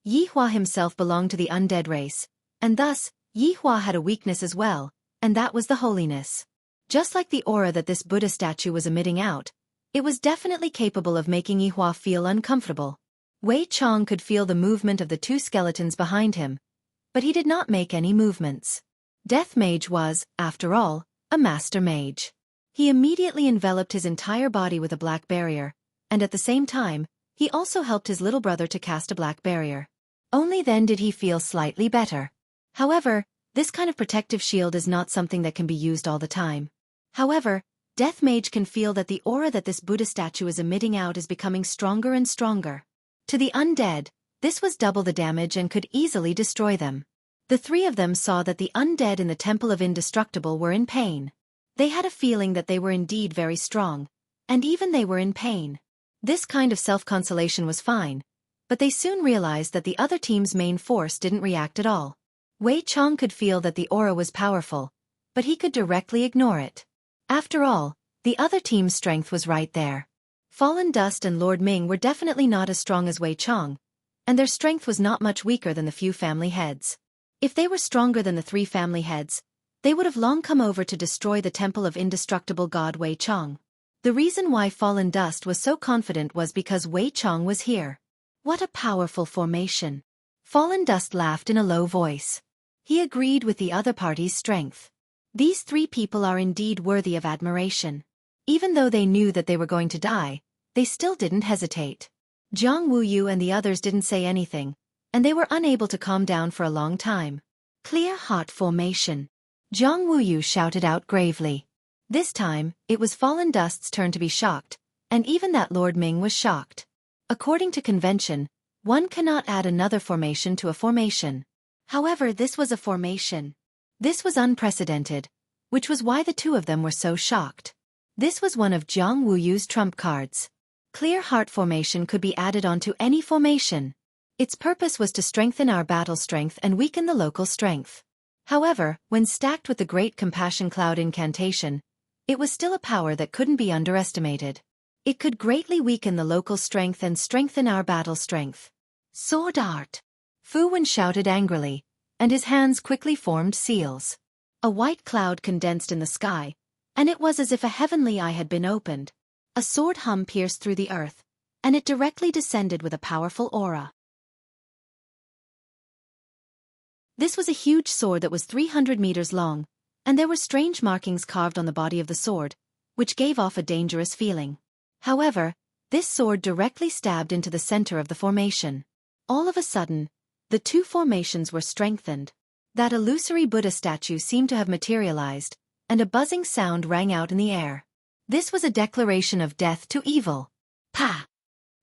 Yi Hua himself belonged to the undead race, and thus, Yi Hua had a weakness as well, and that was the holiness. Just like the aura that this Buddha statue was emitting out, it was definitely capable of making Yi Hua feel uncomfortable. Wei Chong could feel the movement of the two skeletons behind him, but he did not make any movements. Death Mage was, after all, a master mage. He immediately enveloped his entire body with a black barrier, and at the same time, he also helped his little brother to cast a black barrier. Only then did he feel slightly better. However, this kind of protective shield is not something that can be used all the time. However, Death Mage can feel that the aura that this Buddha statue is emitting out is becoming stronger and stronger. To the undead, this was double the damage and could easily destroy them. The three of them saw that the undead in the Temple of Indestructible were in pain. They had a feeling that they were indeed very strong, and even they were in pain. This kind of self-consolation was fine, but they soon realized that the other team's main force didn't react at all. Wei Chong could feel that the aura was powerful, but he could directly ignore it. After all, the other team's strength was right there. Fallen Dust and Lord Ming were definitely not as strong as Wei Chong, and their strength was not much weaker than the few family heads. If they were stronger than the three family heads, they would have long come over to destroy the Temple of Indestructible God Wei Chong. The reason why Fallen Dust was so confident was because Wei Chong was here. What a powerful formation! Fallen Dust laughed in a low voice. He agreed with the other party's strength. These three people are indeed worthy of admiration. Even though they knew that they were going to die, they still didn't hesitate. Jiang Wuyu and the others didn't say anything, and they were unable to calm down for a long time. Clear hot formation. Jiang Wuyu shouted out gravely. This time, it was Fallen Dust's turn to be shocked, and even that Lord Ming was shocked. According to convention, one cannot add another formation to a formation. However, this was a formation. This was unprecedented, which was why the two of them were so shocked. This was one of Jiang Wuyu's trump cards. Clear heart formation could be added onto any formation. Its purpose was to strengthen our battle strength and weaken the local strength. However, when stacked with the Great Compassion Cloud Incantation, it was still a power that couldn't be underestimated. It could greatly weaken the local strength and strengthen our battle strength. Sword art! Fu Wen shouted angrily, and his hands quickly formed seals. A white cloud condensed in the sky, and it was as if a heavenly eye had been opened. A sword hum pierced through the earth, and it directly descended with a powerful aura. This was a huge sword that was 300 meters long, and there were strange markings carved on the body of the sword, which gave off a dangerous feeling. However, this sword directly stabbed into the center of the formation. All of a sudden, the two formations were strengthened. That illusory Buddha statue seemed to have materialized, and a buzzing sound rang out in the air. This was a declaration of death to evil. Pa!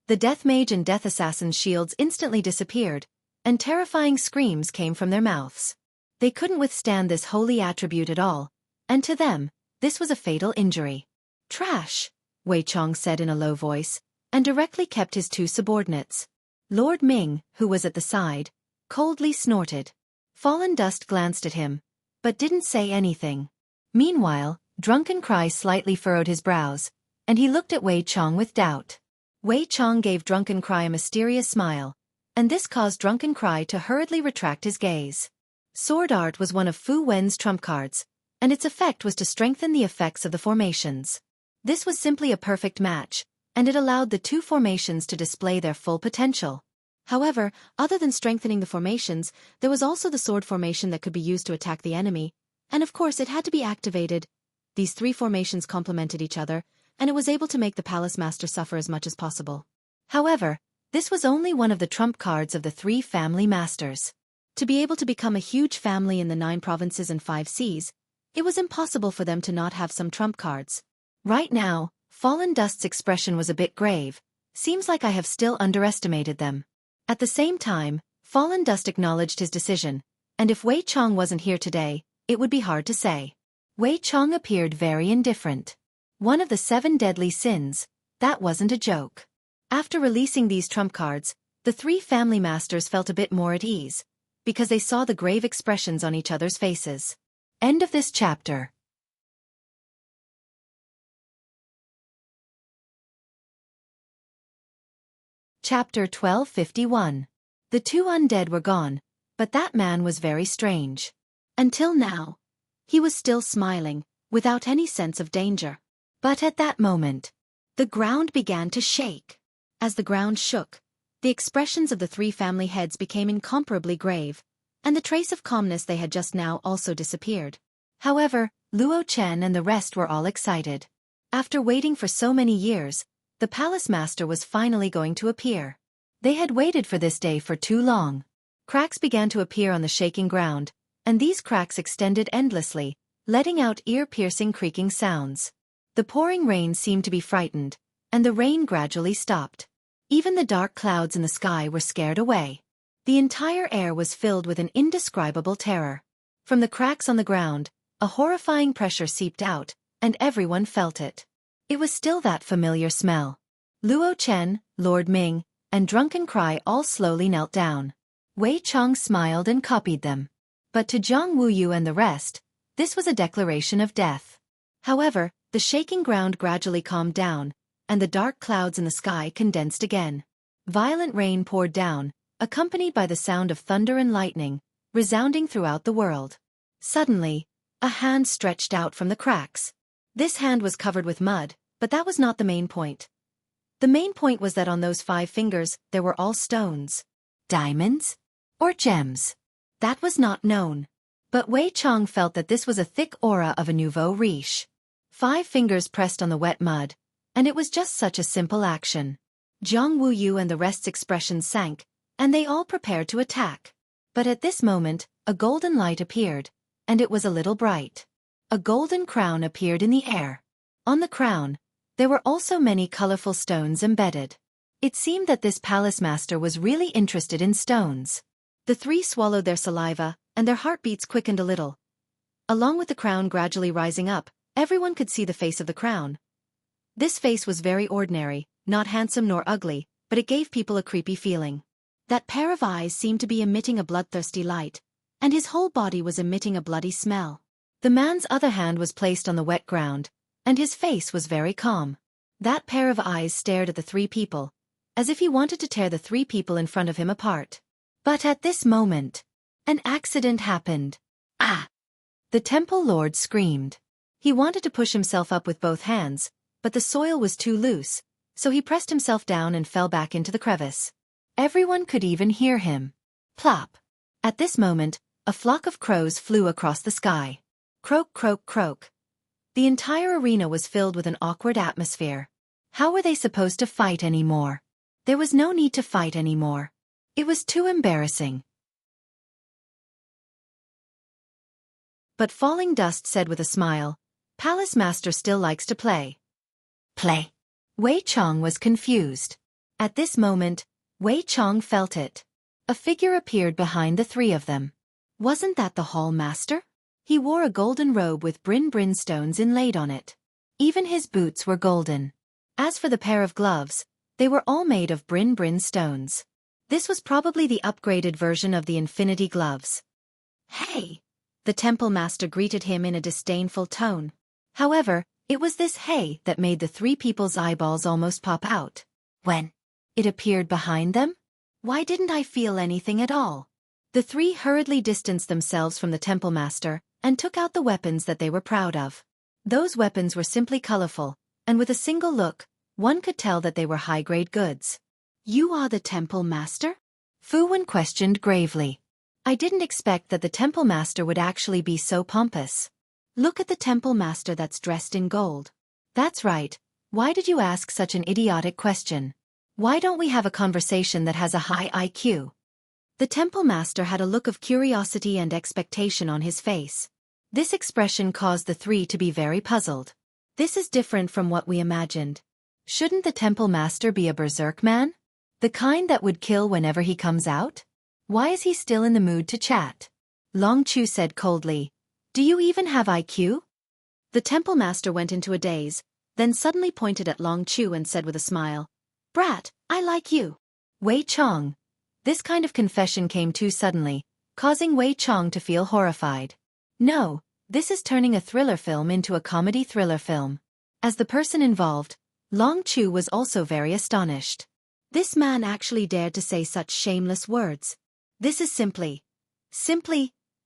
The Death Mage and Death Assassin's shields instantly disappeared, and terrifying screams came from their mouths. They couldn't withstand this holy attribute at all, and to them, this was a fatal injury. Trash! Wei Chong said in a low voice, and directly kept his two subordinates. Lord Ming, who was at the side, coldly snorted. Fallen Dust glanced at him, but didn't say anything. Meanwhile, Drunken Cry slightly furrowed his brows, and he looked at Wei Chong with doubt. Wei Chong gave Drunken Cry a mysterious smile, and this caused Drunken Cry to hurriedly retract his gaze. Sword art was one of Fu Wen's trump cards, and its effect was to strengthen the effects of the formations. This was simply a perfect match, and it allowed the two formations to display their full potential. However, other than strengthening the formations, there was also the sword formation that could be used to attack the enemy, and of course it had to be activated. These three formations complemented each other, and it was able to make the Palace Master suffer as much as possible. However, this was only one of the trump cards of the three family masters. To be able to become a huge family in the 9 provinces and 5 seas, it was impossible for them to not have some trump cards. Right now, Fallen Dust's expression was a bit grave. Seems like I have still underestimated them. At the same time, Fallen Dust acknowledged his decision, and if Wei Chong wasn't here today, it would be hard to say. Wei Chong appeared very indifferent. One of the 7 deadly sins, that wasn't a joke. After releasing these trump cards, the 3 family masters felt a bit more at ease, because they saw the grave expressions on each other's faces. End of this chapter. Chapter 1251. The 2 undead were gone, but that man was very strange. Until now, he was still smiling, without any sense of danger. But at that moment, the ground began to shake. As the ground shook, the expressions of the 3 family heads became incomparably grave, and the trace of calmness they had just now also disappeared. However, Luo Chen and the rest were all excited. After waiting for so many years, the Palace Master was finally going to appear. They had waited for this day for too long. Cracks began to appear on the shaking ground, and these cracks extended endlessly, letting out ear-piercing creaking sounds. The pouring rain seemed to be frightened, and the rain gradually stopped. Even the dark clouds in the sky were scared away. The entire air was filled with an indescribable terror. From the cracks on the ground, a horrifying pressure seeped out, and everyone felt it. It was still that familiar smell. Luo Chen, Lord Ming, and Drunken Cry all slowly knelt down. Wei Chong smiled and copied them. But to Jiang Wuyu and the rest, this was a declaration of death. However, the shaking ground gradually calmed down, and the dark clouds in the sky condensed again. Violent rain poured down, accompanied by the sound of thunder and lightning, resounding throughout the world. Suddenly, a hand stretched out from the cracks. This hand was covered with mud, but that was not the main point. The main point was that on those 5 fingers, there were all stones. Diamonds? Or gems? That was not known. But Wei Chong felt that this was a thick aura of a nouveau riche. 5 fingers pressed on the wet mud, and it was just such a simple action. Jiang Wuyu and the rest's expressions sank, and they all prepared to attack. But at this moment, a golden light appeared, and it was a little bright. A golden crown appeared in the air. On the crown, there were also many colorful stones embedded. It seemed that this palace master was really interested in stones. The 3 swallowed their saliva, and their heartbeats quickened a little. Along with the crown gradually rising up, everyone could see the face of the crown. This face was very ordinary, not handsome nor ugly, but it gave people a creepy feeling. That pair of eyes seemed to be emitting a bloodthirsty light, and his whole body was emitting a bloody smell. The man's other hand was placed on the wet ground, and his face was very calm. That pair of eyes stared at the three people, as if he wanted to tear the three people in front of him apart. But at this moment, an accident happened. Ah! The temple lord screamed. He wanted to push himself up with both hands, but the soil was too loose, so he pressed himself down and fell back into the crevice. Everyone could even hear him. Plop! At this moment, a flock of crows flew across the sky. Croak, croak, croak. The entire arena was filled with an awkward atmosphere. How were they supposed to fight anymore? There was no need to fight anymore. It was too embarrassing. But Falling Dust said with a smile, "Palace Master still likes to play." Play. Wei Chong was confused. At this moment, Wei Chong felt it. A figure appeared behind the three of them. Wasn't that the Hall Master? He wore a golden robe with brin stones inlaid on it. Even his boots were golden. As for the pair of gloves, they were all made of brin stones. This was probably the upgraded version of the Infinity Gloves. "Hey!" The Temple Master greeted him in a disdainful tone. However, it was this "hey" that made the three people's eyeballs almost pop out. When it appeared behind them? Why didn't I feel anything at all? The three hurriedly distanced themselves from the Temple Master and took out the weapons that they were proud of. Those weapons were simply colorful, and with a single look, one could tell that they were high-grade goods. "You are the Temple Master?" Fu Wen questioned gravely. "I didn't expect that the Temple Master would actually be so pompous. Look at the Temple Master that's dressed in gold." "That's right. Why did you ask such an idiotic question? Why don't we have a conversation that has a high IQ?" The Temple Master had a look of curiosity and expectation on his face. This expression caused the three to be very puzzled. This is different from what we imagined. Shouldn't the Temple Master be a berserk man? The kind that would kill whenever he comes out? Why is he still in the mood to chat? Long Chu said coldly, "Do you even have IQ?" The Temple Master went into a daze, then suddenly pointed at Long Chu and said with a smile, "Brat, I like you." Wei Chong. This kind of confession came too suddenly, causing Wei Chong to feel horrified. No, this is turning a thriller film into a comedy thriller film. As the person involved, Long Chu was also very astonished. This man actually dared to say such shameless words. This is simply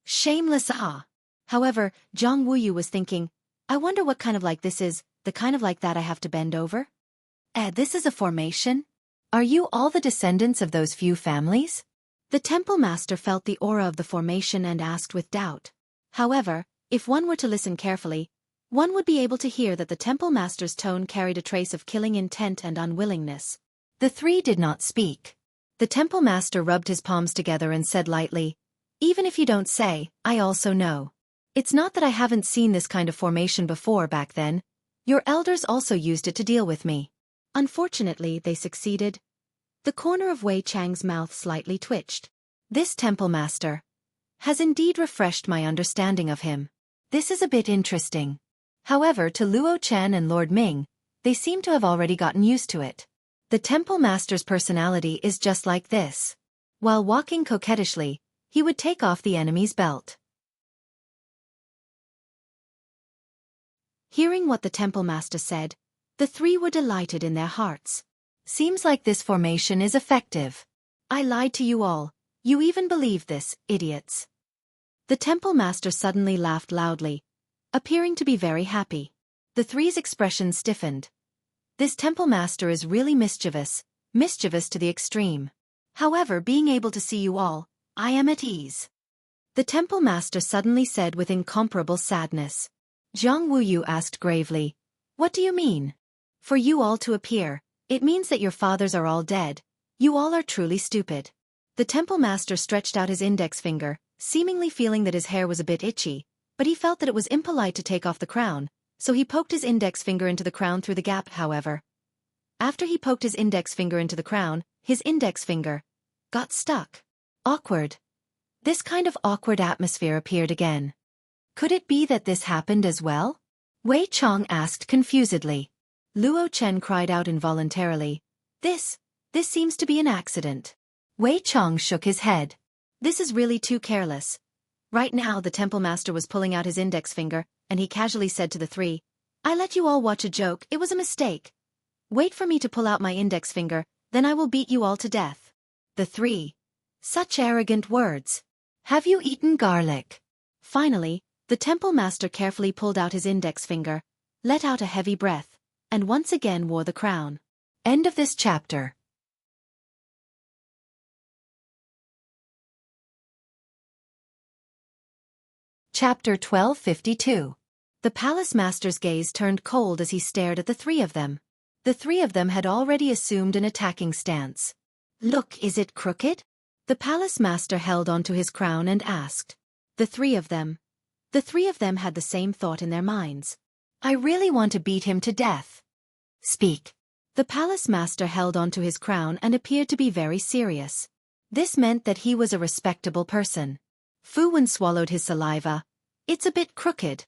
shameless. However, Zhang Wuyu was thinking, I wonder what kind of like this is, the kind of like that I have to bend over? This is a formation? Are you all the descendants of those few families? The Temple Master felt the aura of the formation and asked with doubt. However, if one were to listen carefully, one would be able to hear that the Temple Master's tone carried a trace of killing intent and unwillingness. The three did not speak. The Temple Master rubbed his palms together and said lightly, "Even if you don't say, I also know. It's not that I haven't seen this kind of formation before back then. Your elders also used it to deal with me. Unfortunately, they succeeded." The corner of Wei Chang's mouth slightly twitched. This Temple Master has indeed refreshed my understanding of him. This is a bit interesting. However, to Luo Chen and Lord Ming, they seem to have already gotten used to it. The Temple Master's personality is just like this. While walking coquettishly, he would take off the enemy's belt. Hearing what the Temple Master said, the three were delighted in their hearts. Seems like this formation is effective. I lied to you all. You even believe this, idiots. The Temple Master suddenly laughed loudly, appearing to be very happy. The three's expressions stiffened. This Temple Master is really mischievous to the extreme. However, being able to see you all, I am at ease. The Temple Master suddenly said with incomparable sadness. Zhang Wuyu asked gravely, "What do you mean?" "For you all to appear, it means that your fathers are all dead. You all are truly stupid." The Temple Master stretched out his index finger, seemingly feeling that his hair was a bit itchy, but he felt that it was impolite to take off the crown, so he poked his index finger into the crown through the gap. However, after he poked his index finger into the crown, his index finger got stuck. Awkward. This kind of awkward atmosphere appeared again. Could it be that this happened as well? Wei Chong asked confusedly. Luo Chen cried out involuntarily, This seems to be an accident." Wei Chong shook his head. "This is really too careless." Right now the Temple Master was pulling out his index finger, and he casually said to the three, I let you all watch a joke, it was a mistake. Wait for me to pull out my index finger, then I will beat you all to death. The three. Such arrogant words. Have you eaten garlic? Finally, the temple master carefully pulled out his index finger, let out a heavy breath, and once again wore the crown. End of this chapter. Chapter 1252. The palace master's gaze turned cold as he stared at the three of them. The three of them had already assumed an attacking stance. Look, is it crooked? The palace master held onto his crown and asked. The three of them had the same thought in their minds. I really want to beat him to death. Speak. The palace master held onto his crown and appeared to be very serious. This meant that he was a respectable person. Fu Wen swallowed his saliva. It's a bit crooked.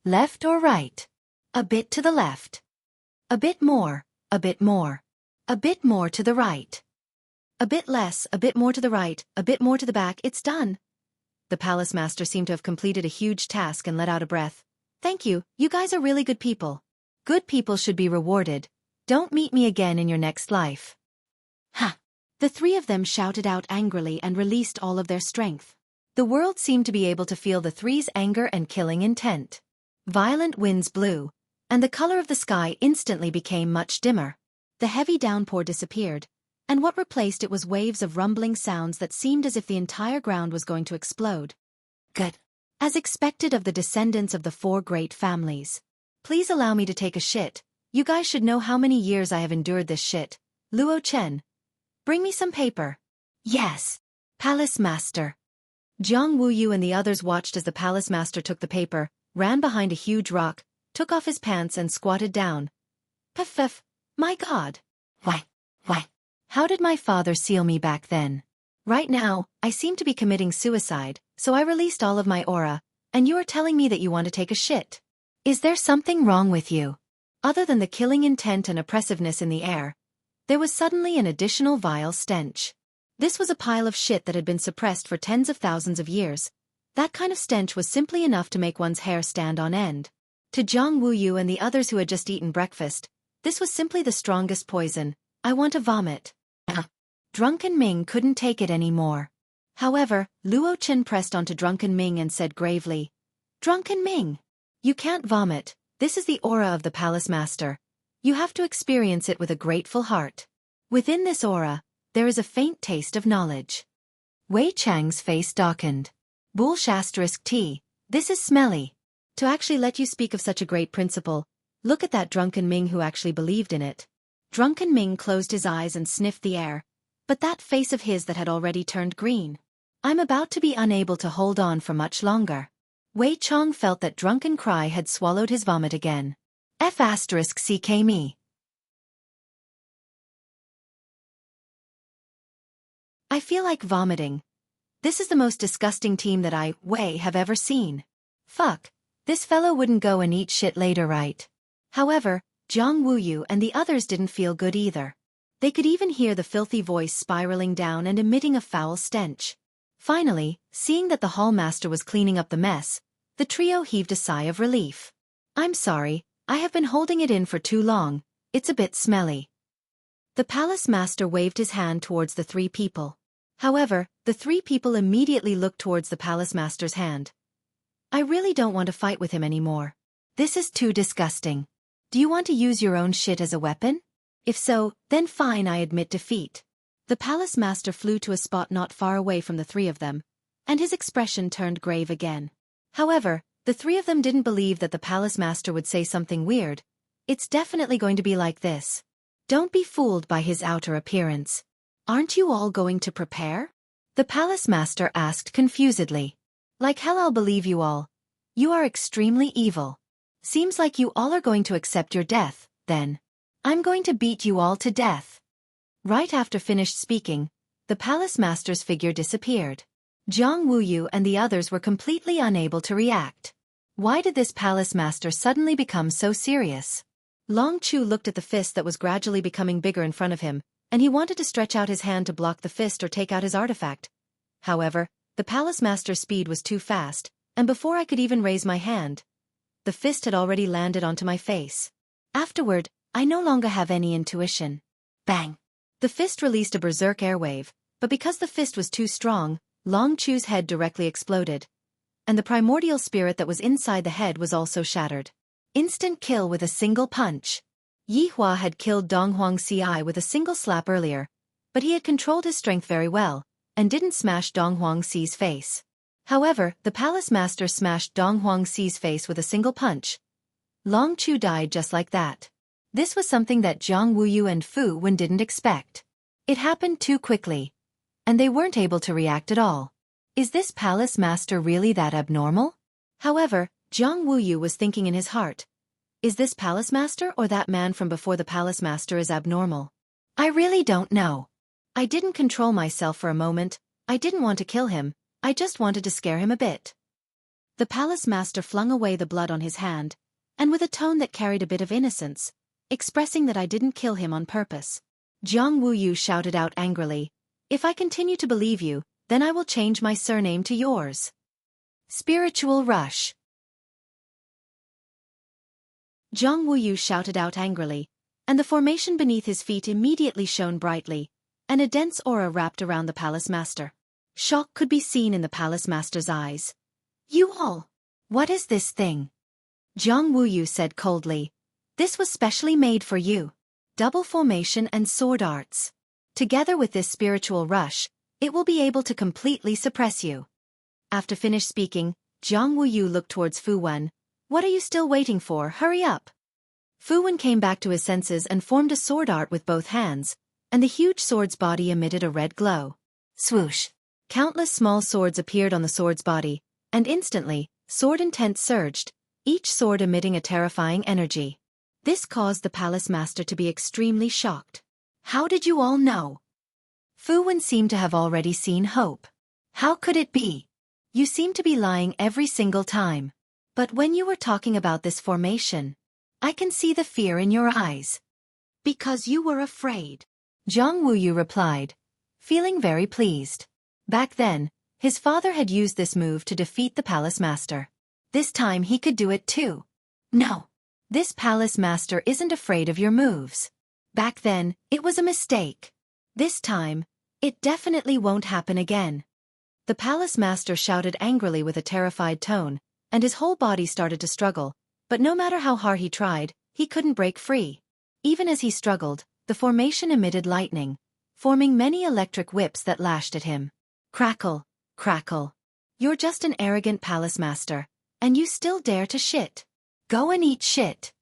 Left or right? A bit to the left. A bit more, a bit more. A bit more to the right. A bit less, a bit more to the right, a bit more to the back, it's done. The palace master seemed to have completed a huge task and let out a breath. Thank you, you guys are really good people. Good people should be rewarded. Don't meet me again in your next life. Ha! The three of them shouted out angrily and released all of their strength. The world seemed to be able to feel the three's anger and killing intent. Violent winds blew, and the color of the sky instantly became much dimmer. The heavy downpour disappeared, and what replaced it was waves of rumbling sounds that seemed as if the entire ground was going to explode. Good. As expected of the descendants of the four great families. Please allow me to take a shit. You guys should know how many years I have endured this shit. Luo Chen. Bring me some paper. Yes. Palace Master. Jiang Wuyu and the others watched as the palace master took the paper, ran behind a huge rock, took off his pants and squatted down. Puff, my God. Why? How did my father seal me back then? Right now, I seem to be committing suicide, so I released all of my aura, and you are telling me that you want to take a shit. Is there something wrong with you? Other than the killing intent and oppressiveness in the air, there was suddenly an additional vile stench. This was a pile of shit that had been suppressed for tens of thousands of years. That kind of stench was simply enough to make one's hair stand on end. To Jiang Wuyu and the others who had just eaten breakfast, this was simply the strongest poison. I want to vomit. Drunken Ming couldn't take it anymore. However, Luo Chen pressed onto Drunken Ming and said gravely, Drunken Ming, you can't vomit. This is the aura of the palace master. You have to experience it with a grateful heart. Within this aura, there is a faint taste of knowledge. Wei Chang's face darkened. Bull*T, this is smelly. To actually let you speak of such a great principle, look at that Drunken Ming who actually believed in it. Drunken Ming closed his eyes and sniffed the air, but that face of his that had already turned green. I'm about to be unable to hold on for much longer. Wei Chang felt that Drunken Cry had swallowed his vomit again. F***ck me. I feel like vomiting. This is the most disgusting team that Wei have ever seen. Fuck, this fellow wouldn't go and eat shit later, right? However, Jiang Wuyu and the others didn't feel good either. They could even hear the filthy voice spiraling down and emitting a foul stench. Finally, seeing that the hall master was cleaning up the mess, the trio heaved a sigh of relief. I'm sorry, I have been holding it in for too long, it's a bit smelly. The palace master waved his hand towards the three people. However, the three people immediately looked towards the palace master's hand. I really don't want to fight with him anymore. This is too disgusting. Do you want to use your own shit as a weapon? If so, then fine, I admit defeat. The palace master flew to a spot not far away from the three of them, and his expression turned grave again. However, the three of them didn't believe that the palace master would say something weird. It's definitely going to be like this. Don't be fooled by his outer appearance. Aren't you all going to prepare? The palace master asked confusedly. Like hell I'll believe you all. You are extremely evil. Seems like you all are going to accept your death, then. I'm going to beat you all to death. Right after finished speaking, the palace master's figure disappeared. Jiang Wuyu and the others were completely unable to react. Why did this palace master suddenly become so serious? Long Chu looked at the fist that was gradually becoming bigger in front of him, and he wanted to stretch out his hand to block the fist or take out his artifact. However, the palace master's speed was too fast, and before I could even raise my hand, the fist had already landed onto my face. Afterward, I no longer have any intuition. Bang! The fist released a berserk airwave, but because the fist was too strong, Long Chu's head directly exploded, and the primordial spirit that was inside the head was also shattered. Instant kill with a single punch. Yi Hua had killed Dong Huangci with a single slap earlier, but he had controlled his strength very well, and didn't smash Dong Huangci's face. However, the palace master smashed Dong Huangci's face with a single punch. Long Chu died just like that. This was something that Jiang Wuyu and Fu Wen didn't expect. It happened too quickly, and they weren't able to react at all. Is this palace master really that abnormal? However, Jiang Wuyu was thinking in his heart, is this palace master or that man from before the palace master is abnormal? I really don't know. I didn't control myself for a moment. I didn't want to kill him, I just wanted to scare him a bit. The palace master flung away the blood on his hand, and with a tone that carried a bit of innocence, expressing that I didn't kill him on purpose. Jiang Wuyu shouted out angrily, if I continue to believe you, then I will change my surname to yours. Spiritual rush. Jiang Wuyu shouted out angrily, and the formation beneath his feet immediately shone brightly, and a dense aura wrapped around the palace master. Shock could be seen in the palace master's eyes. You all! What is this thing? Jiang Wuyu said coldly. This was specially made for you. Double formation and sword arts. Together with this spiritual rush, it will be able to completely suppress you. After finished speaking, Jiang Wuyu looked towards Fu Wen. What are you still waiting for? Hurry up! Fu Wen came back to his senses and formed a sword art with both hands, and the huge sword's body emitted a red glow. Swoosh! Countless small swords appeared on the sword's body, and instantly, sword intent surged, each sword emitting a terrifying energy. This caused the palace master to be extremely shocked. How did you all know? Fu Wen seemed to have already seen hope. How could it be? You seem to be lying every single time. But when you were talking about this formation, I can see the fear in your eyes. Because you were afraid. Jiang Wuyu replied, feeling very pleased. Back then, his father had used this move to defeat the palace master. This time he could do it too. No. This palace master isn't afraid of your moves. Back then, it was a mistake. This time, it definitely won't happen again. The palace master shouted angrily with a terrified tone, and his whole body started to struggle, but no matter how hard he tried, he couldn't break free. Even as he struggled, the formation emitted lightning, forming many electric whips that lashed at him. Crackle, crackle. You're just an arrogant palace master, and you still dare to shit. Go and eat shit.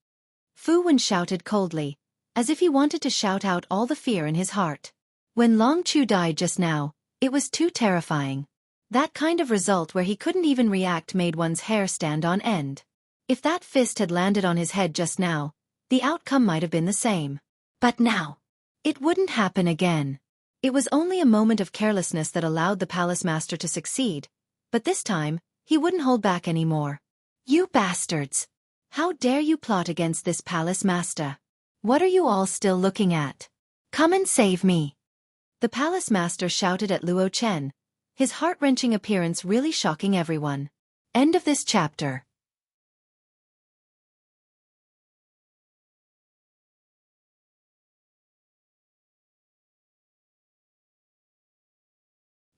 Fu Wen shouted coldly, as if he wanted to shout out all the fear in his heart. When Long Chu died just now, it was too terrifying. That kind of result where he couldn't even react made one's hair stand on end. If that fist had landed on his head just now, the outcome might have been the same. But now, it wouldn't happen again. It was only a moment of carelessness that allowed the palace master to succeed, but this time, he wouldn't hold back anymore. You bastards! How dare you plot against this palace master? What are you all still looking at? Come and save me! The palace master shouted at Luo Chen, his heart-wrenching appearance really shocking everyone. End of this chapter.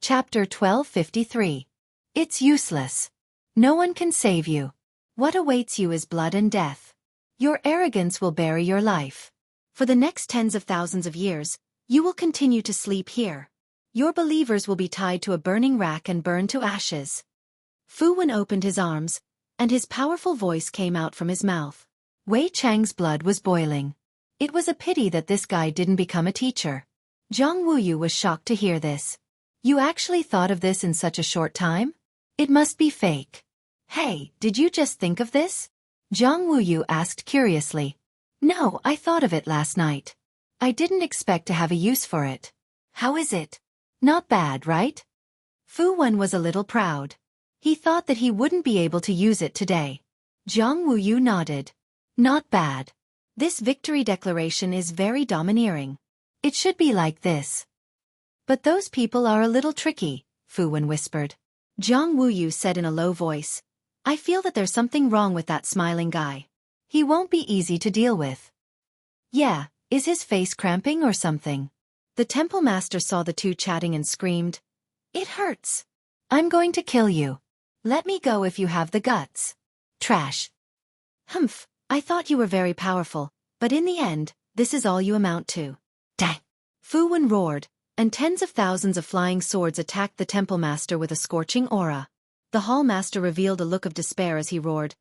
Chapter 1253. It's useless. No one can save you. What awaits you is blood and death. Your arrogance will bury your life. For the next tens of thousands of years, you will continue to sleep here. Your believers will be tied to a burning rack and burned to ashes. Fu Wen opened his arms, and his powerful voice came out from his mouth. Wei Chang's blood was boiling. It was a pity that this guy didn't become a teacher. Jiang Wuyu was shocked to hear this. You actually thought of this in such a short time? It must be fake. Hey, did you just think of this? Jiang Wuyu asked curiously. No, I thought of it last night. I didn't expect to have a use for it. How is it? Not bad, right? Fu Wen was a little proud. He thought that he wouldn't be able to use it today. Jiang Wuyu nodded. Not bad. This victory declaration is very domineering. It should be like this. But those people are a little tricky, Fu Wen whispered. Jiang Wuyu said in a low voice. I feel that there's something wrong with that smiling guy. He won't be easy to deal with. Yeah, is his face cramping or something? The temple master saw the two chatting and screamed, "It hurts. I'm going to kill you. Let me go if you have the guts." Trash. Humph, I thought you were very powerful, but in the end, this is all you amount to. Dang. Fu Wen roared, and tens of thousands of flying swords attacked the temple master with a scorching aura. The hall master revealed a look of despair as he roared,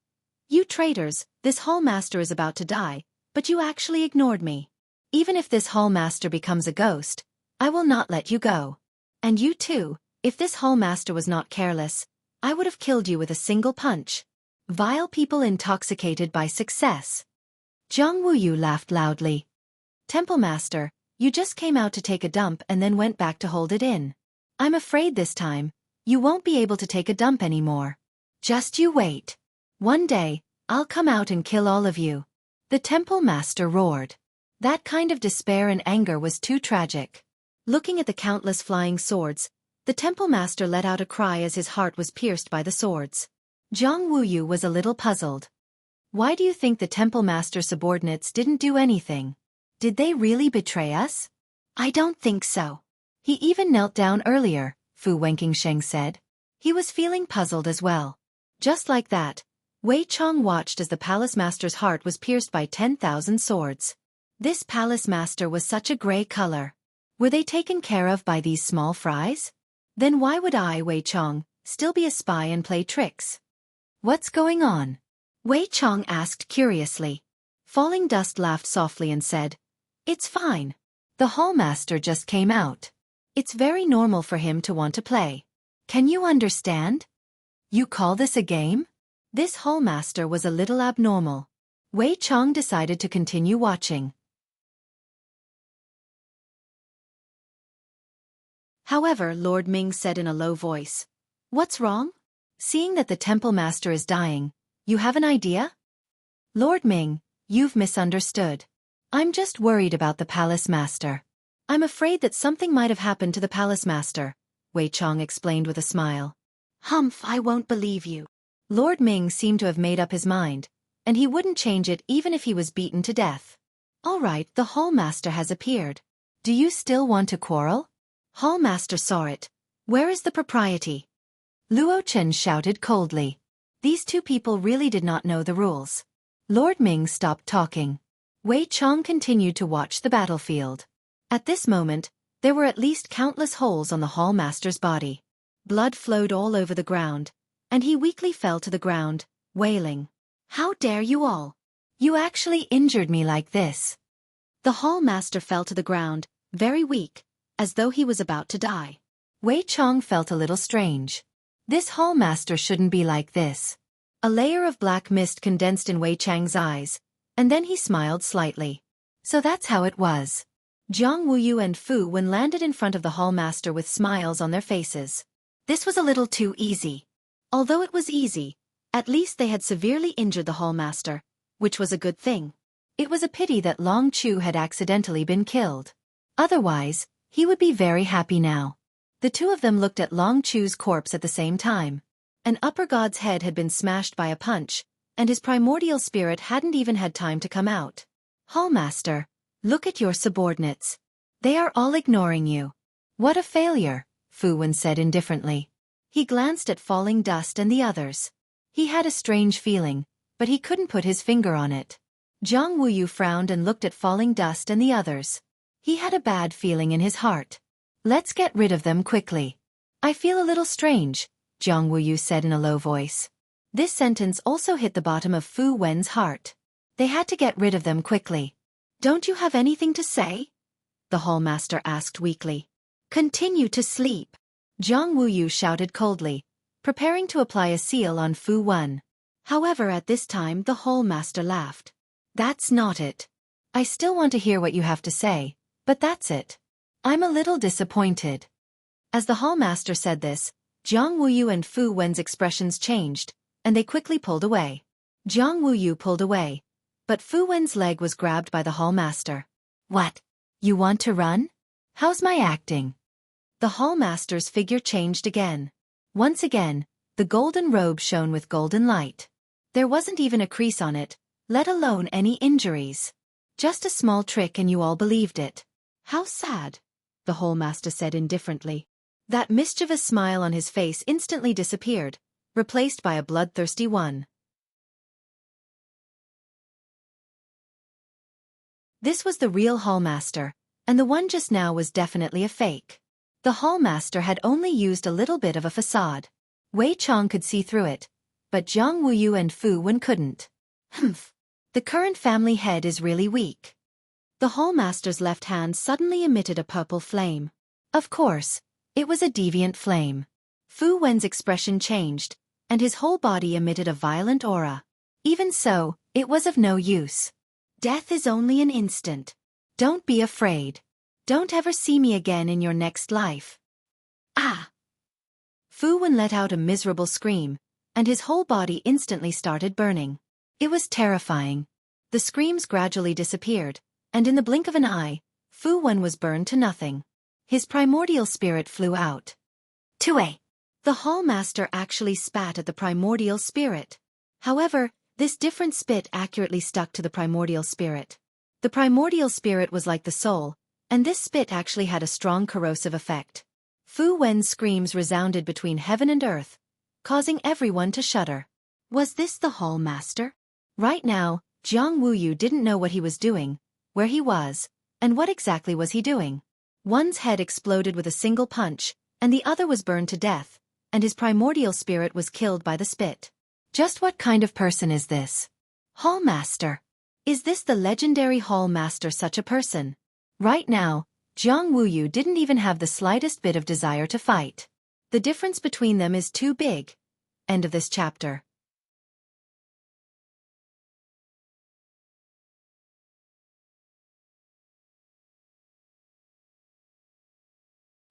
"You traitors, this hall master is about to die, but you actually ignored me. Even if this hall master becomes a ghost, I will not let you go. And you too, if this hall master was not careless, I would have killed you with a single punch. Vile people intoxicated by success." Zhang Wuyu laughed loudly. "Temple master, you just came out to take a dump and then went back to hold it in. I'm afraid this time, you won't be able to take a dump anymore. Just you wait. One day, I'll come out and kill all of you." The temple master roared. That kind of despair and anger was too tragic. Looking at the countless flying swords, the temple master let out a cry as his heart was pierced by the swords. Zhang Wuyu was a little puzzled. Why do you think the temple master's subordinates didn't do anything? Did they really betray us? I don't think so. He even knelt down earlier, Fu Wenqingsheng said. He was feeling puzzled as well. Just like that, Wei Chong watched as the palace master's heart was pierced by 10,000 swords. This palace master was such a gray color. Were they taken care of by these small fries? Then why would I, Wei Chong, still be a spy and play tricks? What's going on? Wei Chong asked curiously. Falling Dust laughed softly and said, "It's fine. The hall master just came out. It's very normal for him to want to play. Can you understand? You call this a game?" This hall master was a little abnormal. Wei Chong decided to continue watching. However, Lord Ming said in a low voice, "What's wrong? Seeing that the temple master is dying, you have an idea?" "Lord Ming, you've misunderstood. I'm just worried about the palace master. I'm afraid that something might have happened to the palace master," Wei Chong explained with a smile. "Humph, I won't believe you." Lord Ming seemed to have made up his mind, and he wouldn't change it even if he was beaten to death. "All right, the hall master has appeared. Do you still want to quarrel?" Hall master saw it. "Where is the propriety?" Luo Chen shouted coldly. These two people really did not know the rules. Lord Ming stopped talking. Wei Chong continued to watch the battlefield. At this moment, there were at least countless holes on the hall master's body. Blood flowed all over the ground, and he weakly fell to the ground, wailing, "How dare you all! You actually injured me like this." The hall master fell to the ground, very weak, as though he was about to die. Wei Chong felt a little strange. This hall master shouldn't be like this. A layer of black mist condensed in Wei Chang's eyes, and then he smiled slightly. So that's how it was. Zhang Wuyu and Fu Wen landed in front of the hall master with smiles on their faces. This was a little too easy. Although it was easy, at least they had severely injured the hall master, which was a good thing. It was a pity that Long Chu had accidentally been killed. Otherwise, he would be very happy now. The two of them looked at Long Chu's corpse at the same time. An upper god's head had been smashed by a punch, and his primordial spirit hadn't even had time to come out. "Hallmaster, look at your subordinates. They are all ignoring you." "What a failure," Fu Wen said indifferently. He glanced at Falling Dust and the others. He had a strange feeling, but he couldn't put his finger on it. Zhang Wuyu frowned and looked at Falling Dust and the others. He had a bad feeling in his heart. "Let's get rid of them quickly." "I feel a little strange," Zhang Wuyu said in a low voice. This sentence also hit the bottom of Fu Wen's heart. They had to get rid of them quickly. "Don't you have anything to say?" the hallmaster asked weakly. "Continue to sleep," Zhang Wuyu shouted coldly, preparing to apply a seal on Fu Wen. However, at this time the hallmaster laughed. "That's not it. I still want to hear what you have to say, but that's it. I'm a little disappointed." As the hallmaster said this, Zhang Wuyu and Fu Wen's expressions changed, and they quickly pulled away. Zhang Wuyu pulled away, but Fu Wen's leg was grabbed by the hallmaster. "What? You want to run? How's my acting?" The hallmaster's figure changed again. Once again, The golden robe shone with golden light. There wasn't even a crease on it, let alone any injuries. Just a small trick and you all believed it. How sad, the Hall Master said indifferently. That mischievous smile on his face instantly disappeared, replaced by a bloodthirsty one. This was the real Hall Master, and the one just now was definitely a fake. The Hall Master had only used a little bit of a facade. Wei Chong could see through it, but Jiang Wuyu and Fu Wen couldn't. Humph. The current family head is really weak. The Hall Master's left hand suddenly emitted a purple flame. Of course, it was a deviant flame. Fu Wen's expression changed, and his whole body emitted a violent aura. Even so, it was of no use. Death is only an instant. Don't be afraid. Don't ever see me again in your next life. Ah! Fu Wen let out a miserable scream, and his whole body instantly started burning. It was terrifying. The screams gradually disappeared, and in the blink of an eye, Fu Wen was burned to nothing. His primordial spirit flew out. Tue! The Hall Master actually spat at the primordial spirit. However, this different spit accurately stuck to the primordial spirit. The primordial spirit was like the soul, and this spit actually had a strong corrosive effect. Fu Wen's screams resounded between heaven and earth, causing everyone to shudder. Was this the Hall Master? Right now, Jiang Wuyu didn't know what he was doing, where he was, and what exactly was he doing. One's head exploded with a single punch, and the other was burned to death, and his primordial spirit was killed by the spit. Just what kind of person is this? Hall Master. Is this the legendary Hall Master, such a person? Right now, Jiang Wuyu didn't even have the slightest bit of desire to fight. The difference between them is too big. End of this chapter.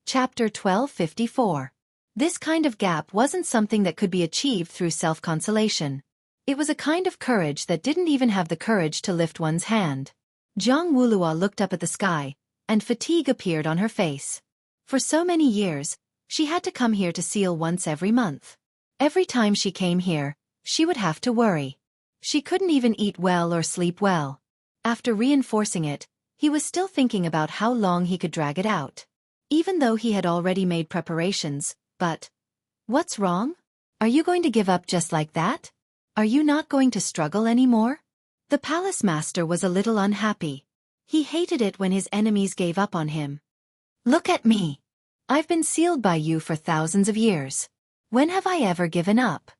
Chapter 1254. This kind of gap wasn't something that could be achieved through self-consolation. It was a kind of courage that didn't even have the courage to lift one's hand. Jiang Wulua looked up at the sky, and fatigue appeared on her face. For so many years, she had to come here to seal once every month. Every time she came here, she would have to worry. She couldn't even eat well or sleep well. After reinforcing it, he was still thinking about how long he could drag it out. Even though he had already made preparations, but... What's wrong? Are you going to give up just like that? Are you not going to struggle anymore? The palace master was a little unhappy. He hated it when his enemies gave up on him. Look at me. I've been sealed by you for thousands of years. When have I ever given up?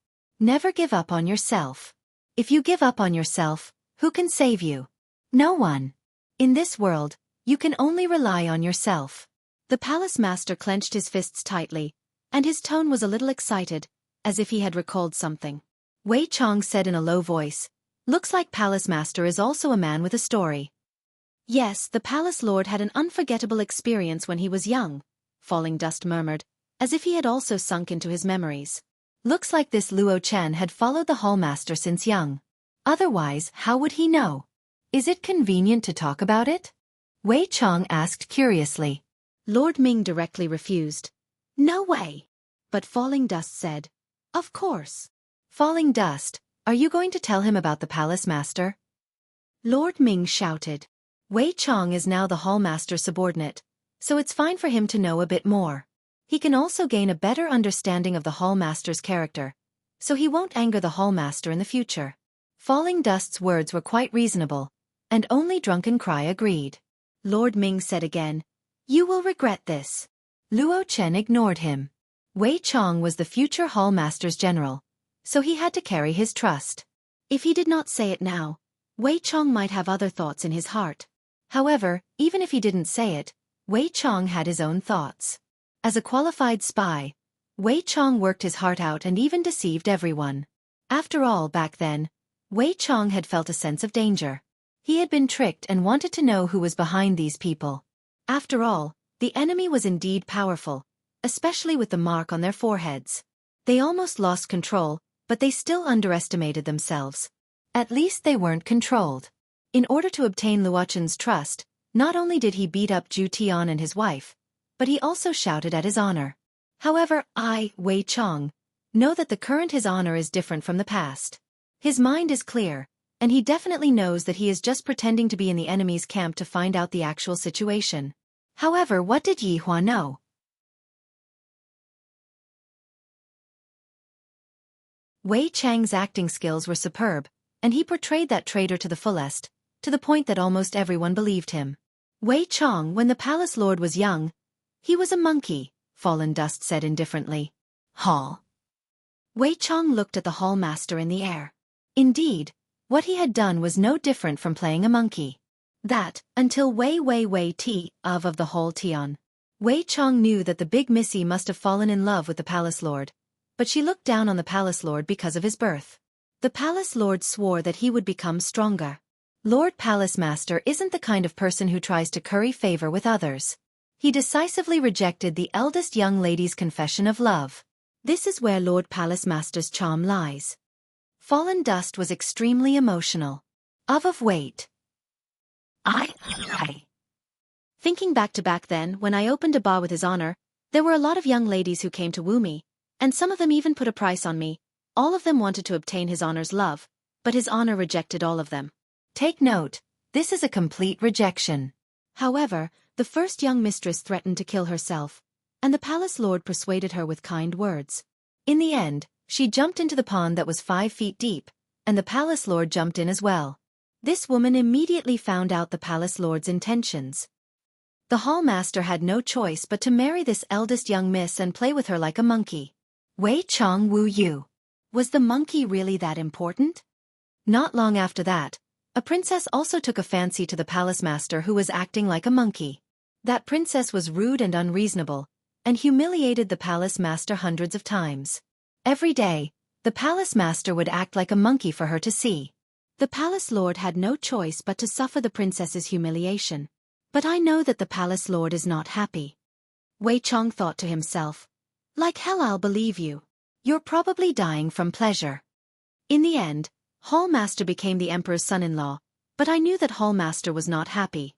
Never give up on yourself. If you give up on yourself, who can save you? No one. In this world, you can only rely on yourself. The palace master clenched his fists tightly, and his tone was a little excited, as if he had recalled something. Wei Chong said in a low voice, "Looks like palace master is also a man with a story." Yes, the palace lord had an unforgettable experience when he was young, Falling Dust murmured, as if he had also sunk into his memories. Looks like this Luo Chen had followed the hall master since young. Otherwise, how would he know? Is it convenient to talk about it? Wei Chong asked curiously. Lord Ming directly refused. No way. But Falling Dust said, of course. Falling Dust, are you going to tell him about the palace master? Lord Ming shouted. Wei Chong is now the hall master's subordinate, so it's fine for him to know a bit more. He can also gain a better understanding of the hall master's character, so he won't anger the hall master in the future. Falling Dust's words were quite reasonable, and only Drunken Cry agreed. Lord Ming said again, you will regret this. Luo Chen ignored him. Wei Chong was the future hall master's general, so he had to carry his trust. If he did not say it now, Wei Chong might have other thoughts in his heart. However, even if he didn't say it, Wei Chong had his own thoughts. As a qualified spy, Wei Chong worked his heart out and even deceived everyone. After all, back then, Wei Chong had felt a sense of danger. He had been tricked and wanted to know who was behind these people. After all, the enemy was indeed powerful, especially with the mark on their foreheads. They almost lost control, but they still underestimated themselves. At least they weren't controlled. In order to obtain Luochen's trust, not only did he beat up Zhu Tian and his wife, but he also shouted at his honor. However, I, Wei Chong, know that the current his honor is different from the past. His mind is clear, and he definitely knows that he is just pretending to be in the enemy's camp to find out the actual situation. However, what did Yi Hua know? Wei Chang's acting skills were superb, and he portrayed that traitor to the fullest, to the point that almost everyone believed him. Wei Chang, when the palace lord was young, he was a monkey, Fallen Dust said indifferently. Hall. Wei Chang looked at the hall master in the air. Indeed, what he had done was no different from playing a monkey. That, until Wei Ti of the whole Tian. Wei Chang knew that the big missy must have fallen in love with the palace lord, but she looked down on the palace lord because of his birth. The palace lord swore that he would become stronger. Lord Palace Master isn't the kind of person who tries to curry favor with others. He decisively rejected the eldest young lady's confession of love. This is where Lord Palace Master's charm lies. Fallen Dust was extremely emotional. Of weight. Thinking back to back then, when I opened a bar with his honor, there were a lot of young ladies who came to woo me, and some of them even put a price on me. All of them wanted to obtain his honor's love, but his honor rejected all of them. Take note, this is a complete rejection. However, the first young mistress threatened to kill herself, and the palace lord persuaded her with kind words. In the end, she jumped into the pond that was 5 feet deep, and the palace lord jumped in as well. This woman immediately found out the palace lord's intentions. The hall master had no choice but to marry this eldest young miss and play with her like a monkey. Wei Chang Wu Yu. Was the monkey really that important? Not long after that, a princess also took a fancy to the palace master who was acting like a monkey. That princess was rude and unreasonable, and humiliated the palace master hundreds of times. Every day, the palace master would act like a monkey for her to see. The palace lord had no choice but to suffer the princess's humiliation. But I know that the palace lord is not happy. Wei Chang thought to himself, like hell I'll believe you. You're probably dying from pleasure. In the end, Hall Master became the emperor's son-in-law, but I knew that Hall Master was not happy.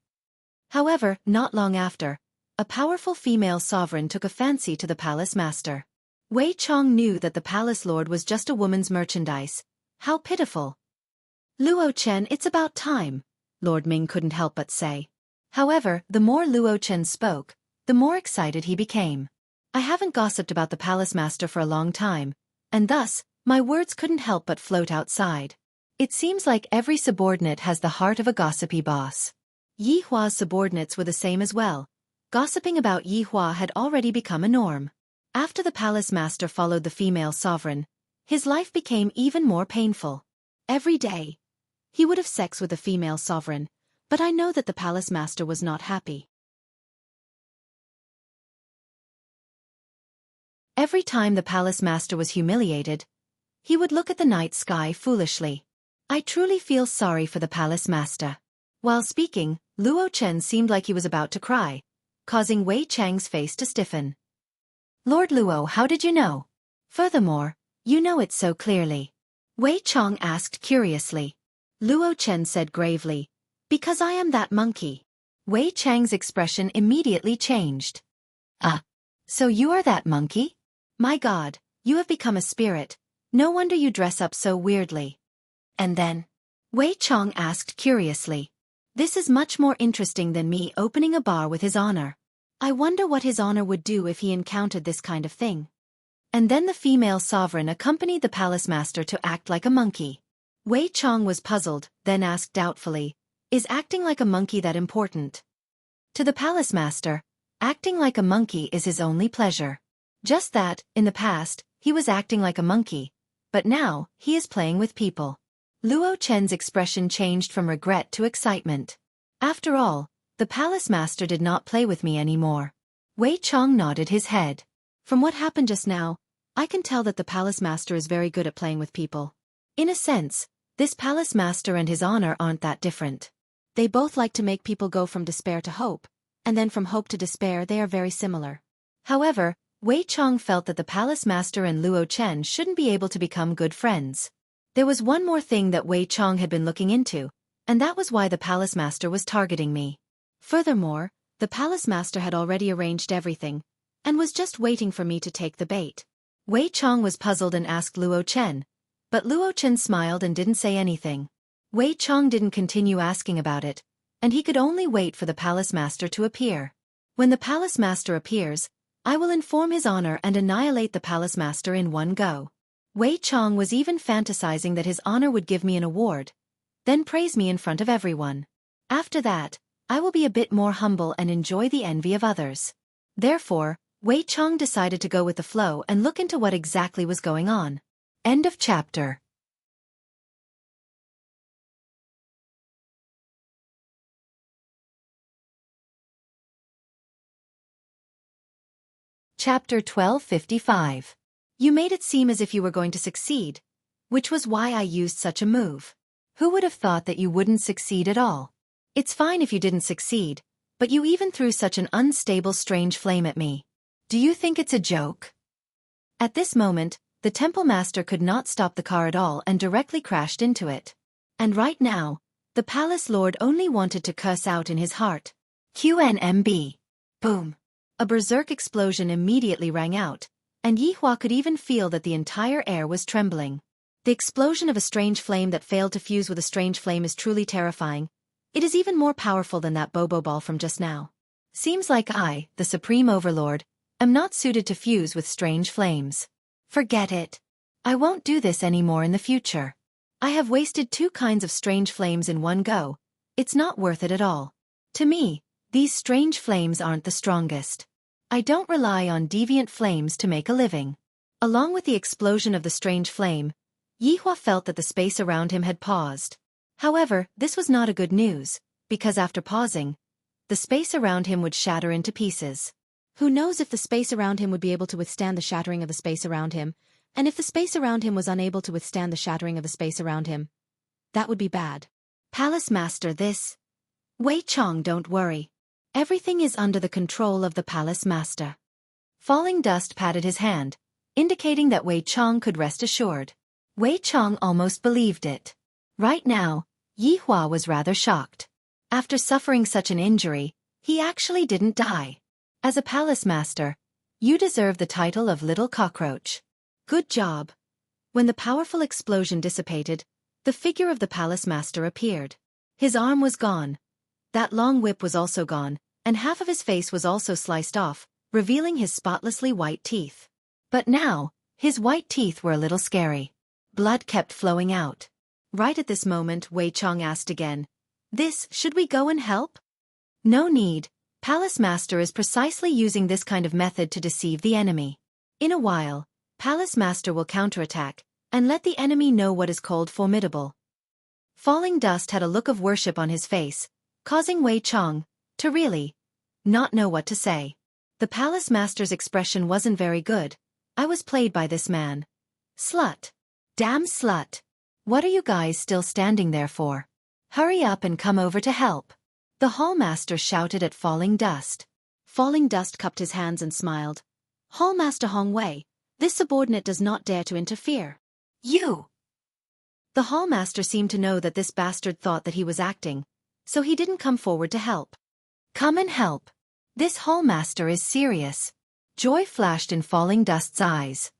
However, not long after, a powerful female sovereign took a fancy to the palace master. Wei Chang knew that the palace lord was just a woman's merchandise. How pitiful. Luo Chen, it's about time, Lord Ming couldn't help but say. However, the more Luo Chen spoke, the more excited he became. I haven't gossiped about the palace master for a long time, and thus, my words couldn't help but float outside. It seems like every subordinate has the heart of a gossipy boss. Yi Hua's subordinates were the same as well. Gossiping about Yi Hua had already become a norm. After the palace master followed the female sovereign, his life became even more painful. Every day, he would have sex with the female sovereign, but I know that the palace master was not happy. Every time the palace master was humiliated, he would look at the night sky foolishly. I truly feel sorry for the palace master. While speaking, Luo Chen seemed like he was about to cry, causing Wei Chang's face to stiffen. Lord Luo, how did you know? Furthermore, you know it so clearly. Wei Chang asked curiously. Luo Chen said gravely, because I am that monkey. Wei Chang's expression immediately changed. So you are that monkey? My God, you have become a spirit. No wonder you dress up so weirdly. And then? Wei Chang asked curiously. This is much more interesting than me opening a bar with his honor. I wonder what his honor would do if he encountered this kind of thing. And then the female sovereign accompanied the palace master to act like a monkey. Wei Chang was puzzled, then asked doubtfully, is acting like a monkey that important? To the palace master, acting like a monkey is his only pleasure. Just that, in the past, he was acting like a monkey, but now, he is playing with people. Luo Chen's expression changed from regret to excitement. After all, the palace master did not play with me anymore. Wei Chang nodded his head. From what happened just now, I can tell that the palace master is very good at playing with people. In a sense, this palace master and his honor aren't that different. They both like to make people go from despair to hope, and then from hope to despair they are very similar. However, Wei Chang felt that the palace master and Luo Chen shouldn't be able to become good friends. There was one more thing that Wei Chang had been looking into, and that was why the palace master was targeting me. Furthermore, the palace master had already arranged everything, and was just waiting for me to take the bait. Wei Chong was puzzled and asked Luo Chen, but Luo Chen smiled and didn't say anything. Wei Chong didn't continue asking about it, and he could only wait for the palace master to appear. When the palace master appears, I will inform his honor and annihilate the palace master in one go. Wei Chong was even fantasizing that his honor would give me an award, then praise me in front of everyone. After that, I will be a bit more humble and enjoy the envy of others. Therefore, Wei Chong decided to go with the flow and look into what exactly was going on. End of chapter. Chapter 1255. You made it seem as if you were going to succeed, which was why I used such a move. Who would have thought that you wouldn't succeed at all? It's fine if you didn't succeed, but you even threw such an unstable strange flame at me. Do you think it's a joke? At this moment, the temple master could not stop the car at all and directly crashed into it. And right now, the palace lord only wanted to curse out in his heart. QNMB. Boom. A berserk explosion immediately rang out, and Yi Hua could even feel that the entire air was trembling. The explosion of a strange flame that failed to fuse with a strange flame is truly terrifying. It is even more powerful than that Bobo ball from just now. Seems like I, the Supreme Overlord, am not suited to fuse with strange flames. Forget it. I won't do this anymore in the future. I have wasted 2 kinds of strange flames in one go. It's not worth it at all. To me, these strange flames aren't the strongest. I don't rely on deviant flames to make a living. Along with the explosion of the strange flame, Yi Hua felt that the space around him had paused. However, this was not a good news, because after pausing, the space around him would shatter into pieces. Who knows if the space around him would be able to withstand the shattering of the space around him, and if the space around him was unable to withstand the shattering of the space around him. That would be bad. Palace Master this. Wei Chong, don't worry. Everything is under the control of the Palace Master. Falling dust patted his hand, indicating that Wei Chong could rest assured. Wei Chong almost believed it. Right now, Yi Hua was rather shocked. After suffering such an injury, he actually didn't die. As a palace master, you deserve the title of Little Cockroach. Good job. When the powerful explosion dissipated, the figure of the palace master appeared. His arm was gone. That long whip was also gone, and half of his face was also sliced off, revealing his spotlessly white teeth. But now, his white teeth were a little scary. Blood kept flowing out. Right at this moment, Wei Chong asked again, should we go and help? No need. Palace Master is precisely using this kind of method to deceive the enemy. In a while, Palace Master will counterattack, and let the enemy know what is called formidable. Falling Dust had a look of worship on his face, causing Wei Chong to really not know what to say. The Palace Master's expression wasn't very good. I was played by this man. Slut. Damn slut. What are you guys still standing there for? Hurry up and come over to help. The Hallmaster shouted at Falling Dust. Falling Dust cupped his hands and smiled. Hallmaster Hong Wei, this subordinate does not dare to interfere. You! The Hallmaster seemed to know that this bastard thought that he was acting, so he didn't come forward to help. Come and help. This Hallmaster is serious. Joy flashed in Falling Dust's eyes.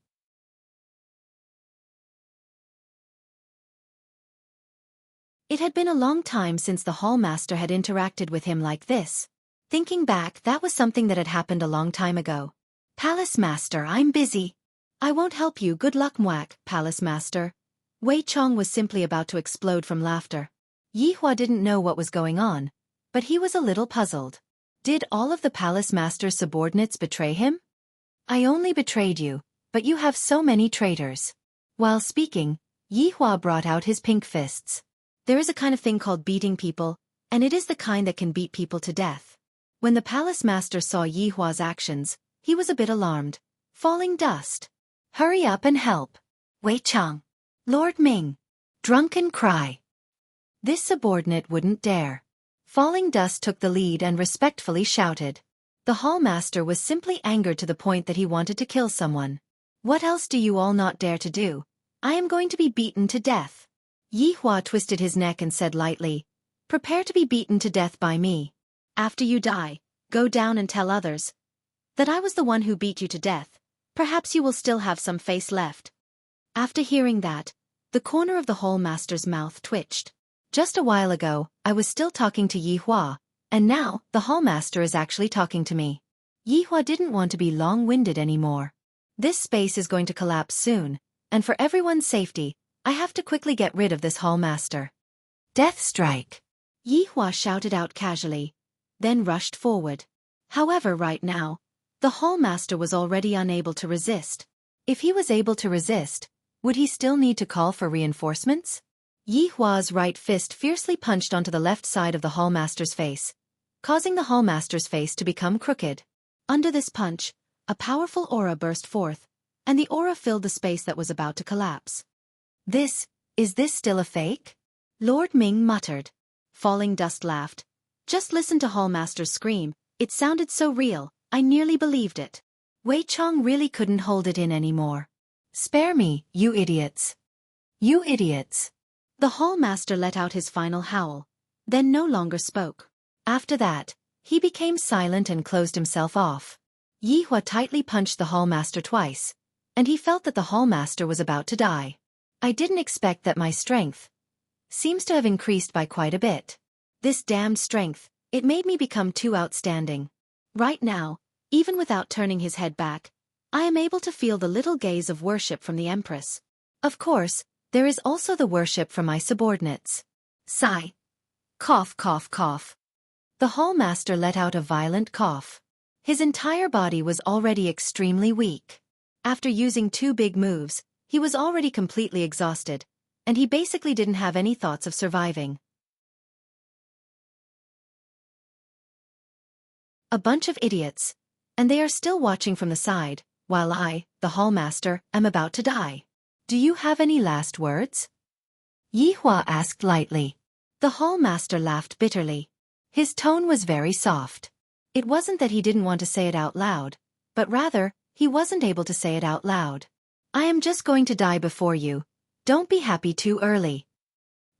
It had been a long time since the Hallmaster had interacted with him like this. Thinking back, that was something that had happened a long time ago. Palace Master, I'm busy. I won't help you, good luck Mwak, Palace Master. Wei Chong was simply about to explode from laughter. Yi Hua didn't know what was going on, but he was a little puzzled. Did all of the Palace Master's subordinates betray him? I only betrayed you, but you have so many traitors. While speaking, Yi Hua brought out his pink fists. There is a kind of thing called beating people, and it is the kind that can beat people to death. When the Palace Master saw Yi Hua's actions, he was a bit alarmed. Falling Dust. Hurry up and help. Wei Chong. Lord Ming. Drunken cry. This subordinate wouldn't dare. Falling Dust took the lead and respectfully shouted. The Hallmaster was simply angered to the point that he wanted to kill someone. What else do you all not dare to do? I am going to be beaten to death. Yi Hua twisted his neck and said lightly, prepare to be beaten to death by me. After you die, go down and tell others that I was the one who beat you to death. Perhaps you will still have some face left. After hearing that, the corner of the Hall Master's mouth twitched. Just a while ago, I was still talking to Yi Hua, and now, the Hall Master is actually talking to me. Yi Hua didn't want to be long-winded anymore. This space is going to collapse soon, and for everyone's safety, I have to quickly get rid of this Hall Master. Death strike! Yi Hua shouted out casually, then rushed forward. However, right now, the Hall Master was already unable to resist. If he was able to resist, would he still need to call for reinforcements? Yi Hua's right fist fiercely punched onto the left side of the Hall Master's face, causing the Hall Master's face to become crooked. Under this punch, a powerful aura burst forth, and the aura filled the space that was about to collapse. Is this still a fake? Lord Ming muttered. Falling Dust laughed. Just listen to Hall Master's scream, it sounded so real, I nearly believed it. Wei Chong really couldn't hold it in anymore. Spare me, you idiots. You idiots. The Hall Master let out his final howl, then no longer spoke. After that, he became silent and closed himself off. Yi Hua tightly punched the Hall Master twice, and he felt that the Hall Master was about to die. I didn't expect that my strength seems to have increased by quite a bit. This damned strength, it made me become too outstanding. Right now, even without turning his head back, I am able to feel the little gaze of worship from the Empress. Of course, there is also the worship from my subordinates. Sigh. Cough, cough, cough. The Hall Master let out a violent cough. His entire body was already extremely weak. After using 2 big moves, he was already completely exhausted, and he basically didn't have any thoughts of surviving. A bunch of idiots, and they are still watching from the side, while I, the Hall Master, am about to die. Do you have any last words? Yi Hua asked lightly. The Hall Master laughed bitterly. His tone was very soft. It wasn't that he didn't want to say it out loud, but rather, he wasn't able to say it out loud. I am just going to die before you. Don't be happy too early.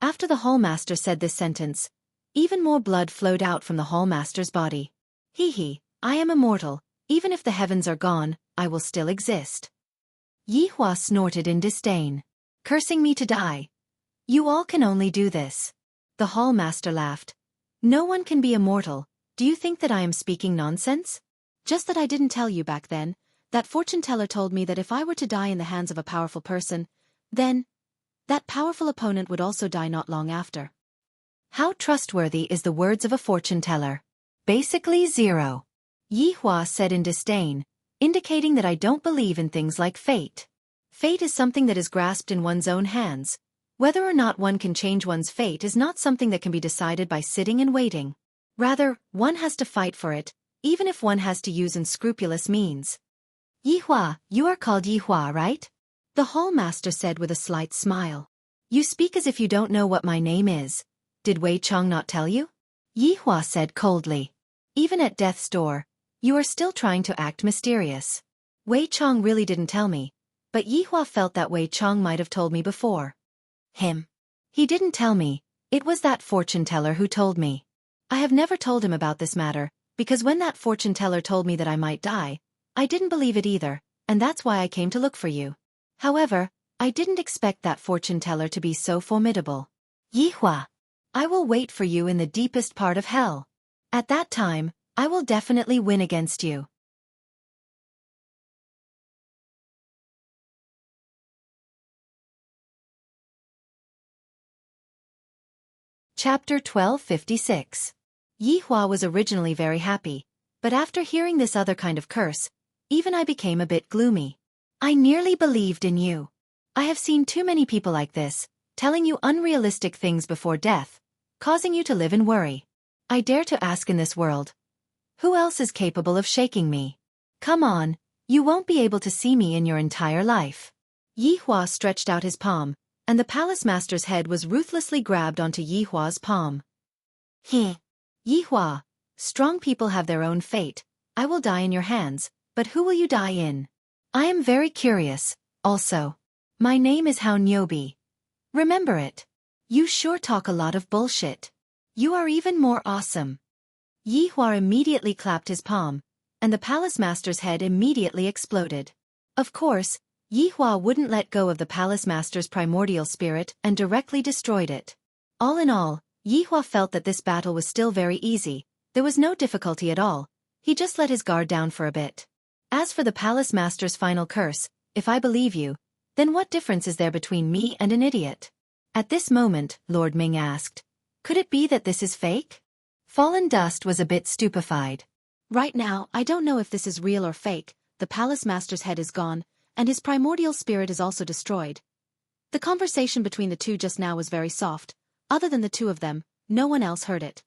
After the Hall Master said this sentence, even more blood flowed out from the Hall Master's body. Hee, I am immortal. Even if the heavens are gone, I will still exist. Yi Hua snorted in disdain. Cursing me to die. You all can only do this. The Hall Master laughed. No one can be immortal. Do you think that I am speaking nonsense? Just that I didn't tell you back then. That fortune teller told me that if I were to die in the hands of a powerful person, then that powerful opponent would also die not long after. How trustworthy is the words of a fortune teller? Basically zero. Yi Hua said in disdain, indicating that I don't believe in things like fate. Fate is something that is grasped in one's own hands. Whether or not one can change one's fate is not something that can be decided by sitting and waiting. Rather, one has to fight for it, even if one has to use unscrupulous means. Yi Hua, you are called Yi Hua, right? The Hall Master said with a slight smile. You speak as if you don't know what my name is. Did Wei Chong not tell you? Yi Hua said coldly. Even at death's door, you are still trying to act mysterious. Wei Chong really didn't tell me, but Yi Hua felt that Wei Chong might have told me before. Him. He didn't tell me, it was that fortune teller who told me. I have never told him about this matter, because when that fortune teller told me that I might die, I didn't believe it either, and that's why I came to look for you. However, I didn't expect that fortune teller to be so formidable. Yi Hua. I will wait for you in the deepest part of hell. At that time, I will definitely win against you. Chapter 1256. Yi Hua was originally very happy, but after hearing this other kind of curse, even I became a bit gloomy. I nearly believed in you. I have seen too many people like this, telling you unrealistic things before death, causing you to live in worry. I dare to ask in this world, who else is capable of shaking me? Come on, you won't be able to see me in your entire life. Yi Hua stretched out his palm, and the palace master's head was ruthlessly grabbed onto Yi Hua's palm. Yi Hua, strong people have their own fate. I will die in your hands, but who will you die in? I am very curious, also. My name is Hao Nyobi. Remember it. You sure talk a lot of bullshit. You are even more awesome. Yi Hua immediately clapped his palm, and the palace master's head immediately exploded. Of course, Yihua wouldn't let go of the palace master's primordial spirit and directly destroyed it. All in all, Yihua felt that this battle was still very easy. There was no difficulty at all. He just let his guard down for a bit. As for the palace master's final curse, if I believe you, then what difference is there between me and an idiot? At this moment, Lord Ming asked, could it be that this is fake? Fallen Dust was a bit stupefied. Right now, I don't know if this is real or fake. The palace master's head is gone, and his primordial spirit is also destroyed. The conversation between the two just now was very soft. Other than the two of them, no one else heard it.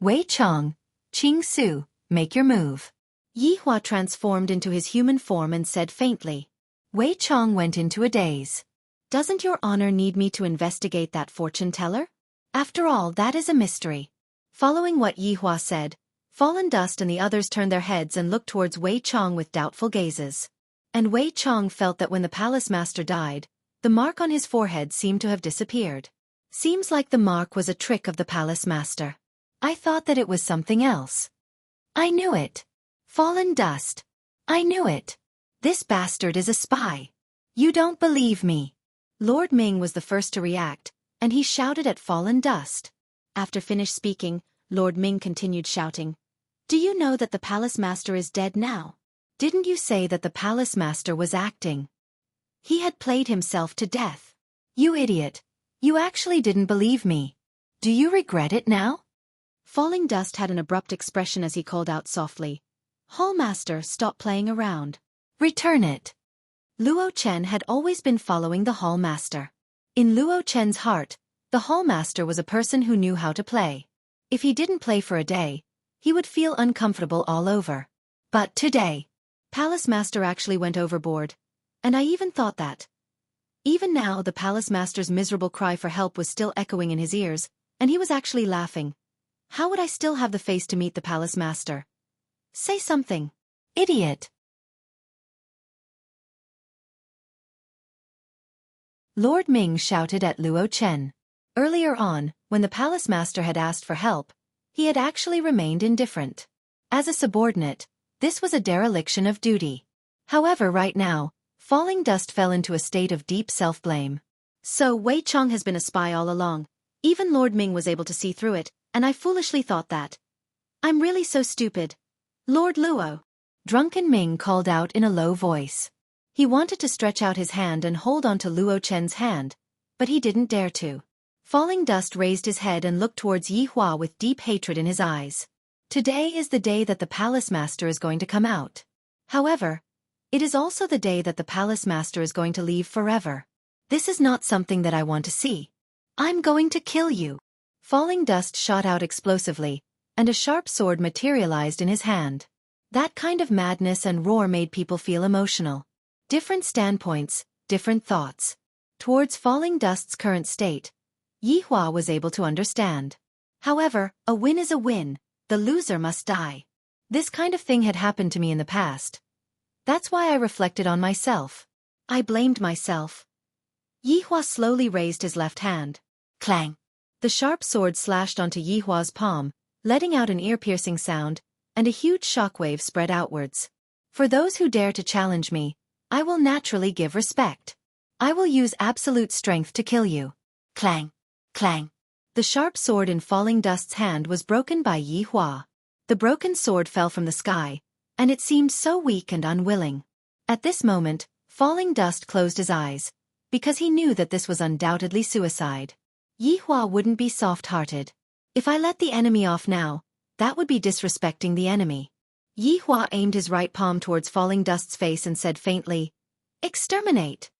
Wei Chong, Qing Su, make your move. Yihua transformed into his human form and said faintly. Wei Chong went into a daze. Doesn't your honor need me to investigate that fortune teller? After all, that is a mystery. Following what Yihua said, Fallen Dust and the others turned their heads and looked towards Wei Chong with doubtful gazes. And Wei Chong felt that when the palace master died, the mark on his forehead seemed to have disappeared. Seems like the mark was a trick of the palace master. I thought that it was something else. I knew it. Fallen Dust. I knew it. This bastard is a spy. You don't believe me. Lord Ming was the first to react, and he shouted at Fallen Dust. After finished speaking, Lord Ming continued shouting. Do you know that the palace master is dead now? Didn't you say that the palace master was acting? He had played himself to death. You idiot. You actually didn't believe me. Do you regret it now? Falling Dust had an abrupt expression as he called out softly. Hallmaster, stop playing around. Return it. Luo Chen had always been following the Hallmaster. In Luo Chen's heart, the Hallmaster was a person who knew how to play. If he didn't play for a day, he would feel uncomfortable all over. But today, Palace Master actually went overboard. And I even thought that. Even now the Palace Master's miserable cry for help was still echoing in his ears, and he was actually laughing. How would I still have the face to meet the Palace Master? Say something. Idiot. Lord Ming shouted at Luo Chen. Earlier on, when the Palace Master had asked for help, he had actually remained indifferent. As a subordinate, this was a dereliction of duty. However, right now, Falling Dust fell into a state of deep self-blame. So Wei Chong has been a spy all along. Even Lord Ming was able to see through it, and I foolishly thought that. I'm really so stupid. Lord Luo. Drunken Ming called out in a low voice. He wanted to stretch out his hand and hold on to Luo Chen's hand, but he didn't dare to. Falling Dust raised his head and looked towards Yihua with deep hatred in his eyes. Today is the day that the Palace Master is going to come out. However, it is also the day that the Palace Master is going to leave forever. This is not something that I want to see. I'm going to kill you. Falling Dust shot out explosively, and a sharp sword materialized in his hand. That kind of madness and roar made people feel emotional. Different standpoints, different thoughts. Towards Falling Dust's current state, Yihua was able to understand. However, a win is a win, the loser must die. This kind of thing had happened to me in the past. That's why I reflected on myself. I blamed myself. Yihua slowly raised his left hand. Clang! The sharp sword slashed onto Yihua's palm, letting out an ear-piercing sound, and a huge shockwave spread outwards. For those who dare to challenge me, I will naturally give respect. I will use absolute strength to kill you. Clang! Clang! The sharp sword in Falling Dust's hand was broken by Yihua. The broken sword fell from the sky, and it seemed so weak and unwilling. At this moment, Falling Dust closed his eyes, because he knew that this was undoubtedly suicide. Yihua wouldn't be soft-hearted. If I let the enemy off now, that would be disrespecting the enemy. Yihua aimed his right palm towards Falling Dust's face and said faintly, "Exterminate."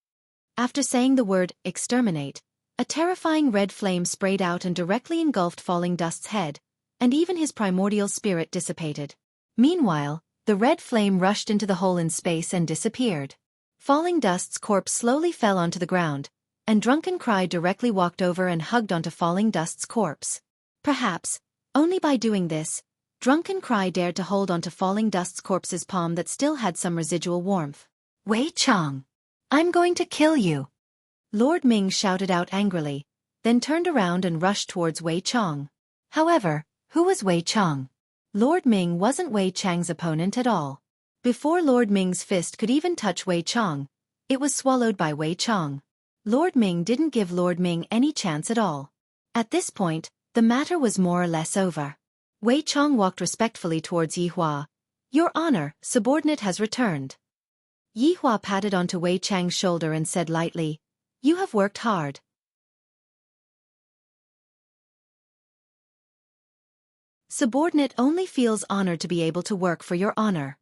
After saying the word, exterminate, a terrifying red flame sprayed out and directly engulfed Falling Dust's head, and even his primordial spirit dissipated. Meanwhile, the red flame rushed into the hole in space and disappeared. Falling Dust's corpse slowly fell onto the ground, and Drunken Cry directly walked over and hugged onto Falling Dust's corpse. Perhaps, only by doing this, Drunken Cry dared to hold onto Falling Dust's corpse's palm that still had some residual warmth. Wei Chong! I'm going to kill you! Lord Ming shouted out angrily, then turned around and rushed towards Wei Chong. However, who was Wei Chong? Lord Ming wasn't Wei Chang's opponent at all. Before Lord Ming's fist could even touch Wei Chong, it was swallowed by Wei Chong. Lord Ming didn't give Lord Ming any chance at all. At this point, the matter was more or less over. Wei Chong walked respectfully towards Yi Hua. "Your Honor, subordinate has returned." Yi Hua patted onto Wei Chang's shoulder and said lightly, "You have worked hard." Subordinate only feels honored to be able to work for your honor.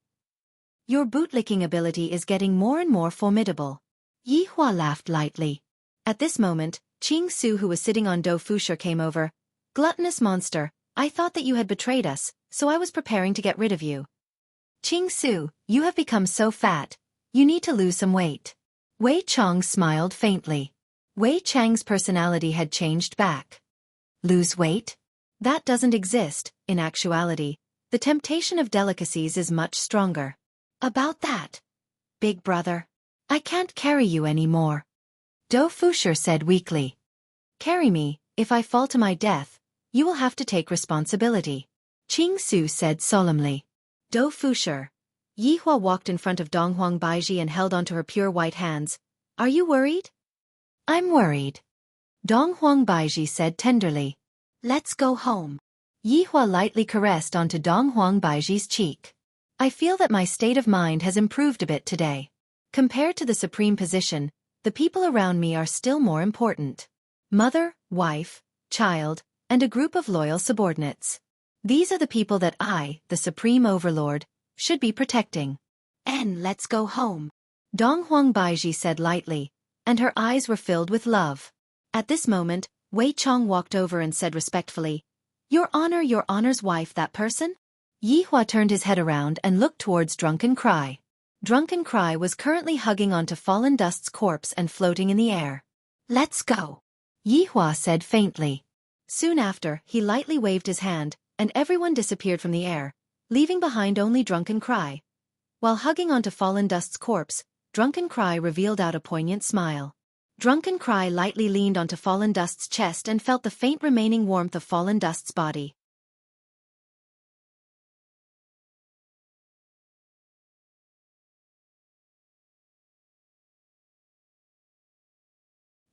Your bootlicking ability is getting more and more formidable. Yi Hua laughed lightly. At this moment, Qing Su, who was sitting on Do Fusher, came over. "Gluttonous monster, I thought that you had betrayed us, so I was preparing to get rid of you." "Qing Su, you have become so fat. You need to lose some weight." Wei Chong smiled faintly. Wei Chang's personality had changed back. Lose weight? That doesn't exist. In actuality, the temptation of delicacies is much stronger. "About that, big brother, I can't carry you anymore," Do Fusher said weakly. "Carry me. If I fall to my death, you will have to take responsibility," Qing Su said solemnly. Do Fusher. Yi Hua walked in front of Donghuang Baiji and held onto her pure white hands. "Are you worried?" "I'm worried," Donghuang Baiji said tenderly. "Let's go home." Yi Hua lightly caressed onto Donghuang Baiji's cheek. "I feel that my state of mind has improved a bit today. Compared to the supreme position, the people around me are still more important. Mother, wife, child, and a group of loyal subordinates. These are the people that I, the supreme overlord, should be protecting." "And let's go home," Donghuang Baiji said lightly, and her eyes were filled with love. At this moment, Wei Chong walked over and said respectfully, your honor's wife, that person?" Yi Hua turned his head around and looked towards Drunken Cry. Drunken Cry was currently hugging onto Fallen Dust's corpse and floating in the air. "Let's go," Yi Hua said faintly. Soon after, he lightly waved his hand, and everyone disappeared from the air, leaving behind only Drunken Cry. While hugging onto Fallen Dust's corpse, Drunken Cry revealed out a poignant smile. Drunken Cry lightly leaned onto Fallen Dust's chest and felt the faint remaining warmth of Fallen Dust's body.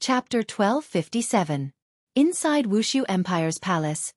Chapter 1257. Inside Wushu Empire's palace,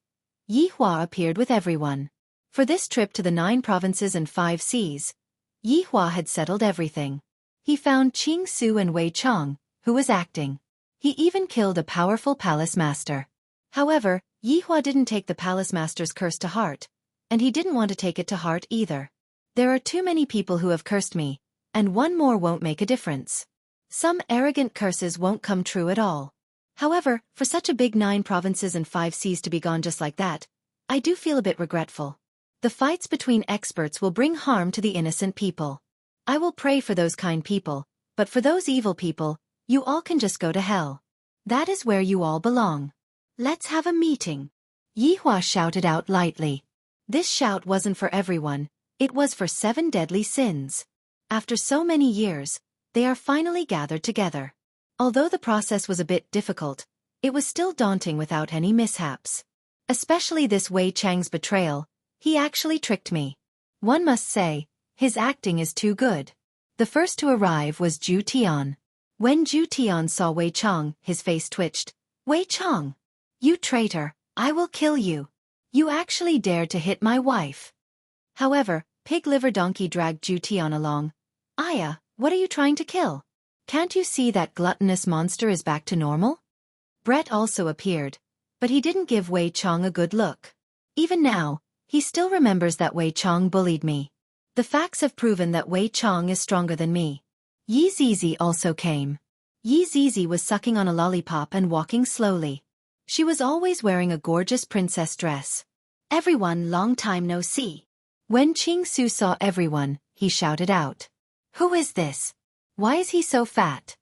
Yi Hua appeared with everyone. For this trip to the 9 provinces and 5 seas, Yi Hua had settled everything. He found Qing Su and Wei Chong, who was acting. He even killed a powerful palace master. However, Yi Hua didn't take the palace master's curse to heart, and he didn't want to take it to heart either. "There are too many people who have cursed me, and one more won't make a difference. Some arrogant curses won't come true at all. However, for such a big 9 provinces and 5 seas to be gone just like that, I do feel a bit regretful. The fights between experts will bring harm to the innocent people. I will pray for those kind people, but for those evil people, you all can just go to hell. That is where you all belong. Let's have a meeting," Yi Hua shouted out lightly. This shout wasn't for everyone, it was for 7 deadly sins. After so many years, they are finally gathered together. Although the process was a bit difficult, it was still daunting without any mishaps. Especially this Wei Chang's betrayal. He actually tricked me. One must say, his acting is too good. The first to arrive was Zhu Tian. When Zhu Tian saw Wei Chong, his face twitched. "Wei Chong! You traitor, I will kill you. You actually dared to hit my wife." However, Pig Liver Donkey dragged Zhu Tian along. "Aya, what are you trying to kill? Can't you see that gluttonous monster is back to normal?" Brett also appeared, but he didn't give Wei Chong a good look. Even now, he still remembers that Wei Chong bullied me. The facts have proven that Wei Chong is stronger than me. Yi Zizi also came. Yi Zizi was sucking on a lollipop and walking slowly. She was always wearing a gorgeous princess dress. "Everyone, long time no see." When Qing Su saw everyone, he shouted out, "Who is this? Why is he so fat?"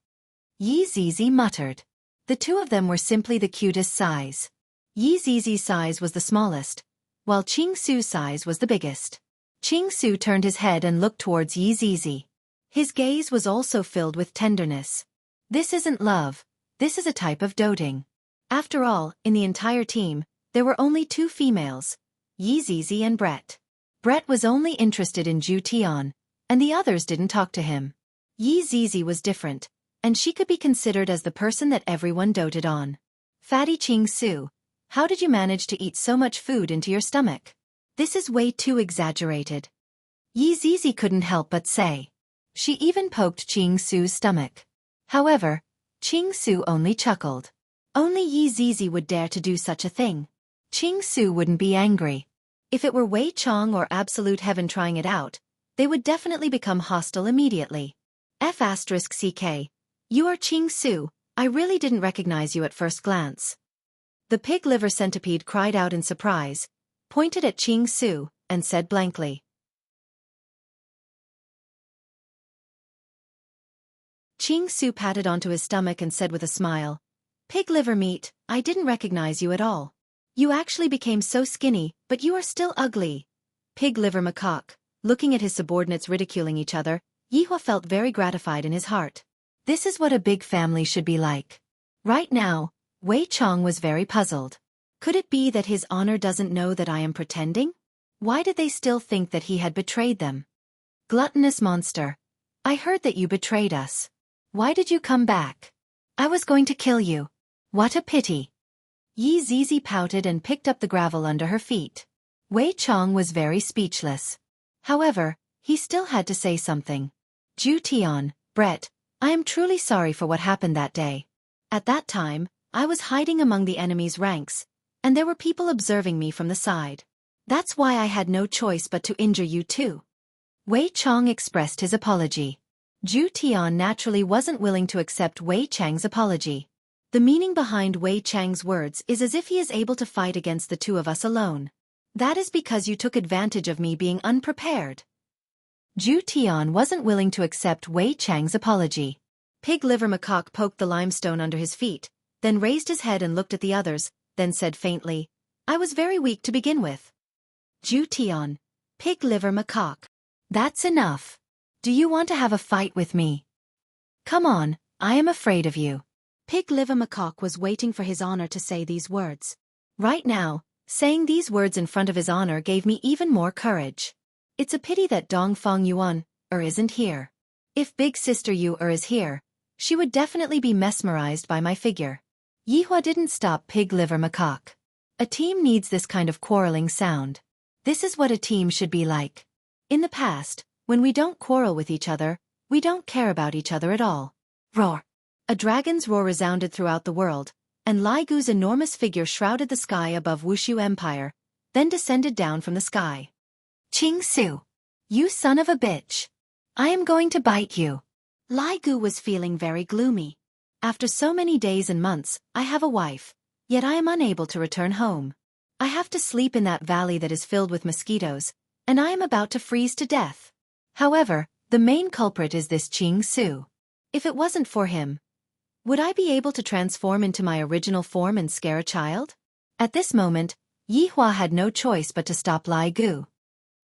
Yi Zizi muttered. The two of them were simply the cutest size. Yi Zizi's size was the smallest, while Qing Su's size was the biggest. Qing Su turned his head and looked towards Yi Zizi. His gaze was also filled with tenderness. This isn't love, this is a type of doting. After all, in the entire team, there were only 2 females, Yi Zizi and Brett. Brett was only interested in Zhu Tian, and the others didn't talk to him. Yi Zizi was different, and she could be considered as the person that everyone doted on. Fatty Ching Su, how did you manage to eat so much food into your stomach? This is way too exaggerated. Yi Zizi couldn't help but say. She even poked Ching Su's stomach. However, Ching Su only chuckled. Only Yi Zizi would dare to do such a thing. Ching Su wouldn't be angry. If it were Wei Chong or Absolute Heaven trying it out, they would definitely become hostile immediately. F***CK. You are Ching Su, I really didn't recognize you at first glance. The pig liver centipede cried out in surprise, pointed at Ching Su, and said blankly. Ching Su patted onto his stomach and said with a smile, Pig liver meat, I didn't recognize you at all. You actually became so skinny, but you are still ugly. Pig liver macaque. Looking at his subordinates ridiculing each other, Yihua felt very gratified in his heart. This is what a big family should be like. Right now, Wei Chong was very puzzled. Could it be that his honor doesn't know that I am pretending? Why did they still think that he had betrayed them? Gluttonous monster. I heard that you betrayed us. Why did you come back? I was going to kill you. What a pity. Yi Zizi pouted and picked up the gravel under her feet. Wei Chong was very speechless. However, he still had to say something. Ju Tian, Brett, I am truly sorry for what happened that day. At that time, I was hiding among the enemy's ranks, and there were people observing me from the side. That's why I had no choice but to injure you too. Wei Chong expressed his apology. Ju Tian naturally wasn't willing to accept Wei Chang's apology. The meaning behind Wei Chang's words is as if he is able to fight against the two of us alone. That is because you took advantage of me being unprepared. Ju Tian wasn't willing to accept Wei Chang's apology. Pig liver macaque poked the limestone under his feet, then raised his head and looked at the others, then said faintly, I was very weak to begin with. Ju Tian, pig liver macaque. That's enough. Do you want to have a fight with me? Come on, I am afraid of you. Pig liver macaque was waiting for his honor to say these words. Right now, saying these words in front of his honor gave me even more courage. It's a pity that Dongfang Yuan isn't here. If big sister Yu is here, she would definitely be mesmerized by my figure. Yihua didn't stop pig liver macaque. A team needs this kind of quarreling sound. This is what a team should be like. In the past, when we don't quarrel with each other, we don't care about each other at all. Roar! A dragon's roar resounded throughout the world, and Lai Gu's enormous figure shrouded the sky above Wuxia Empire, then descended down from the sky. Ching Su! You son of a bitch! I am going to bite you. Lai Gu was feeling very gloomy. After so many days and months, I have a wife, yet I am unable to return home. I have to sleep in that valley that is filled with mosquitoes, and I am about to freeze to death. However, the main culprit is this Ching Su. If it wasn't for him, would I be able to transform into my original form and scare a child? At this moment, Yihua had no choice but to stop Lai Gu.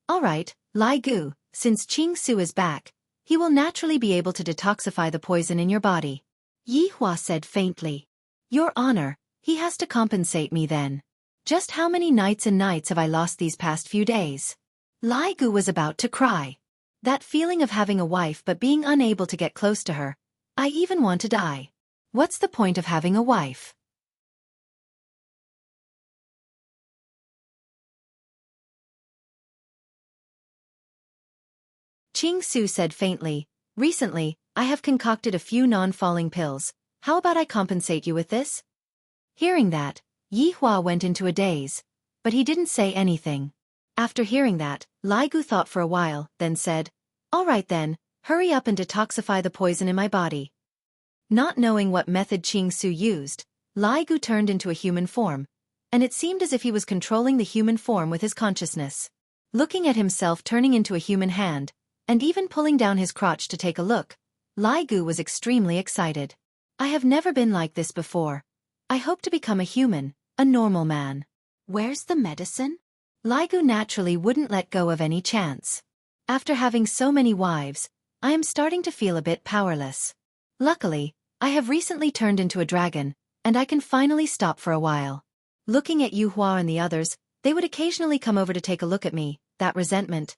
Alright, Lai Gu, since Ching Su is back, he will naturally be able to detoxify the poison in your body. Yihua said faintly. Your honor, he has to compensate me then. Just how many nights and nights have I lost these past few days? Lai Gu was about to cry. That feeling of having a wife but being unable to get close to her. I even want to die. What's the point of having a wife? Ching Su said faintly, recently, I have concocted a few non-falling pills. How about I compensate you with this? Hearing that, Yihua went into a daze, but he didn't say anything. After hearing that, Lai Gu thought for a while, then said, all right then, hurry up and detoxify the poison in my body. Not knowing what method Ching Su used, Lai Gu turned into a human form, and it seemed as if he was controlling the human form with his consciousness. Looking at himself turning into a human hand, and even pulling down his crotch to take a look, Lai Gu was extremely excited. I have never been like this before. I hope to become a human, a normal man. Where's the medicine? Lai Gu naturally wouldn't let go of any chance. After having so many wives, I am starting to feel a bit powerless. Luckily, I have recently turned into a dragon, and I can finally stop for a while. Looking at Yuhua and the others, they would occasionally come over to take a look at me, that resentment.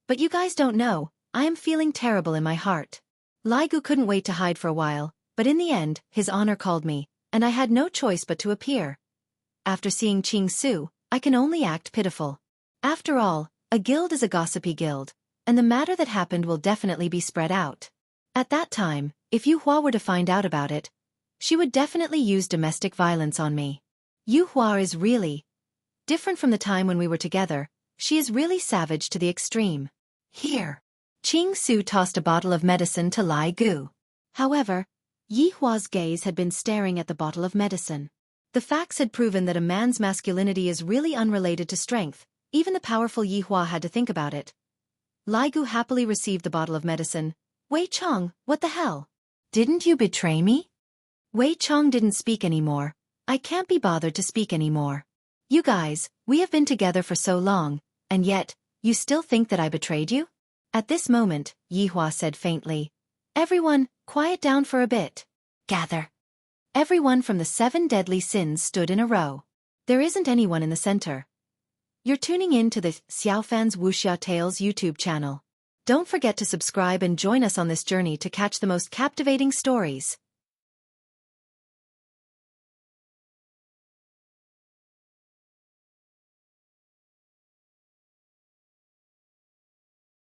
But you guys don't know, I am feeling terrible in my heart. Lai Gu couldn't wait to hide for a while, but in the end, his honor called me, and I had no choice but to appear. After seeing Qing Su, I can only act pitiful. After all, a guild is a gossipy guild, and the matter that happened will definitely be spread out. At that time, if Yu Hua were to find out about it, she would definitely use domestic violence on me. Yu Hua is really different from the time when we were together. She is really savage to the extreme. Here. Qing Su tossed a bottle of medicine to Lai Gu. However, Yi Hua's gaze had been staring at the bottle of medicine. The facts had proven that a man's masculinity is really unrelated to strength. Even the powerful Yi Hua had to think about it. Lai Gu happily received the bottle of medicine. Wei Chong, what the hell? Didn't you betray me? Wei Chong didn't speak anymore. I can't be bothered to speak anymore. You guys, we have been together for so long, and yet, you still think that I betrayed you? At this moment, Yi Hua said faintly. Everyone, quiet down for a bit. Gather. Everyone from the 7 deadly sins stood in a row. There isn't anyone in the center. You're tuning in to the Xiaofan's Wuxia Tales YouTube channel. Don't forget to subscribe and join us on this journey to catch the most captivating stories.